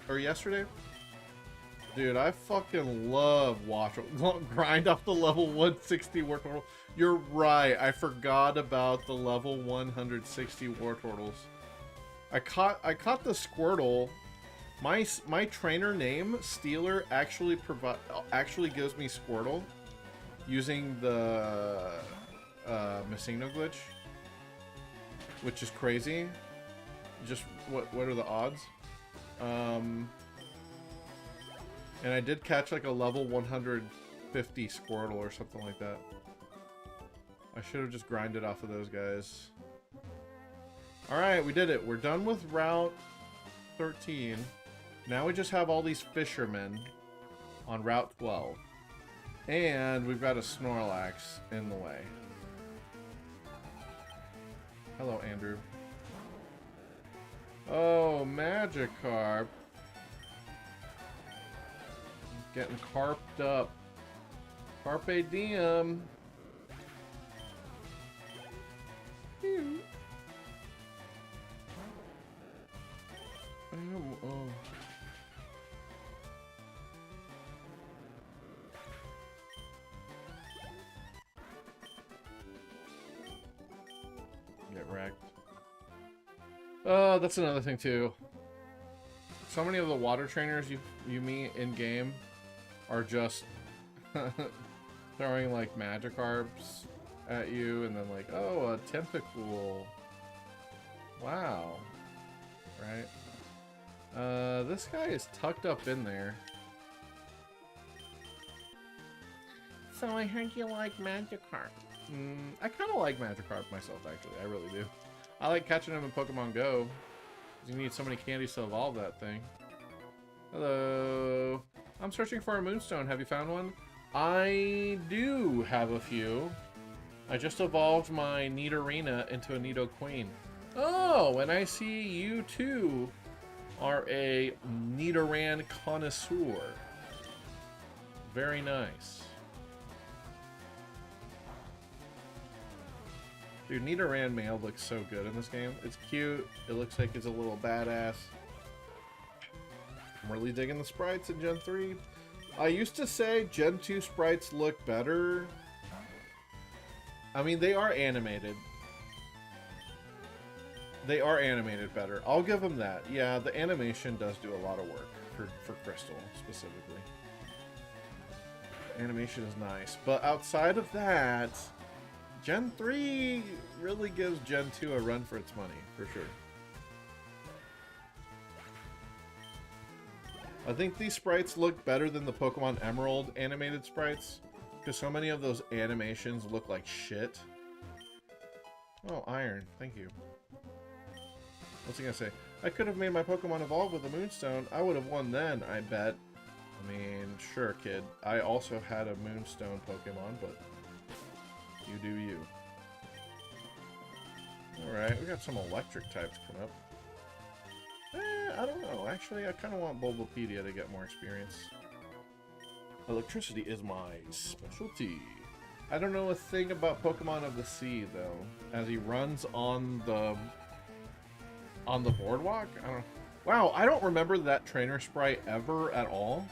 Or yesterday. Dude, I fucking love Wattrel. Grind off the level 160 Wartortle. You're right, I forgot about the level 160 Wartortles. I caught the Squirtle. My trainer name, Steeler, actually gives me Squirtle using the Messino glitch. Which is crazy. Just what are the odds? And I did catch like a level 150 Squirtle or something like that. I should have just grinded off of those guys. Alright, we did it. We're done with Route 13. Now we just have all these fishermen on Route 12. And we've got a Snorlax in the way. Hello, Andrew. Oh, Magikarp. Getting carped up. Carpe diem. Oh. Get wrecked. That's another thing too. So many of the water trainers you meet in game are just throwing like Magikarps at you, and then like, oh, a Tentacool. Wow. Right. This guy is tucked up in there. So I heard you like Magikarp. I kind of like Magikarp myself, actually. I really do. I like catching him in Pokemon Go. You need so many candies to evolve that thing. Hello. I'm searching for a Moonstone. Have you found one? I do have a few. I just evolved my Nidorina into a Nidoqueen. Oh, and I see you too are a Nidoran connoisseur. Very nice. Dude, Nidoran male looks so good in this game. It's cute. It looks like it's a little badass. I'm really digging the sprites in Gen 3. I used to say Gen 2 sprites look better. I mean, they are animated. They are animated better. I'll give them that. Yeah, the animation does do a lot of work for Crystal, specifically. Animation is nice. But outside of that, Gen 3 really gives Gen 2 a run for its money, for sure. I think these sprites look better than the Pokemon Emerald animated sprites, because so many of those animations look like shit. Oh, Iron. Thank you. What's he gonna say? I could have made my Pokemon evolve with a Moonstone. I would have won then, I bet. I mean, sure, kid. I also had a Moonstone Pokemon, but you do you. Alright, we got some electric types coming up. I don't know. Actually, I kind of want Bulbapedia to get more experience. Electricity is my specialty. I don't know a thing about Pokemon of the Sea, though. As he runs on the boardwalk? I don't know. Wow, I don't remember that trainer sprite ever at all.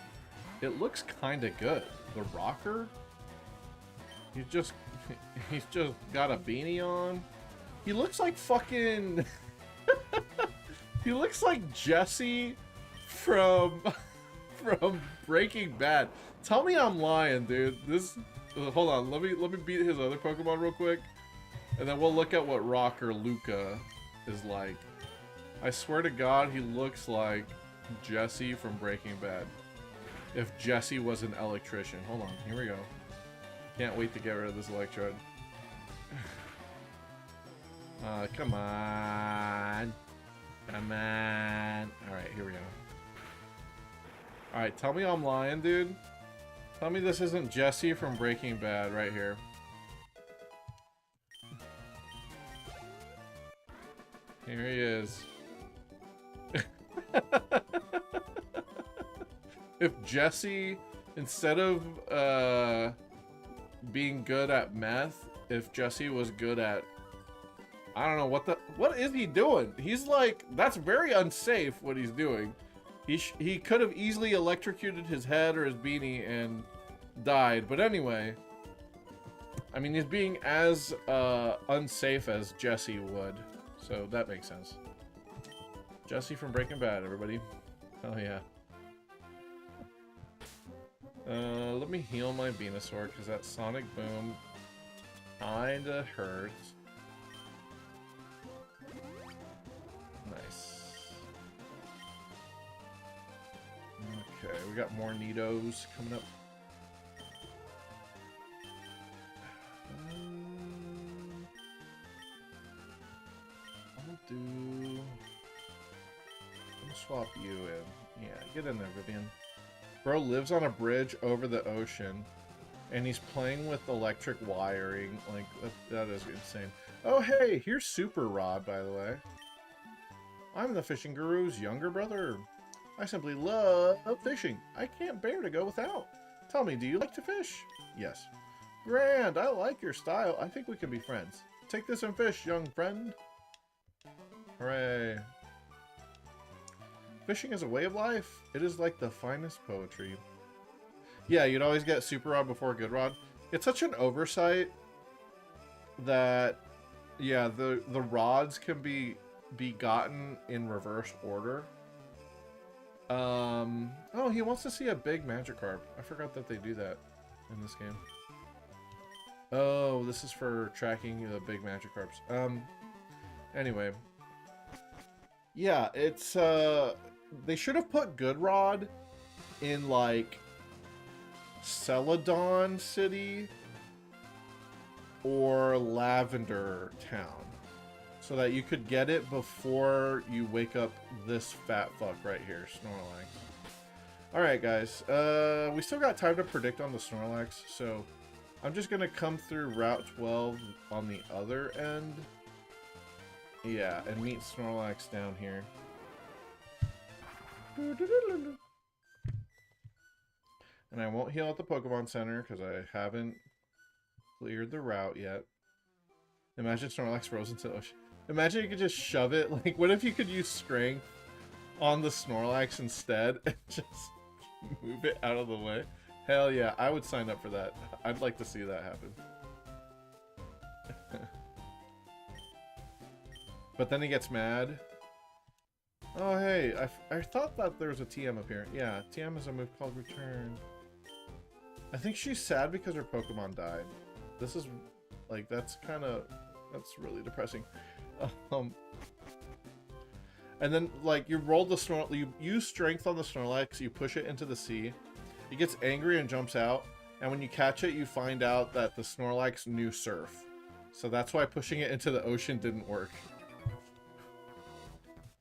It looks kind of good. The rocker? He's just got a beanie on. He looks like fucking... He looks like Jesse from Breaking Bad. Tell me I'm lying, dude. This... hold on, let me beat his other Pokemon real quick. And then we'll look at what Rocker Luca is like. I swear to God, he looks like Jesse from Breaking Bad. If Jesse was an electrician. Hold on, here we go. Can't wait to get rid of this electrode. Come on. Come on. Alright, here we go. Alright, tell me I'm lying, dude. Tell me this isn't Jesse from Breaking Bad right here. Here he is. If Jesse, instead of being good at meth, if Jesse was good at, I don't know what is he doing? He's like, that's very unsafe what he's doing. He could have easily electrocuted his head or his beanie and died. But anyway, I mean, he's being as unsafe as Jesse would. So that makes sense. Jesse from Breaking Bad, everybody. Hell yeah. Let me heal my Venusaur, because that Sonic Boom kinda hurts. Nice. Okay, we got more Nidos coming up. I'm gonna swap you in. Yeah, get in there, Vivian. Bro lives on a bridge over the ocean, and he's playing with electric wiring. Like, that is insane. Oh, hey, here's Super Rod, by the way. I'm the fishing guru's younger brother. I simply love fishing. I can't bear to go without. Tell me, do you like to fish? Yes. Grand, I like your style. I think we can be friends. Take this and fish, young friend. Hooray. Fishing is a way of life. It is like the finest poetry. Yeah, you'd always get Super Rod before Good Rod. It's such an oversight that, yeah, the rods can be gotten in reverse order. Oh, he wants to see a big Magikarp. I forgot that they do that in this game. Oh, this is for tracking the big Magikarps. Anyway. Yeah, it's, they should have put Good Rod in, like, Celadon City or Lavender Town, so that you could get it before you wake up this fat fuck right here, Snorlax. Alright, guys. We still got time to predict on the Snorlax, so I'm just going to come through Route 12 on the other end. Yeah, and meet Snorlax down here. And I won't heal at the Pokemon Center because I haven't cleared the route yet. Imagine Snorlax frozen to the ocean. Imagine you could just shove it. Like, what if you could use Strength on the Snorlax instead and just move it out of the way? Hell yeah, I would sign up for that. I'd like to see that happen. But then he gets mad. Oh, hey, I thought that there was a TM up here. Yeah, TM is a move called Return. I think she's sad because her Pokemon died. This is, like, that's really depressing. And then, like, you roll the Snorlax, you use Strength on the Snorlax, you push it into the sea. It gets angry and jumps out. And when you catch it, you find out that the Snorlax knew Surf. So that's why pushing it into the ocean didn't work.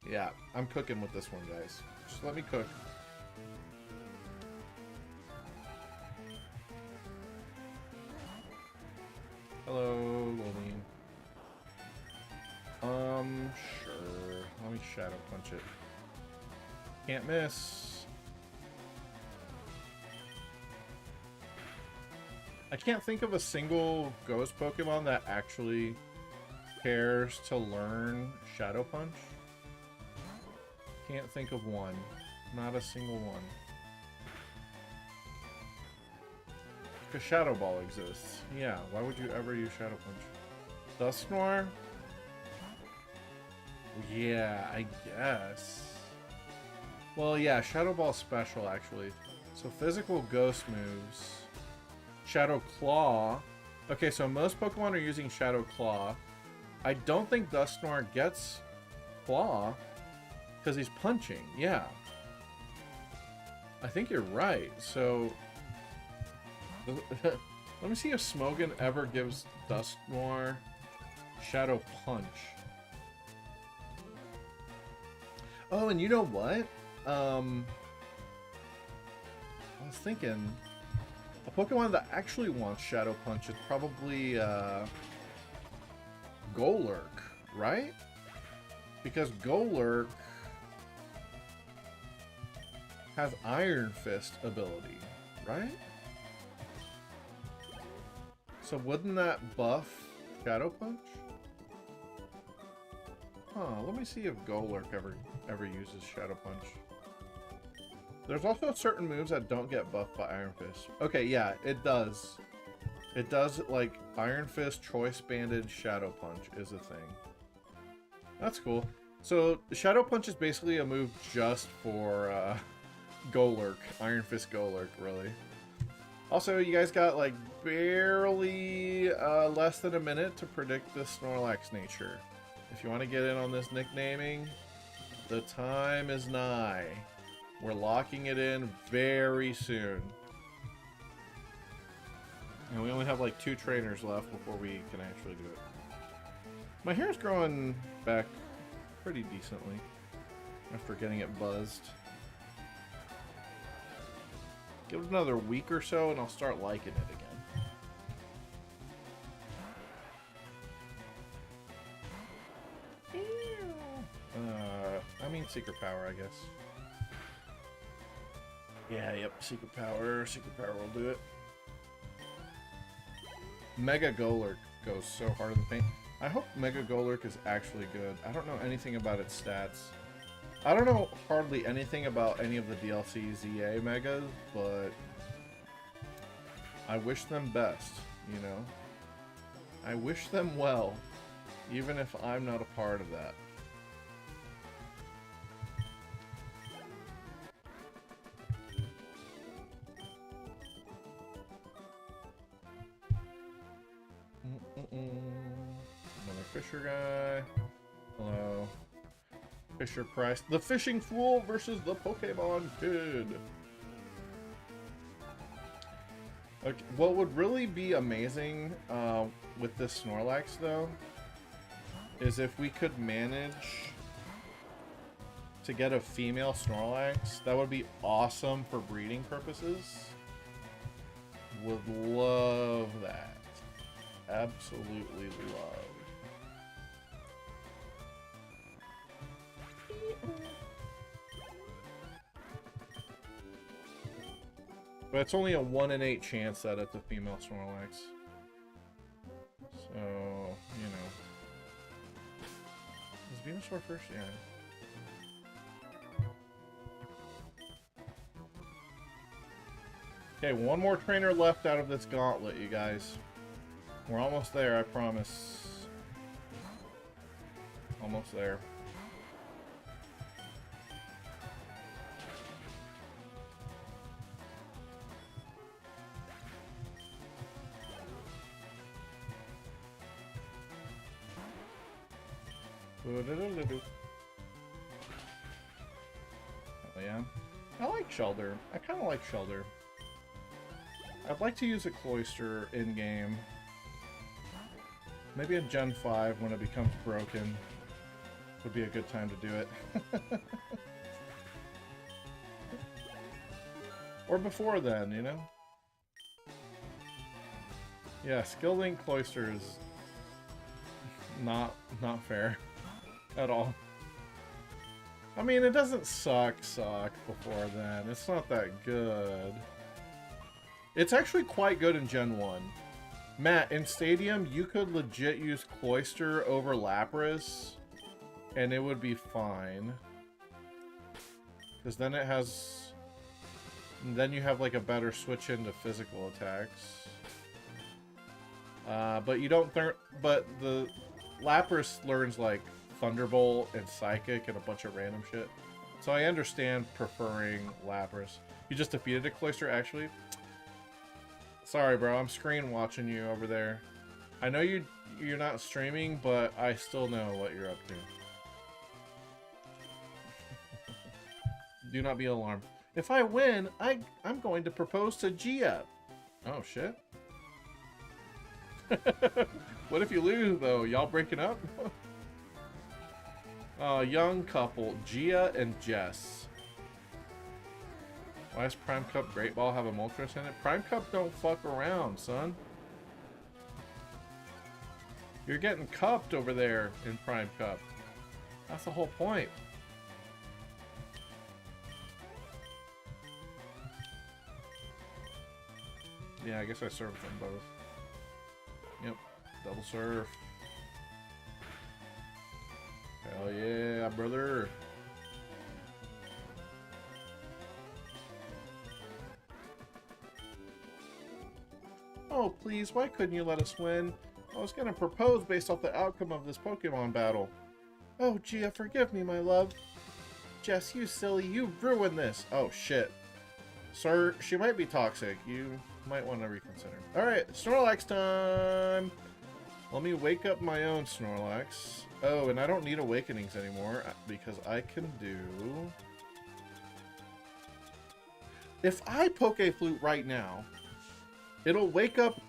Yeah, I'm cooking with this one, guys. Just let me cook. Hello, Lillian. Sure. Let me Shadow Punch it. Can't miss. I can't think of a single Ghost Pokemon that actually cares to learn Shadow Punch. Can't think of one. Not a single one. Because Shadow Ball exists. Yeah, why would you ever use Shadow Punch? Dusknoir? Yeah, I guess. Well, yeah, Shadow Ball special, actually. So physical ghost moves. Shadow Claw. Okay, so most Pokemon are using Shadow Claw. I don't think Dusknoir gets Claw. Because he's punching, yeah. I think you're right. So, let me see if Smogon ever gives Dusknoir Shadow Punch. Oh, and you know what? I was thinking a Pokemon that actually wants Shadow Punch is probably Golurk, right? Because Golurk has Iron Fist ability, right? So wouldn't that buff Shadow Punch? Huh, let me see if Golurk ever uses Shadow Punch. There's also certain moves that don't get buffed by Iron Fist. Okay, yeah, it does. It does, like, Iron Fist, Choice Banded, Shadow Punch is a thing. That's cool. So, Shadow Punch is basically a move just for, Golurk. Iron Fist Golurk, really. Also, you guys got, like, barely, less than a minute to predict the Snorlax nature. If you want to get in on this nicknaming, the time is nigh. We're locking it in very soon. And we only have like 2 trainers left before we can actually do it. My hair's growing back pretty decently after getting it buzzed. Give it another week or so and I'll start liking it again. I mean Secret Power, I guess. Yeah, yep, Secret Power will do it. Mega Golurk goes so hard in the paint. I hope Mega Golurk is actually good. I don't know anything about its stats. I don't know hardly anything about any of the DLC ZA Megas, but I wish them best, you know? I wish them well, even if I'm not a part of that. Another Fisher guy. Hello. Fisher Price. The Fishing Fool versus the Pokemon Kid. Okay, what would really be amazing with this Snorlax, though, is if we could manage to get a female Snorlax. That would be awesome for breeding purposes. Would love that. Absolutely love. But it's only a 1 in 8 chance that it's a female Snorlax. So, you know. Is Venusaur first? Yeah. Okay, one more trainer left out of this gauntlet, you guys. We're almost there, I promise. Almost there. Oh yeah. I like Shelder. I kind of like Shelder. I'd like to use a Cloyster in-game. Maybe in Gen 5 when it becomes broken would be a good time to do it. Or before then, you know? Yeah, Skill Link Cloyster is not fair at all. I mean, it doesn't suck before then. It's not that good. It's actually quite good in Gen 1. Matt, in Stadium, you could legit use Cloyster over Lapras, and it would be fine. Because then it has... Then you have, like, a better switch into physical attacks. But you don't... But the Lapras learns, like, Thunderbolt and Psychic and a bunch of random shit. So I understand preferring Lapras. You just defeated a Cloyster, actually? Sorry, bro. I'm screen watching you over there. I know you're not streaming, but I still know what you're up to. Do not be alarmed. If I win, I'm going to propose to Gia. Oh, shit. What if you lose, though? Y'all breaking up? Young couple, Gia and Jess. Why does Prime Cup Great Ball have a Moltres in it? Prime Cup don't fuck around, son. You're getting cupped over there in Prime Cup. That's the whole point. Yeah, I guess I served them both. Yep, double serve. Hell yeah, brother. Oh, please, why couldn't you let us win? I was gonna propose based off the outcome of this Pokemon battle. Oh, Gia, forgive me, my love. Jess, you silly, you ruined this. Oh, shit. Sir, she might be toxic. You might want to reconsider. Alright, Snorlax time! Let me wake up my own Snorlax. Oh, and I don't need Awakenings anymore because I can do... If I Poke Flute right now, it'll wake up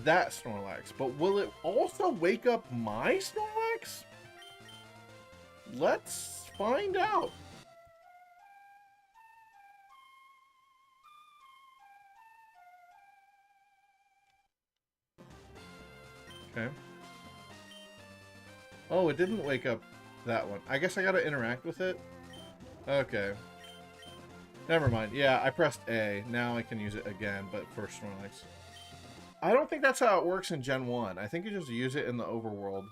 that Snorlax, but will it also wake up my Snorlax? Let's find out. Okay. Oh, it didn't wake up that one. I guess I gotta interact with it. Okay. Never mind. Yeah, I pressed A. Now I can use it again, but for Snorlax. I don't think that's how it works in Gen 1. I think you just use it in the overworld.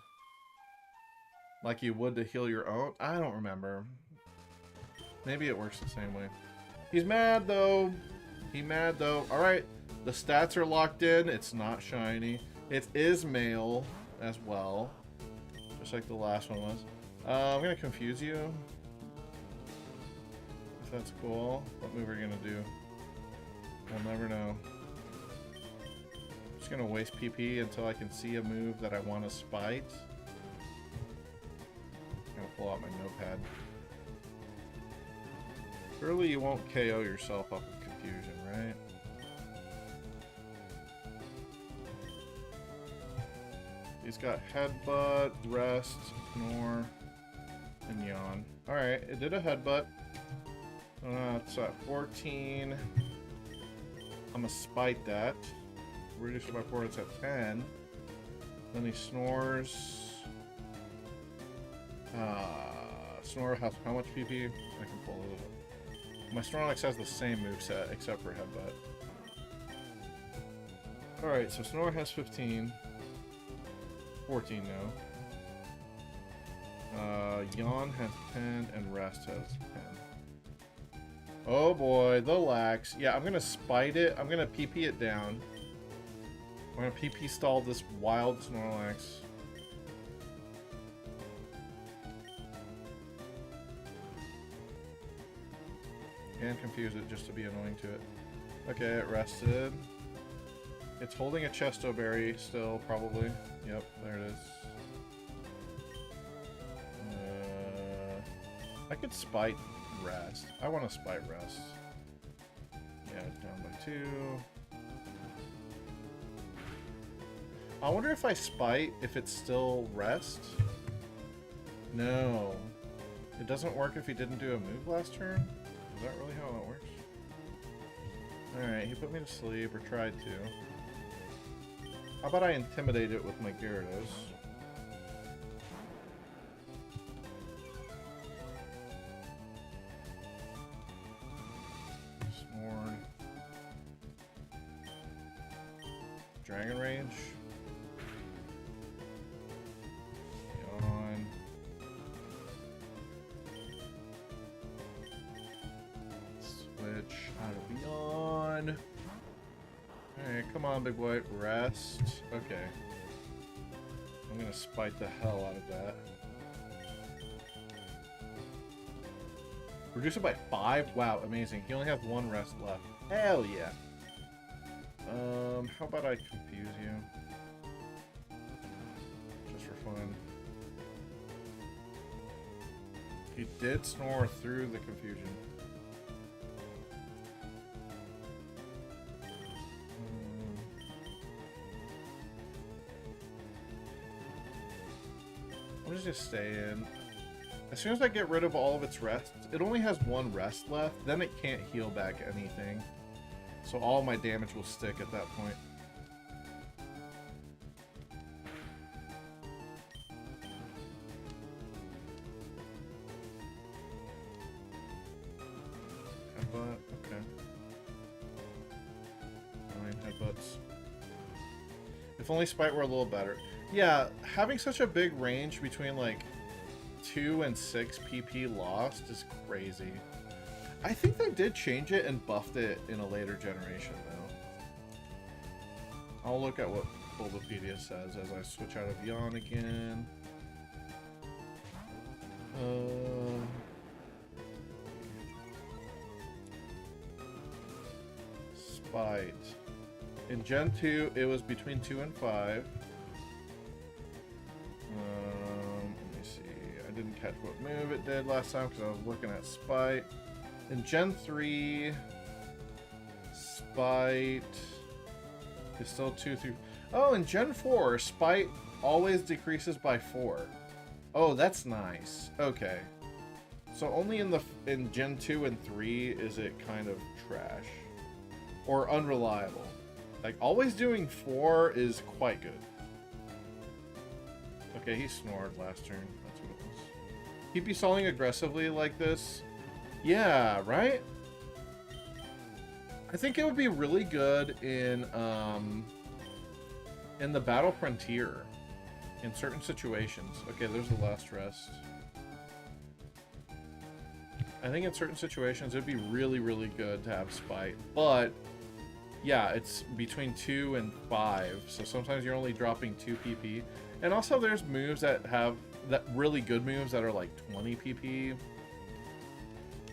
Like you would to heal your own. I don't remember. Maybe it works the same way. He's mad, though. He's mad, though. Alright. The stats are locked in. It's not shiny. It is male as well. Just like the last one was. I'm going to confuse you. If that's cool. What move are you going to do? We'll never know. I'm just going to waste PP until I can see a move that I want to spite. I'm going to pull out my notepad. Surely you won't KO yourself up with confusion, right? He's got Headbutt, Rest, Snore, and Yawn. Alright, it did a Headbutt. It's at 14. I'm gonna spite that. Reduce it by 4, it's at 10. Then he snores. Snore has how much PP? I can pull it up. My Snorlax has the same moveset except for Headbutt. Alright, so Snore has 15. 14 now. Yawn has 10 and Rest has 10. Oh boy, the Lax. Yeah, I'm gonna spite it. I'm gonna PP it down. I'm gonna PP stall this wild Snorlax. And confuse it just to be annoying to it. Okay, it rested. It's holding a Chesto Berry still, probably. Yep, there it is. I could spite Rest. I want to spite Rest. Yeah, down by 2. I wonder if I spite, if it's still Rest? No. It doesn't work if he didn't do a move last turn? Is that really how it works? Alright, he put me to sleep, or tried to. How about I intimidate it with my Gyarados? Sworn. Dragon Rage. Yawn. Switch out of Beyond. Alright, come on, big boy. Rest. Okay. I'm gonna spite the hell out of that. Reduce it by 5? Wow, amazing. He only has 1 rest left. Hell yeah. How about I confuse you? Just for fun. He did snore through the confusion. I'm just staying. As soon as I get rid of all of its rests, it only has one rest left. Then it can't heal back anything. So all my damage will stick at that point. Headbutt, okay. 9 headbutts. If only Spite were a little better. Yeah, having such a big range between like 2 and 6 PP lost is crazy. I think they did change it and buffed it in a later generation though. I'll look at what Bulbapedia says as I switch out of Yawn again. Spite. In Gen 2, it was between 2 and 5. Let me see. I didn't catch what move it did last time because I was looking at Spite. In Gen 3, Spite is still 2 through... Oh, in Gen 4, Spite always decreases by 4. Oh, that's nice. Okay. So only in Gen 2 and 3 is it kind of trash. Or unreliable. Like, always doing 4 is quite good. Okay, he snored last turn. That's what it was. He'd be stalling aggressively like this. Yeah, right? I think it would be really good in the Battle Frontier. In certain situations. Okay, there's the last rest. I think in certain situations it'd be really, really good to have Spite. But, yeah, it's between 2 and 5. So sometimes you're only dropping 2 PP. And also there's moves that have really good moves that are like 20 PP.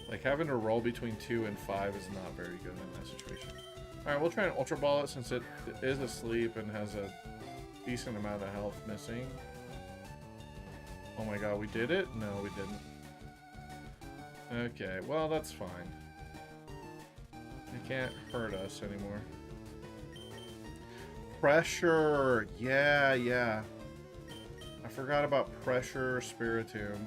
Like having to roll between 2 and 5 is not very good in that situation. Alright, we'll try and Ultra Ball it since it is asleep and has a decent amount of health missing. Oh my god, we did it? No, we didn't. Okay, well that's fine. It can't hurt us anymore. Pressure! Yeah. I forgot about Pressure, Spiritomb.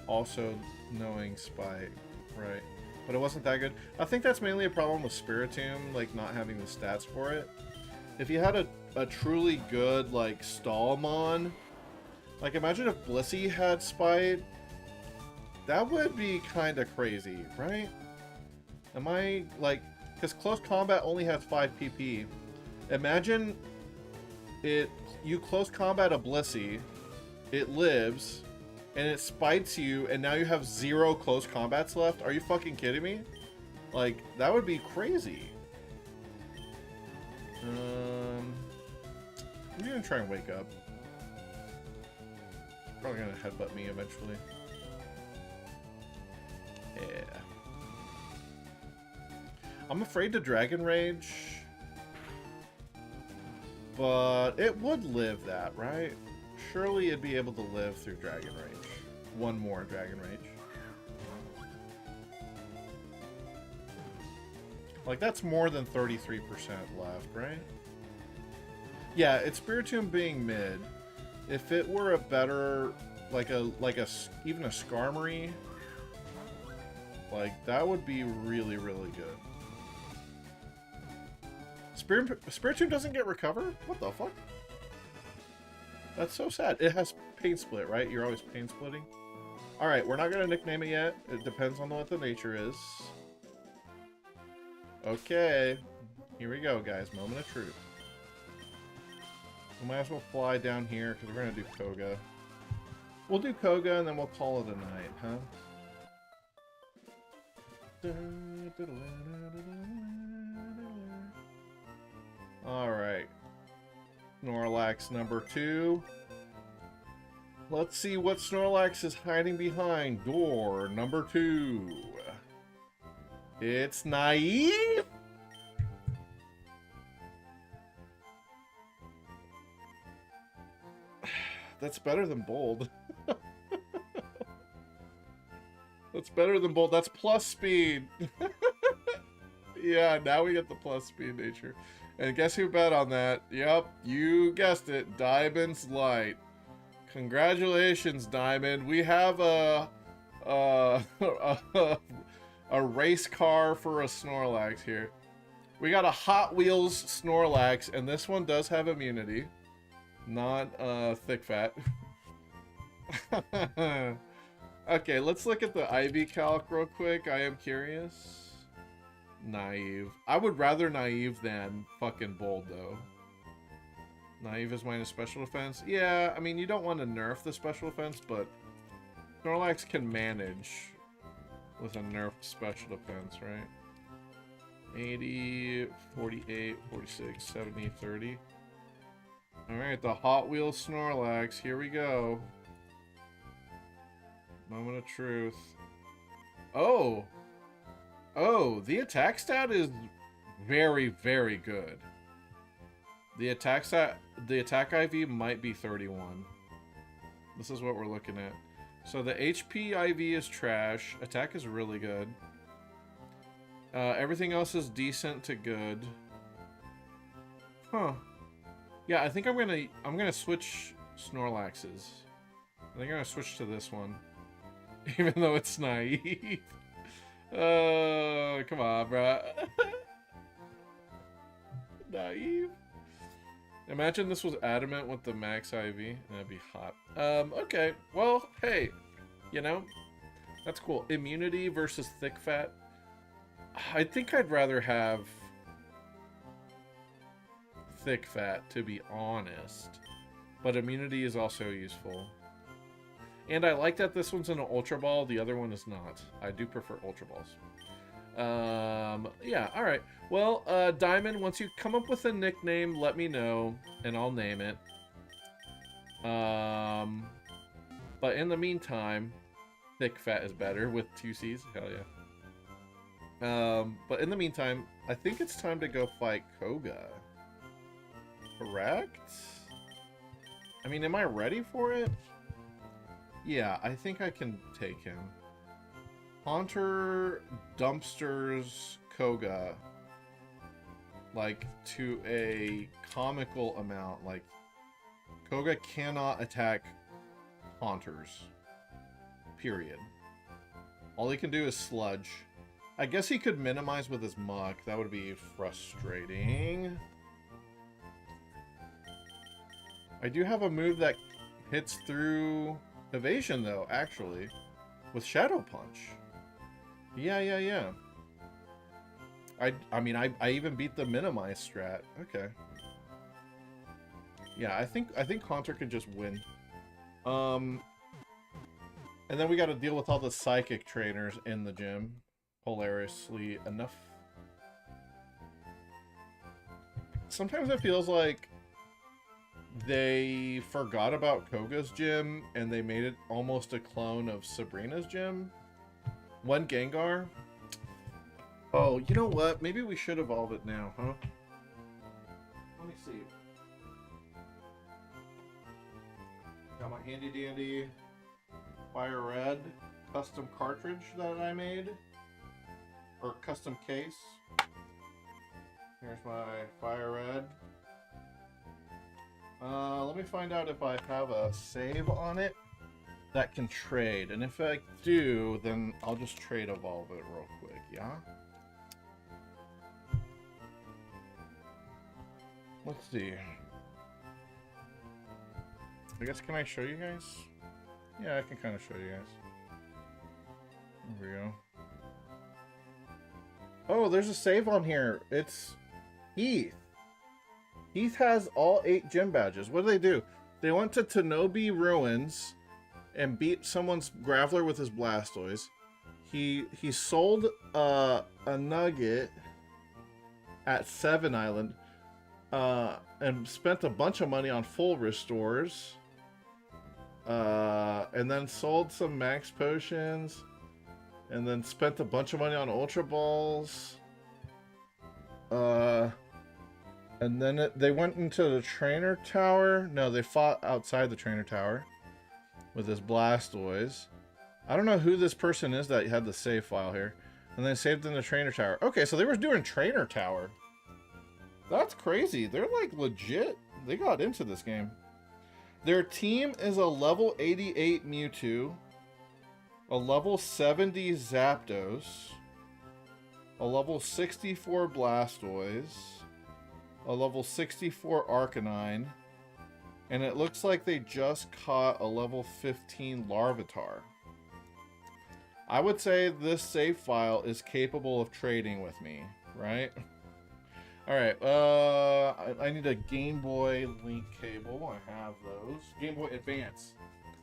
Also knowing Spite, right? But it wasn't that good. I think that's mainly a problem with Spiritomb, like not having the stats for it. If you had a truly good, like, Stallmon, like imagine if Blissey had Spite, that would be kind of crazy, right? Am I, like, because Close Combat only has 5 PP. Imagine you Close Combat a Blissey, it lives, and it spites you, and now you have 0 close combats left? Are you fucking kidding me? Like, that would be crazy. I'm gonna try and wake up. Probably gonna headbutt me eventually. Yeah. I'm afraid to Dragon Rage, but it would live that, right? Surely it'd be able to live through Dragon Rage. One more Dragon Rage. Like, that's more than 33% left, right? Yeah, it's Spiritomb being mid. If it were a better, even a Skarmory, like, that would be really, really good. Spiritomb doesn't get Recover? What the fuck? That's so sad. It has Pain Split, right? You're always Pain Splitting? Alright, we're not going to nickname it yet. It depends on what the nature is. Okay. Here we go, guys. Moment of truth. We might as well fly down here, because we're going to do Koga. We'll do Koga, and then we'll call it a night, huh? Alright. Snorlax number 2. Let's see what Snorlax is hiding behind door number 2. It's Naive. That's better than Bold. That's better than Bolt. That's plus speed. Yeah, now we get the plus speed nature. And guess who bet on that? Yep, you guessed it. Diamond's Light. Congratulations, Diamond. We have a race car for a Snorlax here. We got a Hot Wheels Snorlax, and this one does have immunity. Not thick fat. Okay, let's look at the IV calc real quick. I am curious. Naive. I would rather Naive than fucking Bold, though. Naive is minus special defense. Yeah, I mean, you don't want to nerf the special defense, but Snorlax can manage with a nerfed special defense, right? 80, 48, 46, 70, 30. Alright, the Hot Wheels Snorlax. Here we go. Moment of truth. Oh! Oh, the attack stat is very, very good. The attack stat, the attack IV might be 31. This is what we're looking at. So the HP IV is trash. Attack is really good. Everything else is decent to good. Huh. Yeah, I think I'm gonna switch Snorlaxes. I think I'm gonna switch to this one. Even though it's naive. Oh, come on, bro. Naive. Imagine this was adamant with the max IV. That'd be hot. Okay. Well, hey. You know, that's cool. Immunity versus thick fat. I think I'd rather have thick fat, to be honest. But immunity is also useful. And I like that this one's in an Ultra Ball, the other one is not. I do prefer Ultra Balls. Yeah, alright. Well, Diamond, once you come up with a nickname, let me know, and I'll name it. But in the meantime, thick fat is better with 2 C's. Hell yeah. But in the meantime, I think it's time to go fight Koga. Correct? I mean, am I ready for it? Yeah, I think I can take him. Haunter dumpsters Koga, like, to a comical amount. Like, Koga cannot attack Haunters. Period. All he can do is sludge. I guess he could minimize with his muck. That would be frustrating. I do have a move that hits through evasion, though, actually. With Shadow Punch. Yeah. I mean, I even beat the minimize strat. Okay. Yeah, I think Haunter could just win. And then we gotta deal with all the psychic trainers in the gym. Hilariously enough. Sometimes it feels like they forgot about Koga's gym and they made it almost a clone of Sabrina's gym. One Gengar. Oh, you know what? Maybe we should evolve it now, huh? Let me see. Got my handy dandy Fire Red custom cartridge that I made. Or custom case. Here's my Fire Red. Let me find out if I have a save on it that can trade. And if I do, then I'll just trade evolve it real quick, yeah? Let's see. I guess, can I show you guys? Yeah, I can kind of show you guys. There we go. Oh, there's a save on here. It's Heath. Heath has all 8 gym badges. What do they do? They went to Tanobi Ruins and beat someone's Graveler with his Blastoise. He sold a nugget at 7 Island and spent a bunch of money on full restores. And then sold some max potions. And then spent a bunch of money on Ultra Balls. And then they went into the trainer tower. No, they fought outside the trainer tower with his Blastoise. I don't know who this person is that had the save file here. And then saved in the trainer tower. Okay, so they were doing trainer tower. That's crazy. They're like legit. They got into this game. Their team is a level 88 Mewtwo, a level 70 Zapdos, a level 64 Blastoise, a level 64 Arcanine, and it looks like they just caught a level 15 Larvitar. I would say this save file is capable of trading with me, right? Alright, I need a Game Boy Link cable. I have those. Game Boy Advance.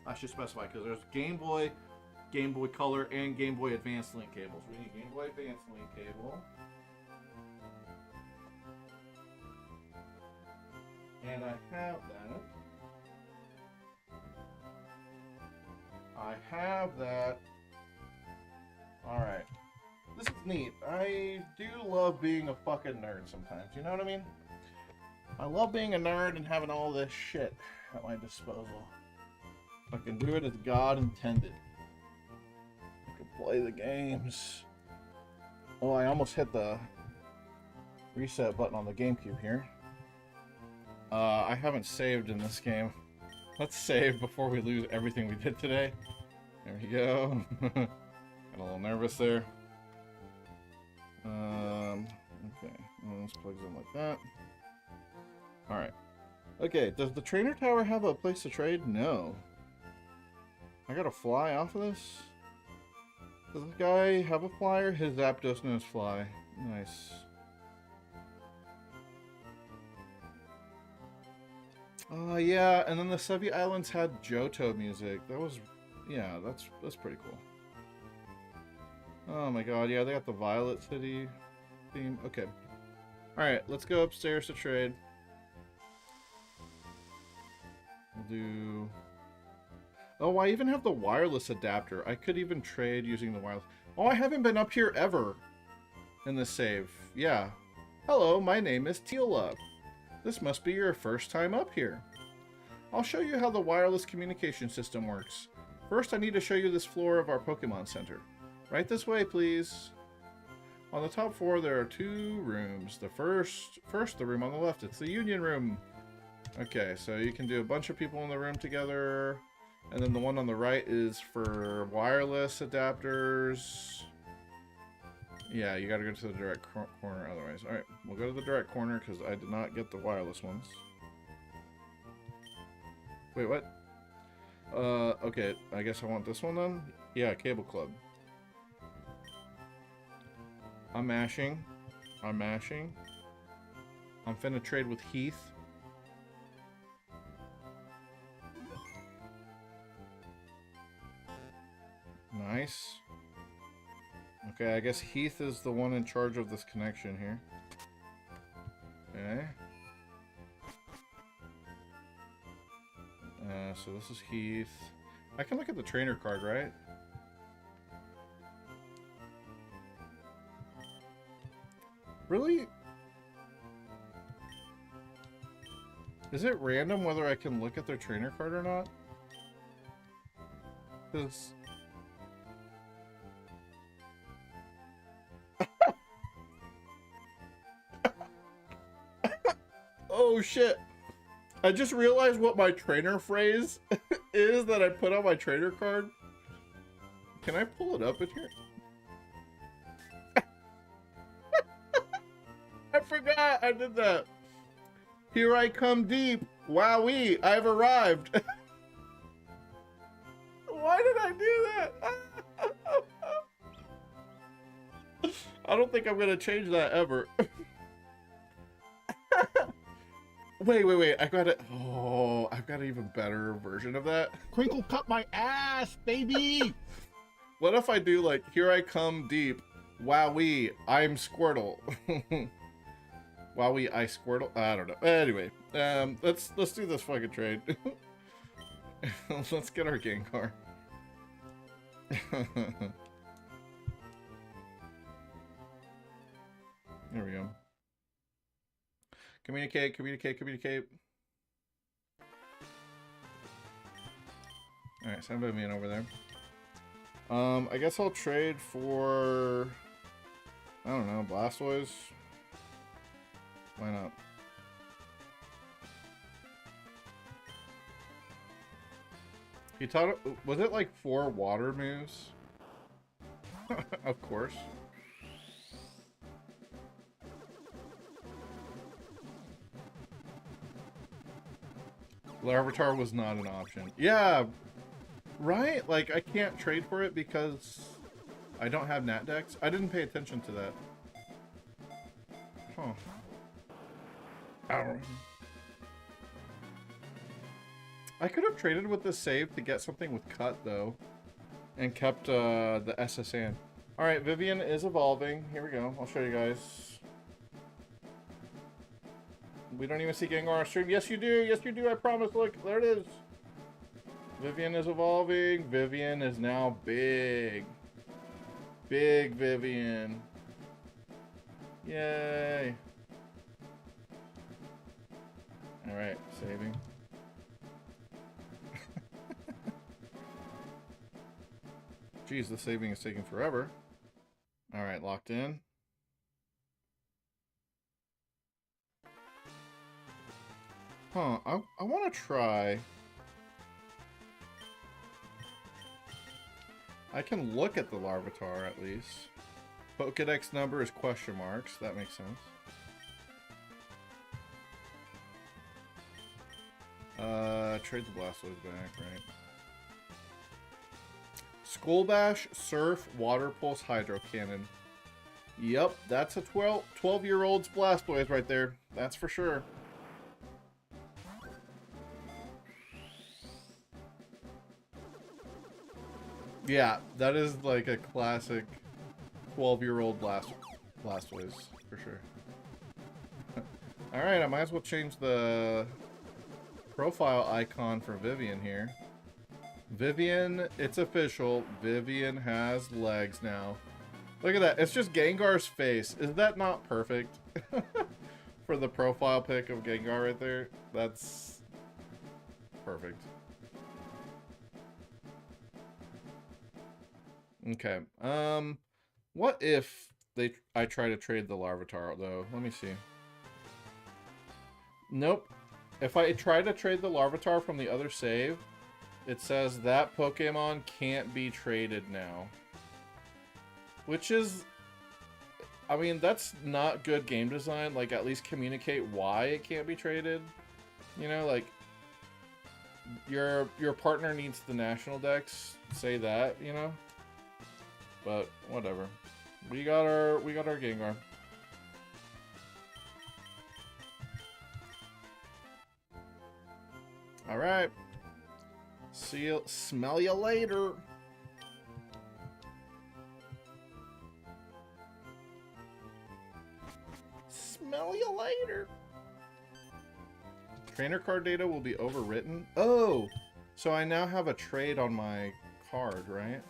I should specify, because there's Game Boy Color, and Game Boy Advance link cables. We need Game Boy Advance link cable. And I have that. I have that. Alright. This is neat. I do love being a fucking nerd sometimes. You know what I mean? I love being a nerd and having all this shit at my disposal. I can do it as God intended. I can play the games. Oh, I almost hit the reset button on the GameCube here. I haven't saved in this game. Let's save before we lose everything we did today. There we go. Got a little nervous there. Okay. Well, this plugs in like that. Alright. Okay, does the trainer tower have a place to trade? No. I gotta fly off of this? Does this guy have a flyer? His Zapdos knows fly. Nice. Yeah, and then the Sevi Islands had Johto music. That was, yeah, that's pretty cool. Oh my god, yeah, they got the Violet City theme. Okay. Alright, let's go upstairs to trade. We'll do... Oh, I even have the wireless adapter. I could even trade using the wireless... Oh, I haven't been up here ever in this save. Yeah. Hello, my name is Teela. This must be your first time up here. I'll show you how the wireless communication system works. First, I need to show you this floor of our Pokemon Center. Right this way, please. On the top floor, there are two rooms. The first, the room on the left. It's the Union Room. Okay, so you can do a bunch of people in the room together. And then the one on the right is for wireless adapters. Yeah, you gotta go to the direct corner otherwise. Alright, we'll go to the direct corner because I did not get the wireless ones. Wait, what? Okay, I guess I want this one then? Yeah, Cable Club. I'm mashing. I'm mashing. I'm finna trade with Heath. Nice. Okay, I guess Heath is the one in charge of this connection here. Okay. So this is Heath. I can look at the trainer card, right? Really? Is it random whether I can look at their trainer card or not? Because... Oh shit! I just realized what my trainer phrase is that I put on my trainer card. Can I pull it up in here? I forgot I did that. Here I come deep. Wowee, I've arrived. Why did I do that? I don't think I'm gonna change that ever. Wait. I got it. Oh, I've got an even better version of that. Crinkle cut my ass, baby! What if I do like, here I come deep. Wowee, I'm Squirtle. Wowee, I Squirtle. I don't know. Anyway, let's do this fucking trade. Let's get our Gengar. There we go. Communicate. Alright, send me in over there. I guess I'll trade for, I don't know, Blastoise. Why not? He taught, was it like 4 water moves? Of course. Larvitar was not an option. Yeah, right? Like, I can't trade for it because I don't have Nat Dex. I didn't pay attention to that. Huh. Ow. I could have traded with the save to get something with cut, though. And kept the SSN. Alright, Vivian is evolving. Here we go. I'll show you guys. We don't even see Gengar on stream. Yes, you do. Yes, you do. I promise. Look, there it is. Vivian is evolving. Vivian is now big. Big Vivian. Yay. Alright, saving. Jeez, the saving is taking forever. Alright, locked in. Huh, I want to try. I can look at the Larvitar at least. Pokedex number is question marks. That makes sense. Trade the Blastoise back, right? Skull Bash, Surf, Water Pulse, Hydro Cannon. Yep, that's a 12-year-old's Blastoise right there. That's for sure. Yeah, that is like a classic 12-year-old Blastoise, for sure. Alright, I might as well change the profile icon for Vivian here. Vivian, it's official. Vivian has legs now. Look at that. It's just Gengar's face. Is that not perfect? For the profile pic of Gengar right there. That's perfect. Okay. What if I try to trade the Larvitar though? Let me see. Nope. If I try to trade the Larvitar from the other save, it says that Pokemon can't be traded now. Which is, I mean, that's not good game design. Like, at least communicate why it can't be traded. You know, like, your partner needs the national dex. Say that, you know. But whatever. We got our Gengar. All right. Smell you later. Smell you later. Trainer card data will be overwritten. Oh, so I now have a trade on my card, right?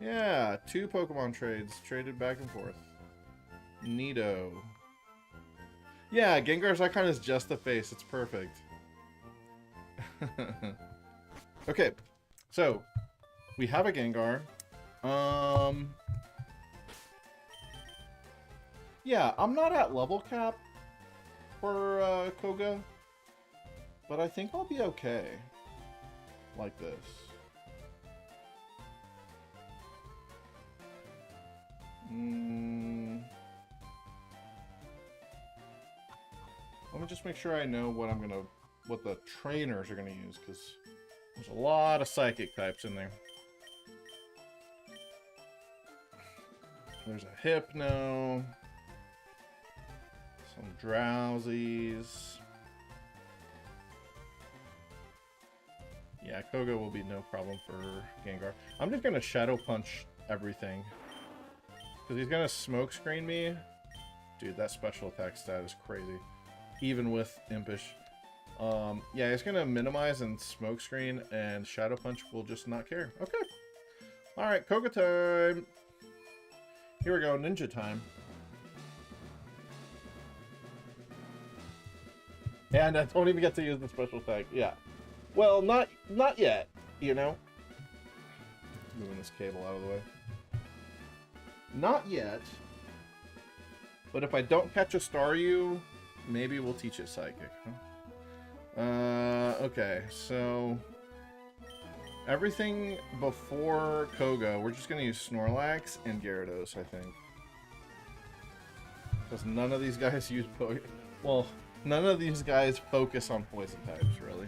Yeah, 2 Pokemon trades traded back and forth. Neato. Yeah, Gengar's icon is just the face. It's perfect. Okay, so we have a Gengar. Yeah, I'm not at level cap for Koga, but I think I'll be okay like this. Let me just make sure I know what the trainers are gonna use, because there's a lot of psychic types in there. There's a Hypno, some Drowsies. Yeah, Koga will be no problem for Gengar. I'm just gonna Shadow Punch everything, because he's gonna smoke screen me. Dude, that special attack stat is crazy, even with Impish. Yeah, he's gonna minimize and smoke screen, and Shadow Punch will just not care. Okay. Alright, Koga time. Here we go, Ninja time. And I don't even get to use the special attack. Yeah. Well, not yet, you know? Moving this cable out of the way. Not yet. But if I don't catch a Staryu, maybe we'll teach it Psychic. Huh? Okay, so... everything before Koga, we're just going to use Snorlax and Gyarados, I think. Because none of these guys use well, none of these guys focus on poison types, really.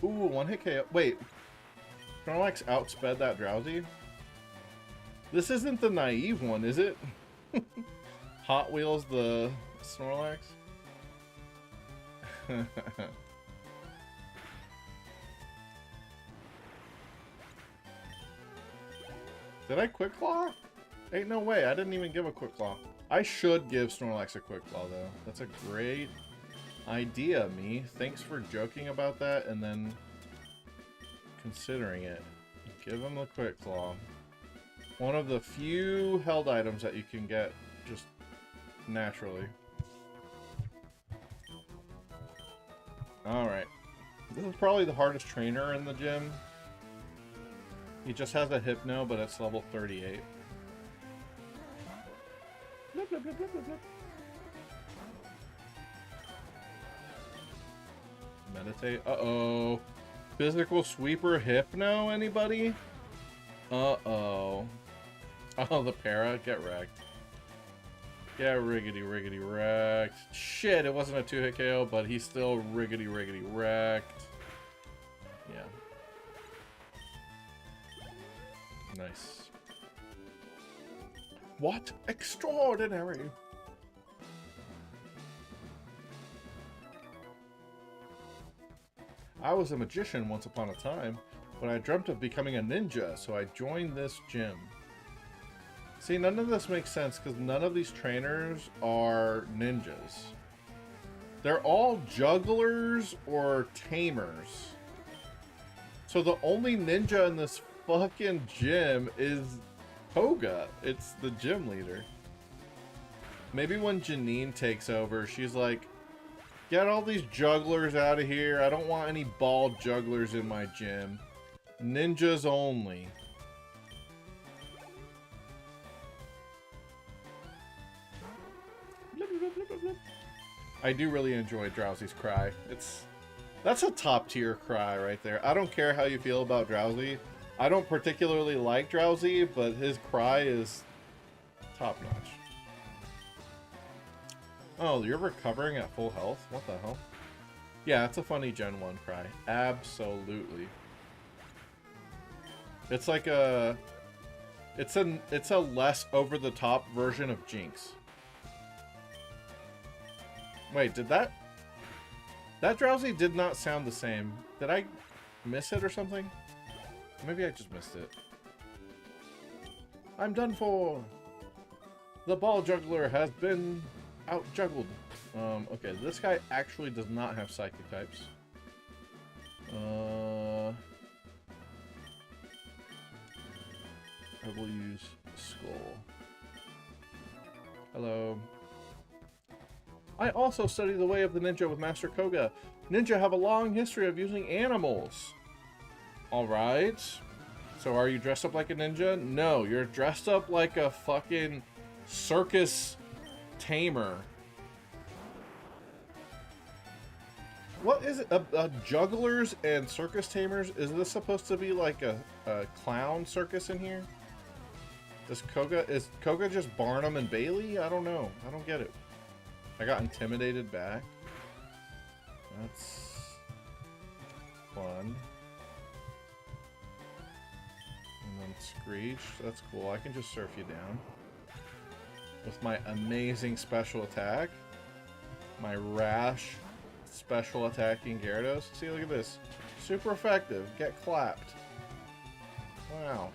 Ooh, one-hit KO. Wait, Snorlax outsped that Drowsy? This isn't the naive one, is it? Hot Wheels the Snorlax? Did I Quick Claw? Ain't no way. I didn't even give a Quick Claw. I should give Snorlax a Quick Claw, though. That's a great idea, me. Thanks for joking about that and then considering it. Give him the Quick Claw. One of the few held items that you can get just naturally. Alright. This is probably the hardest trainer in the gym. He just has a Hypno, but it's level 38. Blip, blip, blip, blip, blip. Meditate. Uh-oh. Physical Sweeper Hypno, anybody? Uh-oh. Oh, the para? Get wrecked. Get riggedy wrecked. Shit, it wasn't a 2-hit KO, but he's still riggedy wrecked. Yeah. Nice. What extraordinary! I was a magician once upon a time, but I dreamt of becoming a ninja, so I joined this gym. See, none of this makes sense because none of these trainers are ninjas. They're all jugglers or tamers. So the only ninja in this fucking gym is Koga. It's the gym leader. Maybe when Janine takes over, she's like, get all these jugglers out of here. I don't want any bald jugglers in my gym. Ninjas only. I do really enjoy Drowsy's cry. That's a top tier cry right there. I don't care how you feel about Drowsy. I don't particularly like Drowsy, but his cry is top notch. Oh, you're recovering at full health? What the hell? Yeah, it's a funny Gen 1 cry. Absolutely. It's like a... It's a less over-the-top version of Jinx. Wait, did that... That Drowsy did not sound the same. Did I miss it or something? Maybe I just missed it. I'm done for! The ball juggler has been out-juggled. Okay, this guy actually does not have psychic types. I will use Skull. Hello. I also study the way of the ninja with Master Koga. Ninja have a long history of using animals. Alright. So are you dressed up like a ninja? No, you're dressed up like a fucking circus tamer. What is it? Jugglers and circus tamers? Is this supposed to be like a clown circus in here? Is Koga just Barnum and Bailey? I don't know. I don't get it. I got intimidated back. That's fun. And then Screech. That's cool. I can just surf you down. With my amazing special attack. My rash special attacking Gyarados. See, look at this. Super effective. Get clapped. Wow.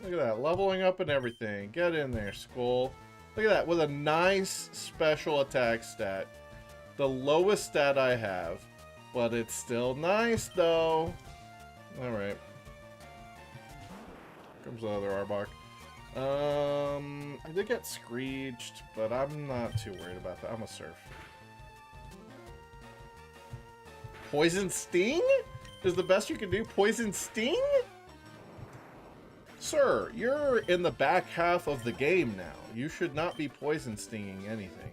Look at that, leveling up and everything. Get in there, Skull. Look at that, with a nice special attack stat. The lowest stat I have, but it's still nice, though. Alright. Comes the other Arbok. I did get screeched, but I'm not too worried about that. I'm a surf. Poison Sting is the best you can do. Poison Sting? Sir, you're in the back half of the game now. You should not be poison stinging anything.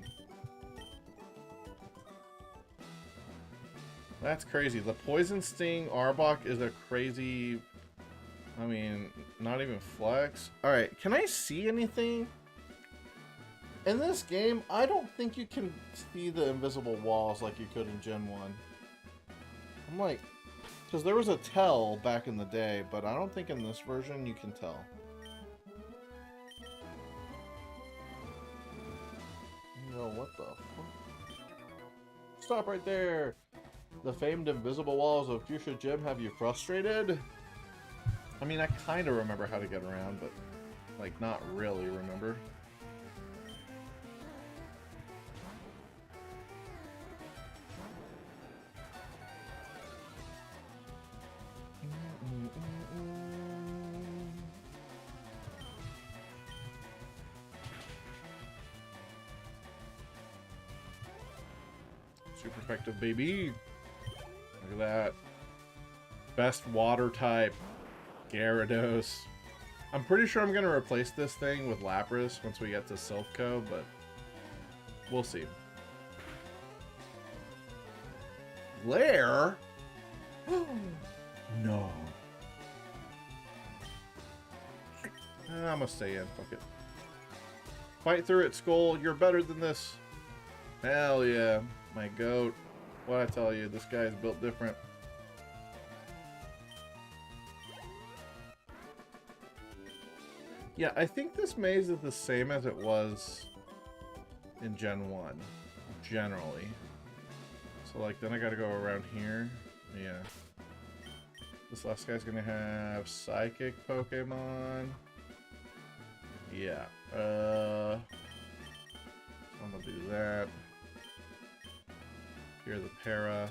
That's crazy. The Poison Sting Arbok is a crazy... I mean, not even flex. Alright, can I see anything? In this game, I don't think you can see the invisible walls like you could in Gen 1. I'm like... Because there was a tell back in the day, but I don't think in this version you can tell. Yo, what the fuck? Stop right there! The famed invisible walls of Fuchsia Gym have you frustrated? I mean, I kind of remember how to get around, but, like, not really remember. Super effective, baby. Look at that. Best water type. Gyarados. I'm pretty sure I'm going to replace this thing with Lapras once we get to Silph.Co, but we'll see. Lair? No. I'm going to stay in. Fuck it. Fight through it, Skull. You're better than this. Hell yeah. My goat. What I tell you, this guy's built different. Yeah, I think this maze is the same as it was in Gen 1, generally. So, like, then I gotta go around here. Yeah. This last guy's gonna have Psychic Pokemon. Yeah. I'm gonna do that. Here, the Para.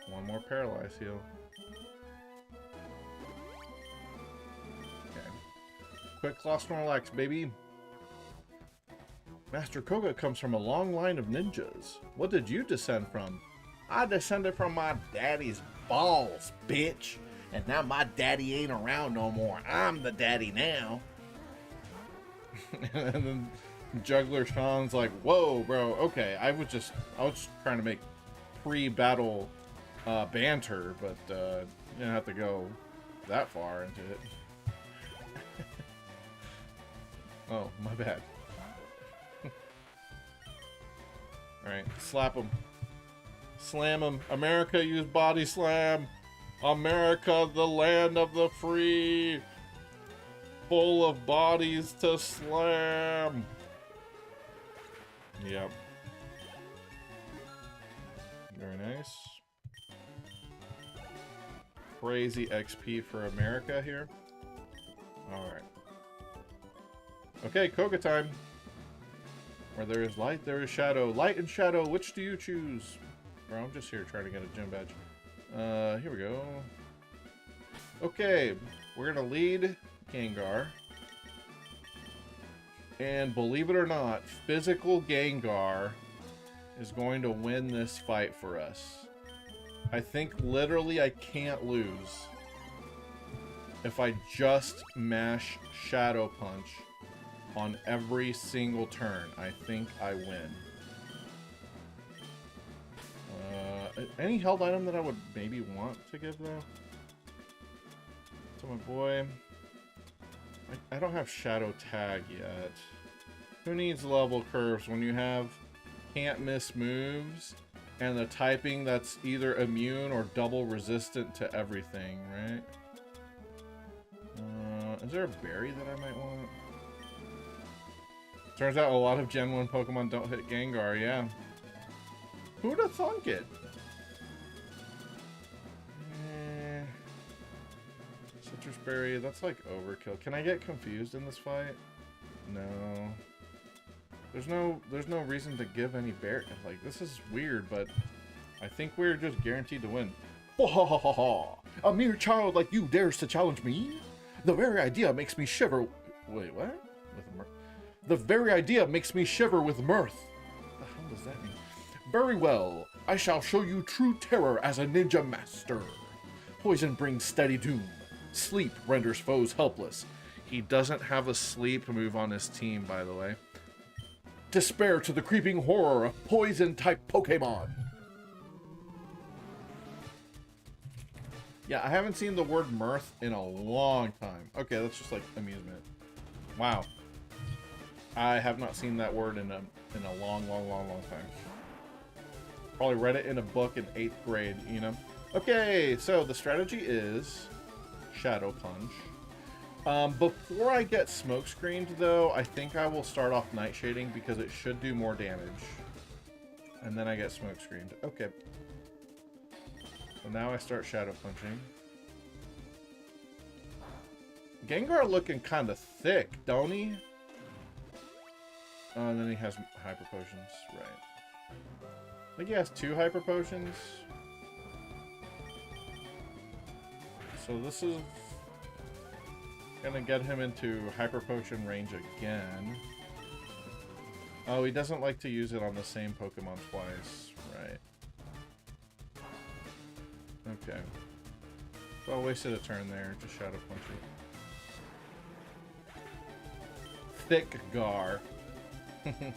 One more Paralyze Heal. Quick Claw Snorlax, baby. Master Koga comes from a long line of ninjas. What did you descend from? I descended from my daddy's balls, bitch. And now my daddy ain't around no more. I'm the daddy now. And then Juggler Sean's like, whoa, bro, okay. I was just trying to make pre-battle banter, but you didn't have to go that far into it. Oh, my bad. Alright, slap him. Slam him. America, use body slam. America, the land of the free. Full of bodies to slam. Yep. Very nice. Crazy XP for America here. Alright. Okay, Koga time. Where there is light, there is shadow. Light and shadow, which do you choose? Bro, I'm just here trying to get a gym badge. Here we go. Okay, we're gonna lead Gengar. And believe it or not, physical Gengar is going to win this fight for us. I think literally I can't lose if I just mash Shadow Punch on every single turn. I think I win. Any held item that I would maybe want to give though? To my boy. I don't have Shadow Tag yet. Who needs level curves when you have can't miss moves and the typing that's either immune or double resistant to everything, right? Is there a berry that I might want? Turns out a lot of Gen 1 Pokemon don't hit Gengar, yeah. Who'd have thunk it? Citrus berry, that's like overkill. Can I get confused in this fight? No. There's no reason to give any berry. Like, this is weird, but I think we're just guaranteed to win. A mere child like you dares to challenge me? The very idea makes me shiver. Wait, what? The very idea makes me shiver with mirth. What the hell does that mean? Very well. I shall show you true terror as a ninja master. Poison brings steady doom. Sleep renders foes helpless. He doesn't have a sleep move on his team, by the way. Despair to the creeping horror of poison-type Pokemon. Yeah, I haven't seen the word mirth in a long time. Okay, that's just like amusement. Wow. I have not seen that word in a long time. Probably read it in a book in 8th grade, you know? Okay, so the strategy is Shadow Punch. Before I get smoke screened, though, I think I will start off Nightshading because it should do more damage. And then I get smoke screened. Okay. So now I start Shadow Punching. Gengar looking kind of thick, don't he? Oh, and then he has Hyper Potions, right. I think he has 2 Hyper Potions. So this is gonna get him into Hyper Potion range again. Oh, he doesn't like to use it on the same Pokemon twice, right. Okay. So I wasted a turn there, just Shadow Punch it. Thick Gar.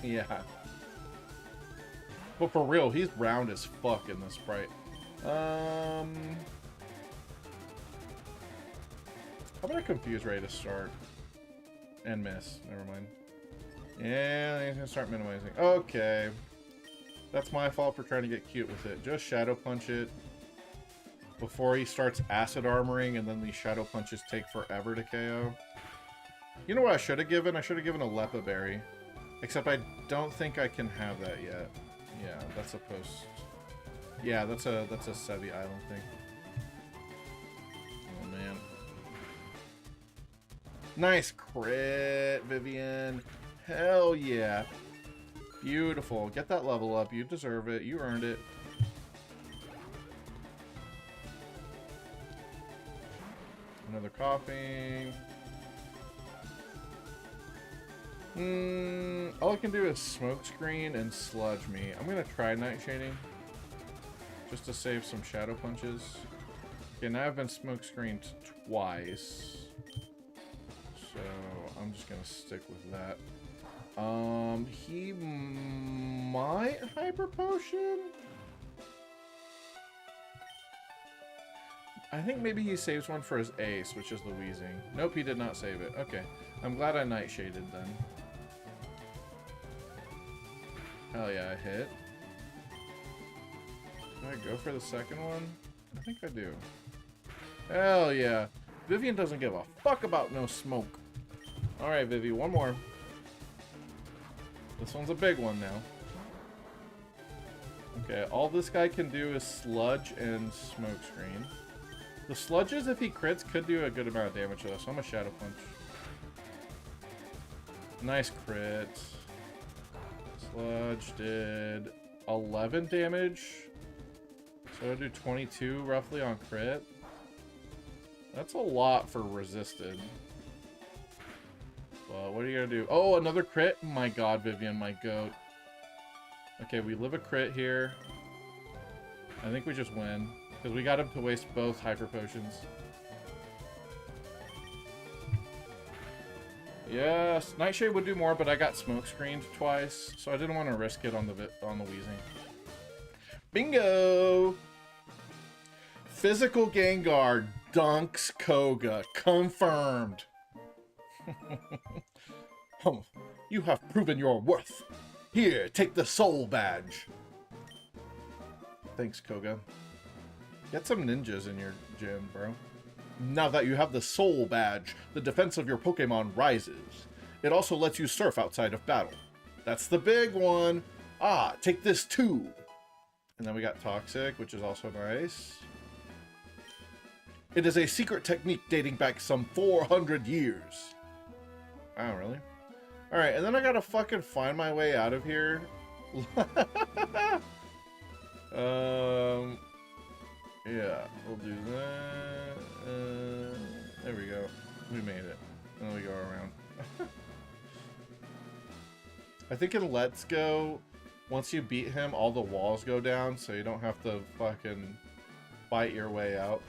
Yeah. But for real, he's round as fuck in this sprite. How about a Confuse Ray to start? And miss. Never mind. Yeah, he's gonna start minimizing. Okay. That's my fault for trying to get cute with it. Just Shadow Punch it before he starts Acid Armoring, and then these Shadow Punches take forever to KO. You know what I should have given? I should have given a Lepa Berry. Except I don't think I can have that yet. Yeah, that's a post. Yeah, that's a Sevi Island thing. Oh man. Nice crit, Vivian. Hell yeah. Beautiful. Get that level up. You deserve it. You earned it. Another coughing. All I can do is Smoke Screen and Sludge me. I'm gonna try Nightshading. Just to save some Shadow Punches. Okay, now I've been Smoke Screened twice. So I'm just gonna stick with that. He might Hyper Potion? I think maybe he saves one for his ace, which is the Wheezing. Nope, he did not save it. Okay. I'm glad I Nightshaded then. Hell yeah, I hit. Did I go for the second one? I think I do. Hell yeah. Vivian doesn't give a fuck about no smoke. Alright, Vivi, one more. This one's a big one now. Okay, all this guy can do is Sludge and Smoke Screen. The Sludges, if he crits, could do a good amount of damage though, so I'm a Shadow Punch. Nice crit. Sludge did 11 damage. So I do 22 roughly on crit. That's a lot for resisted. Well, what are you gonna do? Oh, another crit? My god, Vivian, my goat. Okay, we live a crit here. I think we just win. Because we got him to waste both Hyper Potions. Yes, Nightshade would do more, but I got Smoke Screened twice, so I didn't want to risk it on the Wheezing. Bingo! Physical Gengar dunks Koga. Confirmed. You have proven your worth. Here, take the Soul Badge. Thanks, Koga. Get some ninjas in your gym, bro. Now that you have the Soul Badge, the defense of your Pokemon rises. It also lets you surf outside of battle. That's the big one. Ah, take this too. And then we got Toxic, which is also nice. It is a secret technique dating back some 400 years. Oh, really? Alright, and then I gotta fucking find my way out of here. Yeah, we'll do that. There we go. We made it. And then we go around. I think in Let's Go, once you beat him, all the walls go down, so you don't have to fucking fight your way out.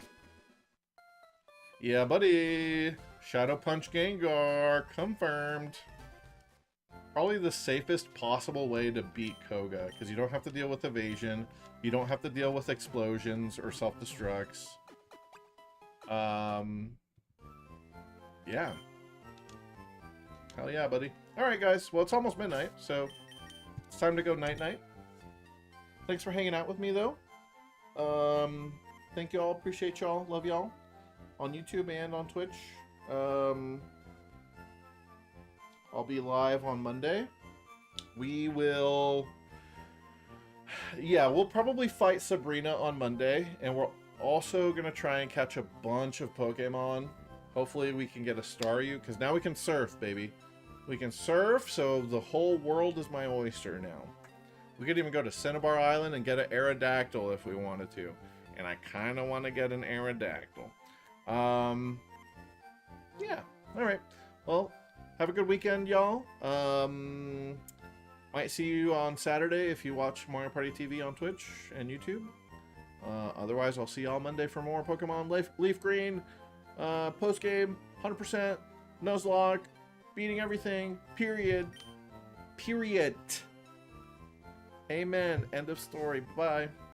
Yeah, buddy! Shadow Punch Gengar, confirmed. Probably the safest possible way to beat Koga, because you don't have to deal with evasion, you don't have to deal with explosions or self-destructs. Yeah. Hell yeah, buddy. Alright, guys. Well, it's almost midnight, so it's time to go night-night. Thanks for hanging out with me, though. Thank y'all. Appreciate y'all. Love y'all. On YouTube and on Twitch. I'll be live on Monday. We will... Yeah, we'll probably fight Sabrina on Monday, and we're also going to try and catch a bunch of Pokemon. Hopefully we can get a Staryu, because now we can surf, baby. We can surf, so the whole world is my oyster now. We could even go to Cinnabar Island and get an Aerodactyl if we wanted to. And I kind of want to get an Aerodactyl. Yeah, alright. Well, have a good weekend, y'all. Might see you on Saturday if you watch Mario Party TV on Twitch and YouTube. Otherwise, I'll see y'all Monday for more Pokemon LeafGreen. Postgame, 100%. Nuzlocke. Beating everything. Period. Period. Amen. End of story. Bye.